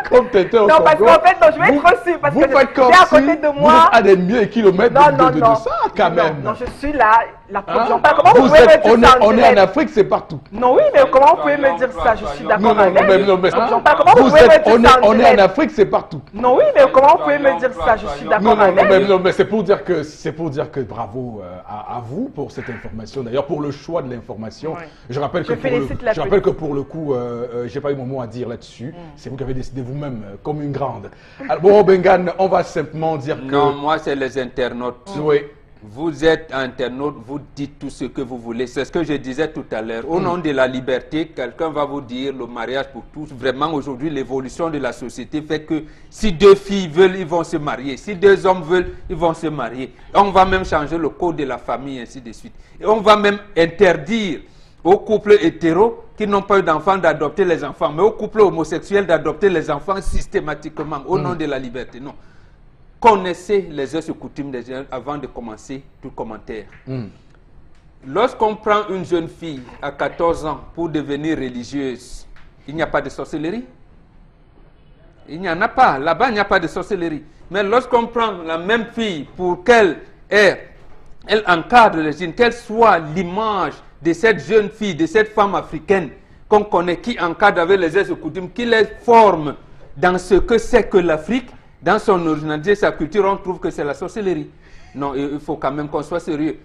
A: Comme Tintin au Congo.
C: Non, parce qu'en fait, non, je vais être reçu, parce
A: vous
C: que
A: faites comme
C: j'ai à
A: si
C: côté de
A: vous
C: moi.
A: êtes à des milliers de kilomètres de ça, quand même.
C: Non, je suis là, la
A: Hein?
C: production. Comment vous pouvez me dire ça en
A: on est
C: direct?
A: en Afrique, c'est partout.
C: Non, oui, mais comment vous pouvez me dire ça? Je suis d'accord
A: Non,
C: avec.
A: mais
C: Comment vous pouvez me dire ça en
A: on est en
C: direct?
A: Afrique, c'est partout.
C: Non, oui, mais comment vous pouvez me dire ça? Je suis d'accord avec.
A: Non, mais c'est pour dire que bravo à vous pour cette information. D'ailleurs, pour le choix de l'information,
C: Ouais.
A: je rappelle
C: Je félicite la
A: que pour le coup, j'ai pas eu mon mot à dire là-dessus. C'est vous qui avez décidé vous-même, comme une grande. Alors, bon, Bengan, on va simplement dire que.
D: Non, moi, c'est les internautes.
A: Oui.
D: Vous êtes internaute, vous dites tout ce que vous voulez. C'est ce que je disais tout à l'heure. Au nom de la liberté, quelqu'un va vous dire le mariage pour tous. Vraiment, aujourd'hui, l'évolution de la société fait que si deux filles veulent, ils vont se marier. Si deux hommes veulent, ils vont se marier. On va même changer le code de la famille, ainsi de suite. Et on va même interdire aux couples hétéros qui n'ont pas eu d'enfants d'adopter les enfants, mais aux couples homosexuels d'adopter les enfants systématiquement au nom de la liberté. Non. Connaissez les us et coutumes des gens avant de commencer tout commentaire. Lorsqu'on prend une jeune fille à 14 ans pour devenir religieuse, il n'y a pas de sorcellerie. Il n'y en a pas. Là-bas, il n'y a pas de sorcellerie. Mais lorsqu'on prend la même fille pour qu'elle encadre les jeunes, qu'elle soit l'image de cette jeune fille, de cette femme africaine qu'on connaît, qui encadre avec les us et coutumes, qui les forme dans ce que c'est que l'Afrique, dans son originalité, sa culture, on trouve que c'est la sorcellerie. Non, il faut quand même qu'on soit sérieux.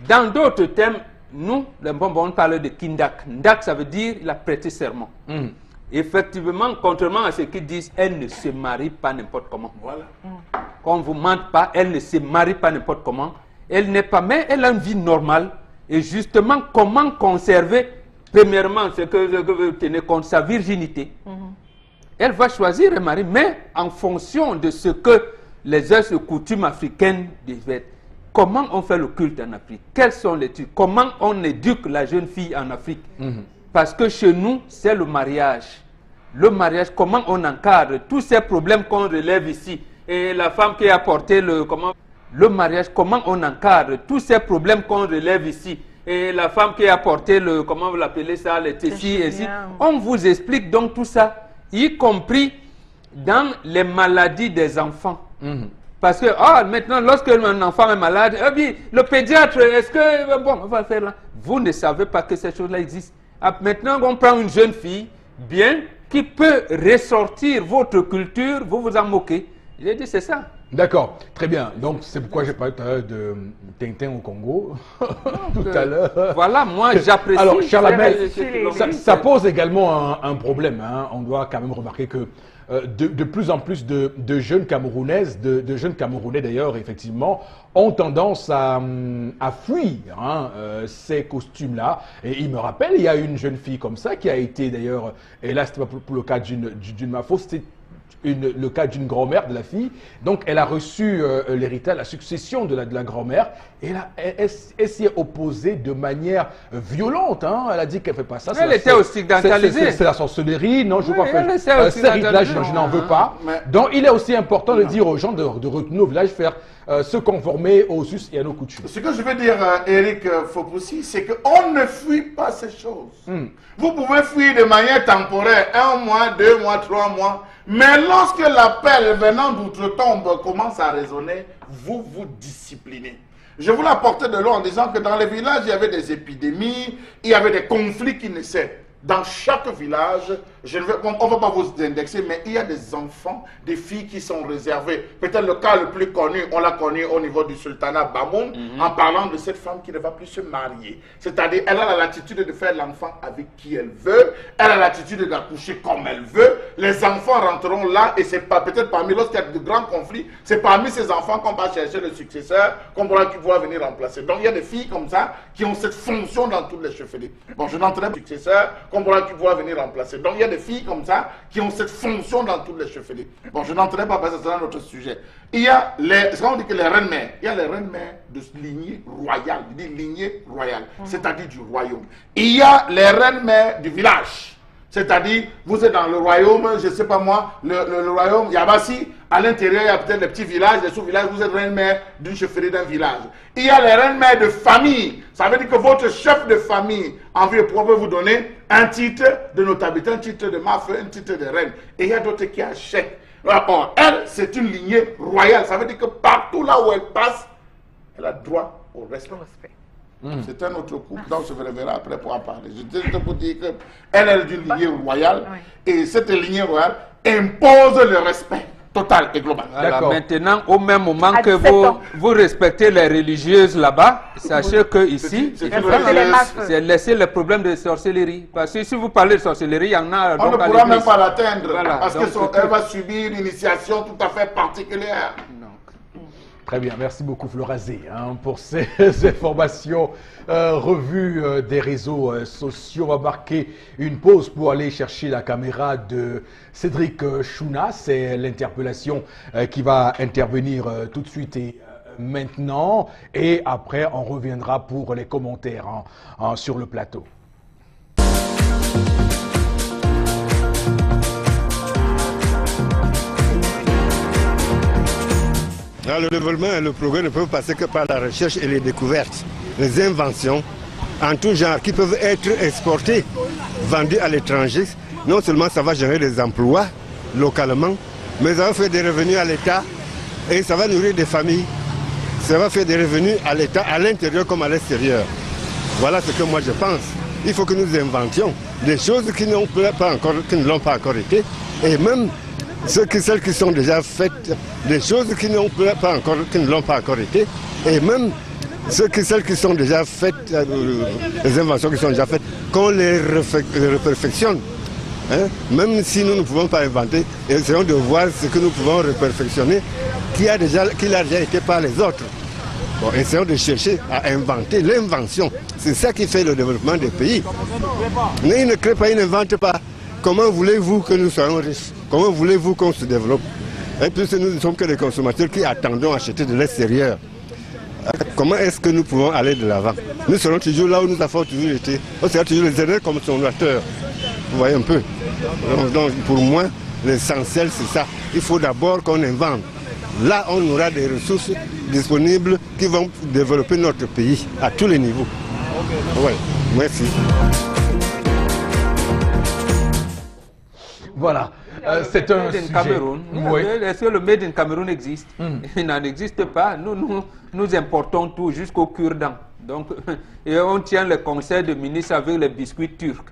D: Dans d'autres thèmes, nous, les bonbons, on parle de Kindak. Ndak, ça veut dire il a prêté serment. Effectivement, contrairement à ce qu'ils disent, elle ne se marie pas n'importe comment.
B: Voilà.
D: Qu'on ne vous mente pas, elle ne se marie pas n'importe comment. Elle n'est pas, mais elle a une vie normale. Et justement, comment conserver, premièrement, ce que vous tenez compte, sa virginité. Elle va choisir un mari, mais en fonction de ce que les us et coutumes africaines devaient être. Comment on fait le culte en Afrique? Quels sont les trucs? Comment on éduque la jeune fille en Afrique? Parce que chez nous, c'est le mariage. Le mariage, comment on encadre tous ces problèmes qu'on relève ici? Et la femme qui a porté le mariage, comment on encadre tous ces problèmes qu'on relève ici? Et la femme qui a porté le, comment vous l'appelez ça, les tessis, ainsi. On vous explique donc tout ça, y compris dans les maladies des enfants. Parce que maintenant, lorsque un enfant est malade, eh bien, le pédiatre, est-ce que... Bon, on va faire là. Vous ne savez pas que ces choses-là existent. Maintenant, on prend une jeune fille, bien, qui peut ressortir votre culture, vous vous en moquez. J'ai dit, c'est ça.
A: D'accord, très bien. Donc, c'est pourquoi j'ai parlé tout à l'heure de Tintin au Congo. Tout à l'heure.
D: Voilà, moi, j'apprécie.
A: Alors, Charles Abel,
C: les-
A: ça pose également un problème. Hein. On doit quand même remarquer que de plus en plus de jeunes Camerounaises, de jeunes Camerounais d'ailleurs, effectivement, ont tendance à fuir ces costumes-là. Et il me rappelle, il y a une jeune fille comme ça qui a été d'ailleurs, et là c'était pas pour le cas d'une mafo, c'était le cas d'une grand-mère de la fille. Donc elle a reçu l'héritage, la succession de la grand-mère, et elle s'y est opposée de manière violente. Hein. Elle a dit qu'elle ne fait pas ça.
D: Elle était occidentalisée.
A: C'est la sorcellerie. Non, je ne veux pas
D: elle
A: faire
D: était
A: ces rites-là, je
D: occidentalisée.
A: n'en veux pas. Donc il est aussi important de dire aux gens de retourner au village, faire se conformer aux us et à nos coutumes.
B: Ce que je veux dire, Eric Fopoussi, c'est qu'on ne fuit pas ces choses. Vous pouvez fuir de manière temporaire, 1 mois, 2 mois, 3 mois, mais lorsque l'appel venant d'outre-tombe commence à résonner, vous vous disciplinez. Je voulais apporter de l'eau en disant que dans les villages, il y avait des épidémies, il y avait des conflits qui naissaient. Dans chaque village, on ne va pas vous indexer, mais il y a des enfants, des filles qui sont réservées. Peut-être le cas le plus connu, on l'a connu au niveau du sultanat Bamoun, en parlant de cette femme qui ne va plus se marier. C'est-à-dire, elle a la latitude de faire l'enfant avec qui elle veut, elle a la latitude d'accoucher comme elle veut. Les enfants rentreront là, et c'est peut-être parmi, lorsqu'il y a de grands conflits, c'est parmi ces enfants qu'on va chercher le successeur, qu'on pourra venir remplacer. Donc il y a des filles comme ça qui ont cette fonction dans toutes les chefferies. Bon, je n'entrerai pas le successeur, qu'on pourra venir remplacer. Donc il y a des filles comme ça qui ont cette fonction dans toutes les chefferies. Bon, je n'entrerai pas parce que c'est un autre sujet. Il y a on dit que les reines-mères, il y a les reines-mères de lignée royale, je dis lignée royale, c'est-à-dire du royaume. Il y a les reines-mères du village. C'est-à-dire, vous êtes dans le royaume, je ne sais pas moi, le royaume Yabassi, à l'intérieur, il y a peut-être des petits villages, des sous-villages, vous êtes reine-mère d'une chefferie d'un village. Il y a les reines-mères de famille. Ça veut dire que votre chef de famille, en vue peut vous donner un titre de notabilité, un titre de maffe, un titre de reine. Et il y a d'autres qui achètent. Or, elle, c'est une lignée royale. Ça veut dire que partout là où elle passe, elle a droit au respect. C'est un autre couple, donc je verrai après pour en parler. Je te peux dire qu'elle est d'une lignée royale, et cette lignée royale impose le respect total et global.
D: Voilà, maintenant, au même moment que vous respectez les religieuses là-bas, sachez que ici, c'est laisser le problème de sorcellerie. Parce que si vous parlez de sorcellerie, il y en a.
B: On ne pourra même pas l'atteindre, parce qu'elle va subir une initiation tout à fait particulière.
A: Très bien, merci beaucoup Florazé pour ces informations revues des réseaux sociaux. On va marquer une pause pour aller chercher la caméra de Cédric Chouna. C'est l'interpellation qui va intervenir tout de suite et maintenant. Et après, on reviendra pour les commentaires sur le plateau.
F: Le développement et le progrès ne peuvent passer que par la recherche et les découvertes, les inventions en tout genre qui peuvent être exportées, vendues à l'étranger. Non seulement ça va générer des emplois localement, mais ça va faire des revenus à l'État et ça va nourrir des familles. Ça va faire des revenus à l'État, à l'intérieur comme à l'extérieur. Voilà ce que moi je pense. Il faut que nous inventions des choses qui ne l'ont pas encore été, et même celles qui sont déjà faites, des choses qui ne l'ont pas encore été, et même celles qui sont déjà faites, les inventions qui sont déjà faites, qu'on les reperfectionne. Même si nous ne pouvons pas inventer, essayons de voir ce que nous pouvons reperfectionner, qui a déjà été par les autres. Bon, essayons de chercher à inventer l'invention. C'est ça qui fait le développement des pays. Mais ils ne créent pas, ils n'inventent pas. Comment voulez-vous que nous soyons riches? Comment voulez-vous qu'on se développe? Et puis nous ne sommes que des consommateurs qui attendons acheter de l'extérieur. Comment est-ce que nous pouvons aller de l'avant? Nous serons toujours là où nous avons toujours été. On sera toujours les erreurs comme consommateurs. Vous voyez un peu. Donc pour moi, l'essentiel c'est ça. Il faut d'abord qu'on invente. Là, on aura des ressources disponibles qui vont développer notre pays à tous les niveaux. Oui, merci.
A: Voilà. c'est un
D: Made in
A: sujet.
D: Cameroun.
A: Oui.
D: Est-ce que le Made in Cameroun existe? Il n'en existe pas. Nous importons tout jusqu'au cure-dent. Donc, et on tient le conseil de ministres avec les biscuits turcs.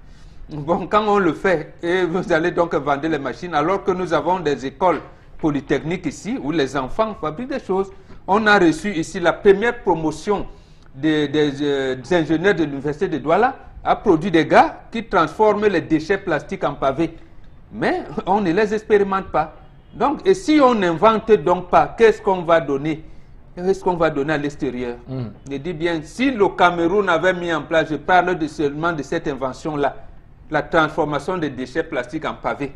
D: Bon, quand on le fait, et vous allez donc vendre les machines, alors que nous avons des écoles polytechniques ici, où les enfants fabriquent des choses. On a reçu ici la première promotion des ingénieurs de l'université de Douala, a produit des gars qui transforment les déchets plastiques en pavés. Mais on ne les expérimente pas. Donc, et si on n'invente donc pas, qu'est-ce qu'on va donner? Qu'est-ce qu'on va donner à l'extérieur? Je dis bien, si le Cameroun avait mis en place, je parle seulement de cette invention-là, la transformation des déchets plastiques en pavés.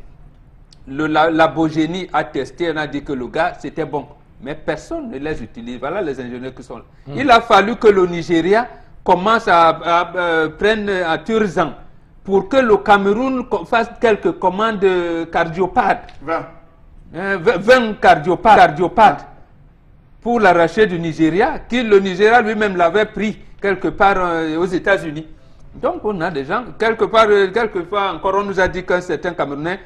D: La Bogénie a testé, on a dit que le gars, c'était bon. Mais personne ne les utilise. Voilà les ingénieurs qui sont là. Il a fallu que le Nigeria commence à prendre à Turzan pour que le Cameroun fasse quelques commandes cardiopathes. 20 cardiopathes pour l'arracher du Nigeria, le Nigeria lui-même l'avait pris quelque part aux États-Unis. Donc on a des gens, quelquefois encore on nous a dit qu'un certain Camerounais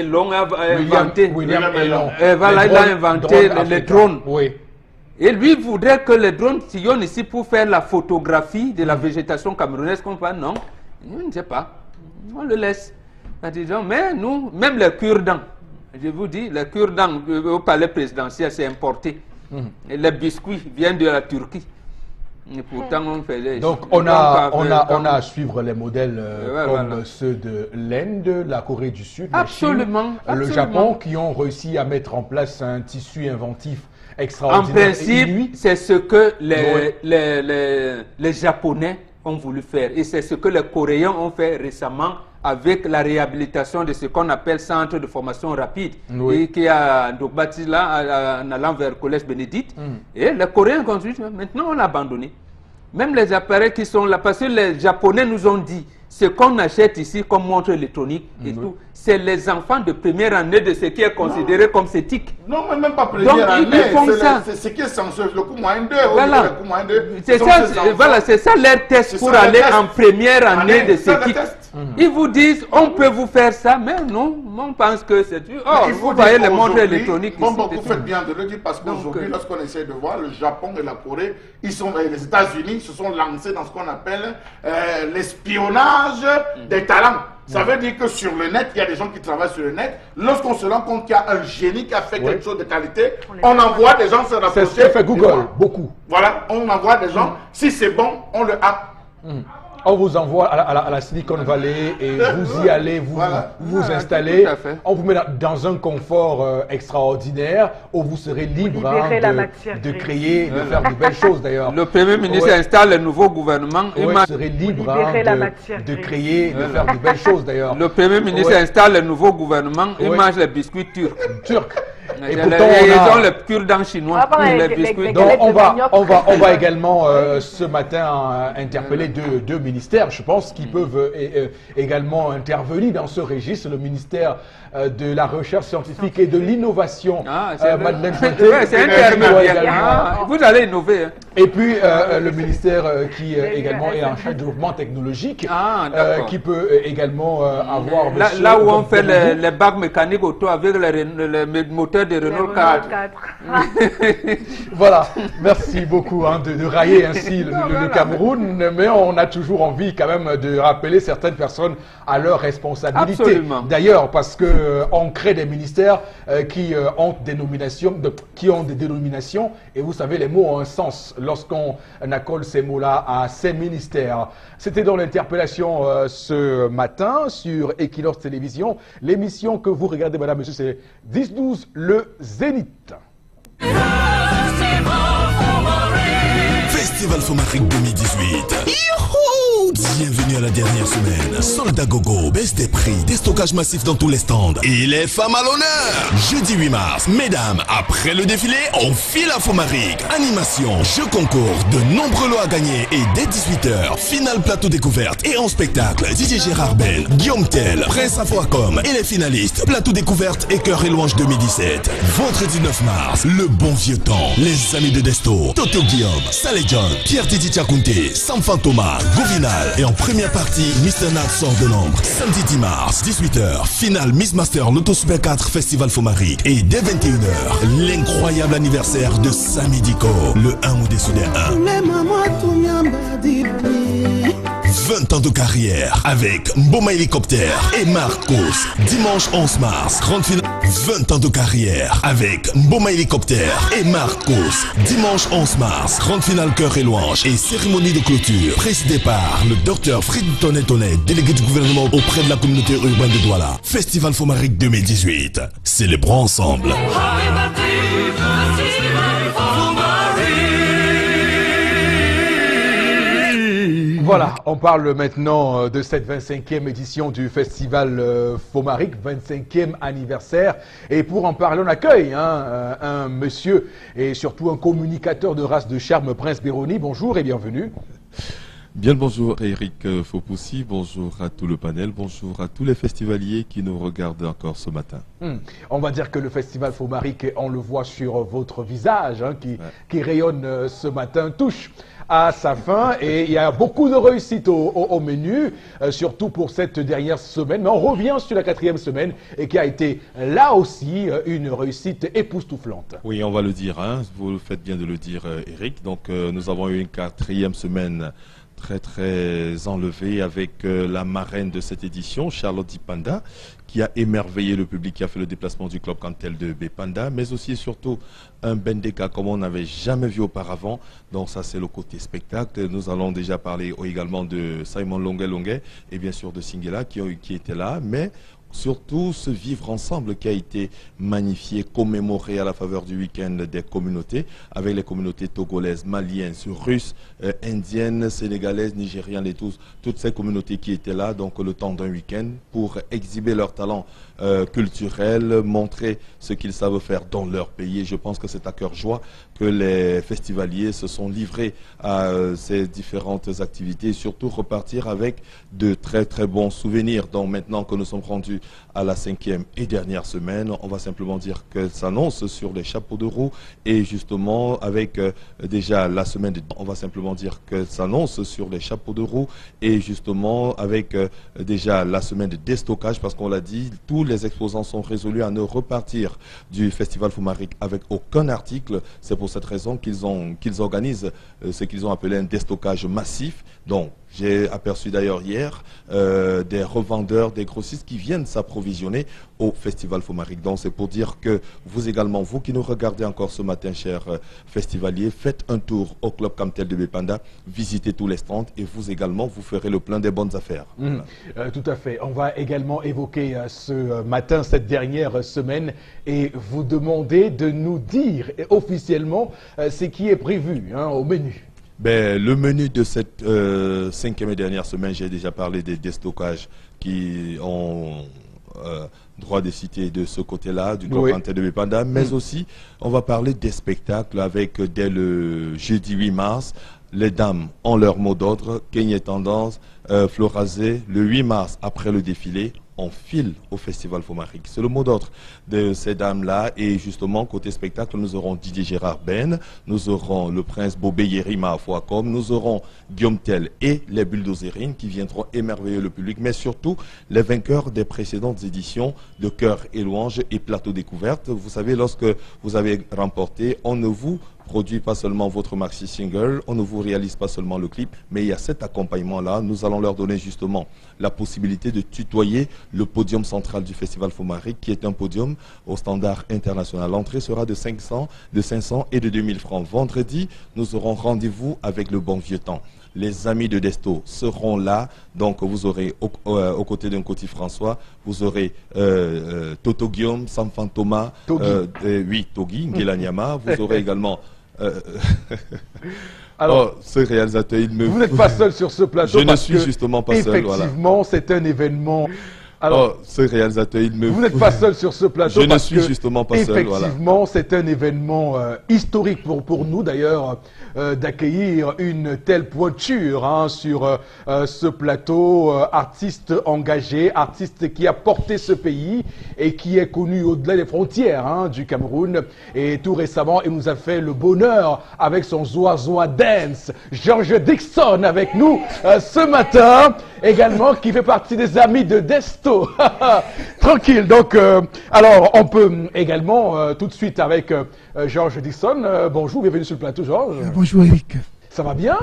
D: l'ont inventé.
A: William Elon.
D: Voilà, il a inventé les drones.
A: Oui.
D: Et lui voudrait que les drones sillonnent ici pour faire la photographie de la végétation camerounaise. Qu'on fait, non, je ne sais pas. On le laisse. Mais nous, même les cure-dents, je vous dis, les cure-dents au palais présidentiel, c'est importé. Et les biscuits viennent de la Turquie. Et pourtant, on faisait.
A: Donc, on a à suivre les modèles comme ceux de l'Inde, la Corée du Sud, la Chine, le Japon, qui ont réussi à mettre en place un tissu inventif extraordinaire.
D: En principe, c'est ce que les Japonais ont voulu faire. Et c'est ce que les Coréens ont fait récemment avec la réhabilitation de ce qu'on appelle centre de formation rapide, et qui est à Ndokbati, là, en allant vers le collège Bénédicte. Et les Coréens construisent, maintenant on l'a abandonné. Même les appareils qui sont là, parce que les Japonais nous ont dit, ce qu'on achète ici comme montre électronique et tout, c'est les enfants de première année de ce qui est considéré comme cétique.
B: Non, mais même pas première année. C'est ce qui est censé, le coût moins 2.
D: Voilà, c'est ça leur test pour aller en première année de cétique. Ils vous disent, on peut vous faire ça, mais non, on pense que c'est... Oh, vous voyez les montres électroniques ici.
B: Vous faites bien de le dire, parce qu'aujourd'hui, lorsqu'on essaie de voir, le Japon et la Corée, les États-Unis se sont lancés dans ce qu'on appelle l'espionnage des talents. Ça veut dire que sur le net, il y a des gens qui travaillent sur le net. Lorsqu'on se rend compte qu'il y a un génie qui a fait quelque chose de qualité, on envoie des gens se rapprocher.
A: C'est ce que fait Google, beaucoup.
B: Voilà, on envoie des gens. Si c'est bon, on le hack.
A: On vous envoie à la Silicon Valley et vous y allez, vous installez. On vous met dans un confort extraordinaire où vous serez libre de créer, de faire de belles choses d'ailleurs.
D: Le Premier ministre installe le nouveau gouvernement.
A: Vous serez libre de créer, de faire de belles choses d'ailleurs.
D: Le Premier ministre installe le nouveau gouvernement. Il mange les biscuits turcs.
A: Et pourtant,
D: ils ont le cure-dent chinois.
A: Donc on va également ce matin interpeller deux ministères, je pense, qui peuvent également intervenir dans ce registre. Le ministère de la Recherche scientifique et de l'Innovation.
D: Madeleine Jeté, c'est intermédiaire. Vous allez innover.
A: Et puis le ministère qui également est en charge du développement technologique, qui peut également avoir...
D: Là où on fait les bacs mécaniques auto avec les moteurs de Renault 4.
A: Voilà, merci beaucoup de railler ainsi le Cameroun, mais on a toujours envie quand même de rappeler certaines personnes à leur responsabilité. D'ailleurs, parce que on crée des ministères qui ont des dénominations, et vous savez, les mots ont un sens lorsqu'on accole ces mots-là à ces ministères. C'était dans l'interpellation ce matin sur Equinox Télévision. L'émission que vous regardez, madame, monsieur, c'est 10-12 le Zénith.
G: Festival Fomafrique 2018. Youhou! Bienvenue à la dernière semaine. Soldes à gogo, baisse des prix, déstockage massif dans tous les stands. Et les femmes à l'honneur. Jeudi 8 mars, mesdames, après le défilé, on file à Fomafrique. Animation, jeux concours, de nombreux lots à gagner. Et dès 18h, finale plateau découverte. Et en spectacle, DJ Gérard Ben, Guillaume Tell, Prince Infoacom et les finalistes. Plateau découverte et Cœur et Louange 2017. Vendredi 9 mars, le bon vieux temps. Les amis de Desto, Toto Guillaume, Salé John, Pierre Titi Tchakounté, Sam Fantoma, Gouvina, finale. Et en première partie, Mr. Nat sort de l'ombre. Samedi 10 mars, 18h, finale Miss Master Loto Super 4 Festival Fomaric. Et dès 21h, l'incroyable anniversaire de Samy Diko, le 1 au-dessus des 20 ans de carrière avec Mboma Hélicoptère et Marcos. Dimanche 11 mars, grande finale. 20 ans de carrière avec Mboma Hélicoptère et Marcos. Dimanche 11 mars, grande finale Cœur et Louange et cérémonie de clôture présidée par le docteur Fred Tonnet, délégué du gouvernement auprès de la communauté urbaine de Douala. Festival Fomaric 2018. Célébrons ensemble.
A: Voilà, on parle maintenant de cette 25e édition du Festival Fomaric, 25e anniversaire. Et pour en parler, on accueille un monsieur et surtout un communicateur de race de charme, Prince Béroni. Bonjour et bienvenue.
H: Bien le bonjour Eric Fopoussi, bonjour à tout le panel, bonjour à tous les festivaliers qui nous regardent encore ce matin.
A: On va dire que le Festival Fomaric, on le voit sur votre visage qui rayonne ce matin, touche à sa fin et il y a beaucoup de réussite au menu, surtout pour cette dernière semaine. Mais on revient sur la 4e semaine et qui a été là aussi une réussite époustouflante.
H: Oui, on va le dire, vous faites bien de le dire Eric. Donc nous avons eu une 4e semaine très enlevée avec la marraine de cette édition, Charlotte Dipanda, qui a émerveillé le public, qui a fait le déplacement du club Cantel de Bepanda, mais aussi et surtout un Bendeka comme on n'avait jamais vu auparavant. Donc ça c'est le côté spectacle. Nous allons déjà parler également de Simon Longuet et bien sûr de Singela qui étaient là, mais surtout ce vivre ensemble qui a été magnifié, commémoré à la faveur du week-end des communautés, avec les communautés togolaises, maliennes, russes, indiennes, sénégalaises, nigériennes et toutes ces communautés qui étaient là, donc le temps d'un week-end, pour exhiber leur talent culturel, montrer ce qu'ils savent faire dans leur pays. Et je pense que c'est à cœur joie que les festivaliers se sont livrés à ces différentes activités et surtout repartir avec de très bons souvenirs. Donc maintenant que nous sommes rendus à la 5e et dernière semaine, on va simplement dire qu'elle s'annonce sur les chapeaux de roue et justement avec déjà la semaine on va simplement dire qu'elle s'annonce sur les chapeaux de roue et justement avec déjà la semaine de déstockage parce qu'on l'a dit, tous les exposants sont résolus à ne repartir du Festival Fomaric avec aucun article. C'est pour cette raison qu'ils organisent ce qu'ils ont appelé un déstockage massif. Donc j'ai aperçu d'ailleurs hier des revendeurs, des grossistes qui viennent s'approvisionner au Festival Fomaric. Donc c'est pour dire que vous également, vous qui nous regardez encore ce matin, chers festivaliers, faites un tour au Club Camtel de Bepanda, visitez tous les stands et vous également, vous ferez le plein des bonnes affaires. Voilà.
A: Tout à fait. On va également évoquer ce matin, cette dernière semaine et vous demander de nous dire officiellement ce qui est prévu au menu.
H: Ben, le menu de cette 5e et dernière semaine, j'ai déjà parlé des déstockages qui ont droit de citer de ce côté-là, du Club Cantel de Bepanda, mais aussi on va parler des spectacles avec dès le jeudi 8 mars, les dames ont leur mot d'ordre, Kenya Tendance, Florazé, le 8 mars après le défilé, on file au Festival Fomaric. C'est le mot d'ordre de ces dames-là. Et justement, côté spectacle, nous aurons Didier Gérard Ben, nous aurons le prince Bobé Yerima à Fouacom, nous aurons Guillaume Tell et les Bulldozerines qui viendront émerveiller le public, mais surtout les vainqueurs des précédentes éditions de Cœur et Louange et Plateau Découverte. Vous savez, lorsque vous avez remporté, on ne vous produit pas seulement votre maxi single, on ne vous réalise pas seulement le clip, mais il y a cet accompagnement-là. Nous allons leur donner justement la possibilité de tutoyer le podium central du Festival Fomaric, qui est un podium au standard international. L'entrée sera de 500, de 500 et de 2000 francs. Vendredi, nous aurons rendez-vous avec le bon vieux temps. Les amis de Desto seront là, donc vous aurez aux côtés d'un Coty François, vous aurez Toto Guillaume, Samfan Thomas, Togi, Ngilanyama, vous aurez également...
A: Alors,
H: ce réalisateur,
A: vous n'êtes pas seul sur ce plateau.
H: Je ne suis justement pas seul.
A: Effectivement, c'est un événement Alors,
H: ce réalisateur,
A: vous n'êtes pas seul sur ce plateau.
H: Je ne suis justement pas seul.
A: Effectivement, c'est un événement historique pour nous d'ailleurs d'accueillir une telle pointure sur ce plateau, artiste engagé, artiste qui a porté ce pays et qui est connu au-delà des frontières du Cameroun. Et tout récemment, il nous a fait le bonheur avec son Zoa Dance. George Dixon avec nous ce matin, également qui fait partie des amis de Desto. Tranquille, donc alors on peut également tout de suite avec George Dixon. Bonjour, bienvenue sur le plateau, Georges.
I: Bonjour Eric.
A: Ça va bien?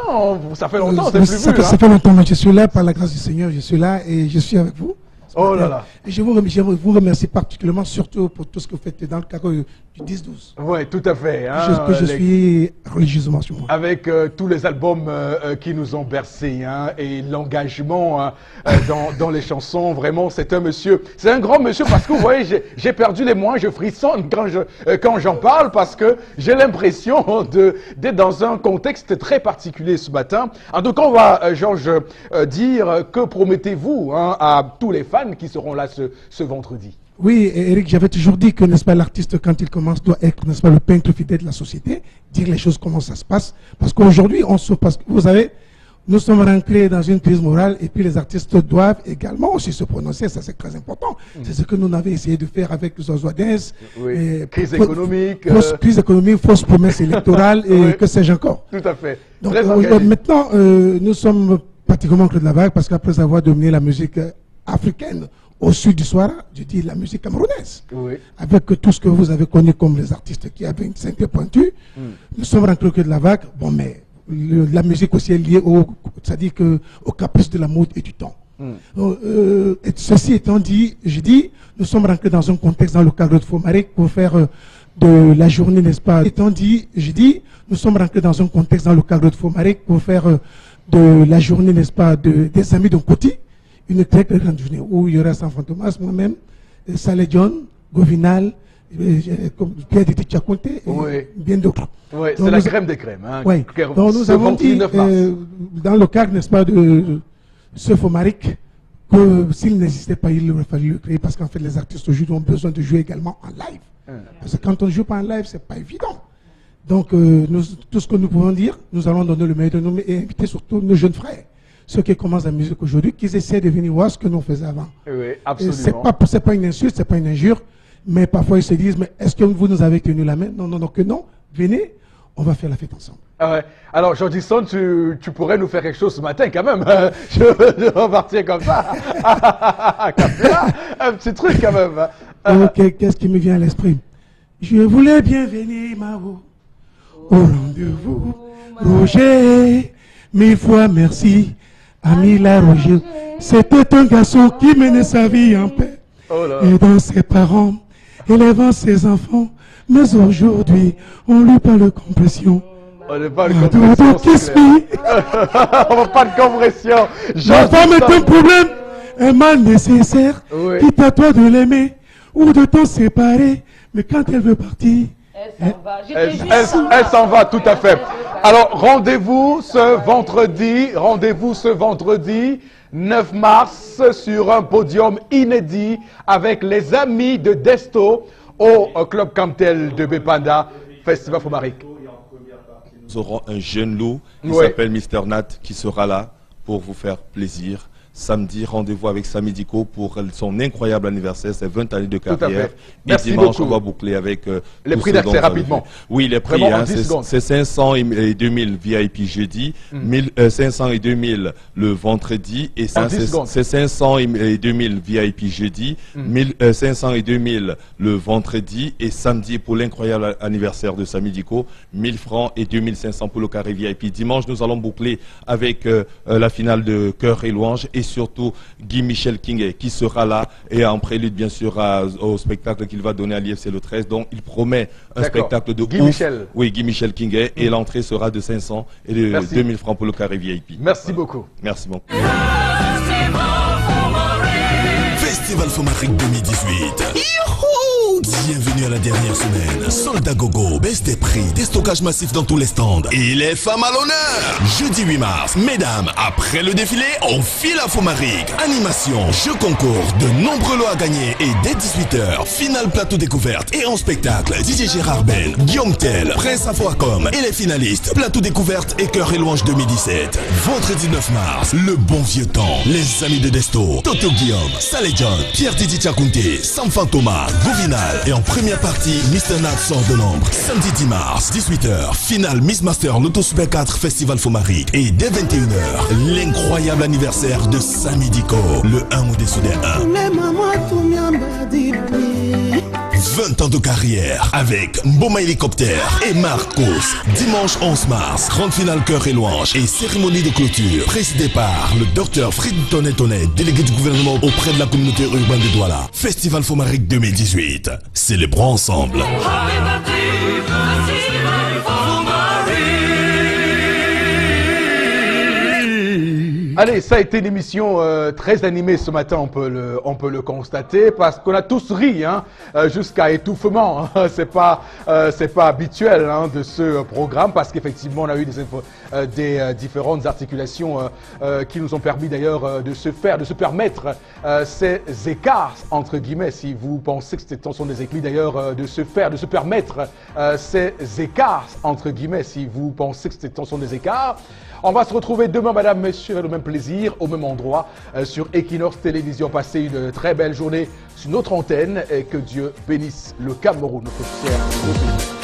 A: Ça fait longtemps, on
I: ça fait longtemps, mais je suis là par la grâce du Seigneur, je suis là et je suis avec vous.
A: Oh là là.
I: Et je vous remercie particulièrement, surtout pour tout ce que vous faites dans le cadre du 10-12.
A: Oui, tout à fait.
I: Je suis religieusement sur moi.
A: Avec tous les albums qui nous ont bercés et l'engagement dans les chansons, vraiment, c'est un monsieur, c'est un grand monsieur parce que vous voyez, j'ai perdu les moyens, je frissonne quand j'en parle parce que j'ai l'impression d'être dans un contexte très particulier ce matin. En tout cas, on va, Georges, dire que promettez-vous à tous les fans qui seront là ce vendredi.
I: Oui, Eric, j'avais toujours dit que, n'est-ce pas, l'artiste, quand il commence, doit être, n'est-ce pas, le peintre fidèle de la société, dire les choses comment ça se passe. Parce qu'aujourd'hui, vous savez, nous sommes rentrés dans une crise morale et puis les artistes doivent également aussi se prononcer, ça c'est très important. C'est ce que nous avons essayé de faire avec Zoa Dance.
A: Oui. Crise économique.
I: Crise économique, fausse promesse électorale et oui. Que sais-je encore.
A: Tout à fait.
I: Donc maintenant, nous sommes pratiquement Claude Lavague parce qu'après avoir dominé la musique africaine, au sud du Soara, je dis la musique camerounaise. Oui. Avec tout ce que vous avez connu comme les artistes qui avaient une cinquième pointue, nous sommes rentrés au cœur de la vague. Bon, mais la musique aussi est liée c'est-à-dire au caprice de la mode et du temps. Et ceci étant dit, je dis, nous sommes rentrés dans un contexte dans le cadre de Fomaric pour faire de la journée, n'est-ce pas? Étant dit, je dis, nous sommes rentrés dans un contexte dans le cadre de Fomaric pour faire de la journée, n'est-ce pas, des amis d'un côté. Une très grande journée où il y aura San Fantomas, moi-même, Saleh John, Govinal, Pierre de Tchakonte et bien d'autres.
A: Oui, c'est la crème des crèmes.
I: Oui. Donc nous avons dit, dans le cadre, n'est-ce pas, de ce Fomaric, que s'il n'existait pas, il aurait fallu le créer parce qu'en fait, les artistes aujourd'hui ont besoin de jouer également en live. Parce que quand on ne joue pas en live, c'est pas évident. Donc, tout ce que nous pouvons dire, nous allons donner le meilleur de nous et inviter surtout nos jeunes frères. Ceux qui commencent la musique aujourd'hui, qu'ils essaient de venir voir ce que nous faisions avant.
A: Oui, absolument.
I: C'est pas une insulte, c'est pas une injure, mais parfois ils se disent, mais est-ce que vous nous avez tenu la main? Non, que non. Venez, on va faire la fête ensemble.
A: Ah ouais. Alors, George Dixon, tu pourrais nous faire quelque chose ce matin quand même. Je vais repartir comme ça. Un petit truc quand même.
I: Ok, qu'est-ce qui me vient à l'esprit? Je voulais bien venir, Mao, au rendez-vous. Roger, 1000 fois merci. Amila Roger, c'était un garçon qui menait sa vie en paix, aidant ses parents, élevant ses enfants, mais aujourd'hui, on lui parle de compression.
A: On n'est pas de compression. On n'a pas de compression.
I: La femme est un problème, un mal nécessaire, quitte à toi de l'aimer ou de t'en séparer, mais quand elle veut partir,
A: elle s'en va, tout à fait. Alors, rendez-vous ce vendredi 9 mars sur un podium inédit avec les amis de Desto au Club Cantel de Bepanda, Festival Fomaric.
H: Nous aurons un jeune loup qui s'appelle Mr. Nat qui sera là pour vous faire plaisir. Samedi, rendez-vous avec Samy Diko pour son incroyable anniversaire, ses 20 années de carrière. Et dimanche, on va boucler avec
A: les prix d'accès rapidement.
H: Oui, les prix, c'est 500 et 2000 VIP jeudi, 500 et 2000 le vendredi, et c'est 500 et 2000 VIP jeudi, 500 et 2000 le vendredi, et samedi pour l'incroyable anniversaire de Samy Diko, 1000 francs et 2500 pour le carré VIP. Dimanche, nous allons boucler avec la finale de Cœur et Louange, et surtout Guy Michel King qui sera là et en prélude bien sûr au spectacle qu'il va donner à l'IFC le 13. Donc il promet un spectacle de
A: Guy Michel.
H: Oui, Guy Michel King et l'entrée sera de 500 et de 2000 francs pour le carré VIP.
A: Merci beaucoup.
H: Merci beaucoup.
G: Festival Fomaric 2018. Youhou! Bienvenue Bienvenue à la dernière semaine. Soldes à gogo, baisse des prix, déstockage massif dans tous les stands. Et les femmes à l'honneur. Jeudi 8 mars, mesdames, après le défilé, on file à Fomaric. Animation, jeux concours, de nombreux lots à gagner. Et dès 18h, finale plateau découverte. Et en spectacle, DJ Gérard Ben, Guillaume Tell, Prince Afoacom et les finalistes. Plateau découverte et Cœur et Louange 2017. Vendredi 9 mars, le bon vieux temps. Les amis de Desto, Toto Guillaume, Saleh John, Pierre Didi Tchakounté, Samfan Thomas, Gouvinal. Et en première partie, Mr. Nat sort de l'ombre. Samedi 10 mars, 18h, finale Miss Master Loto Super 4 Festival Fomaric. Et dès 21h, l'incroyable anniversaire de Samy Diko, le 1 au-dessus des 1. 20 ans de carrière avec Mboma Hélicoptère et Marcos. Dimanche 11 mars, grande finale Cœur et Louange et cérémonie de clôture. Présidé par le docteur Frid Tonnet, délégué du gouvernement auprès de la communauté urbaine de Douala. Festival Fomaric 2018. Célébrons ensemble.
A: Allez, ça a été une émission très animée ce matin, on peut le constater, parce qu'on a tous ri, hein, jusqu'à étouffement. Hein. C'est pas habituel hein, de ce programme, parce qu'effectivement on a eu des différentes articulations qui nous ont permis d'ailleurs de se permettre ces écarts entre guillemets. Si vous pensez que ce sont des éclats d'ailleurs de se permettre ces écarts entre guillemets. Si vous pensez que ce sont des écarts. On va se retrouver demain, madame, messieurs, avec le même plaisir, au même endroit, sur Equinox Télévision. Passez une très belle journée sur notre antenne et que Dieu bénisse le Cameroun, notre cher pays.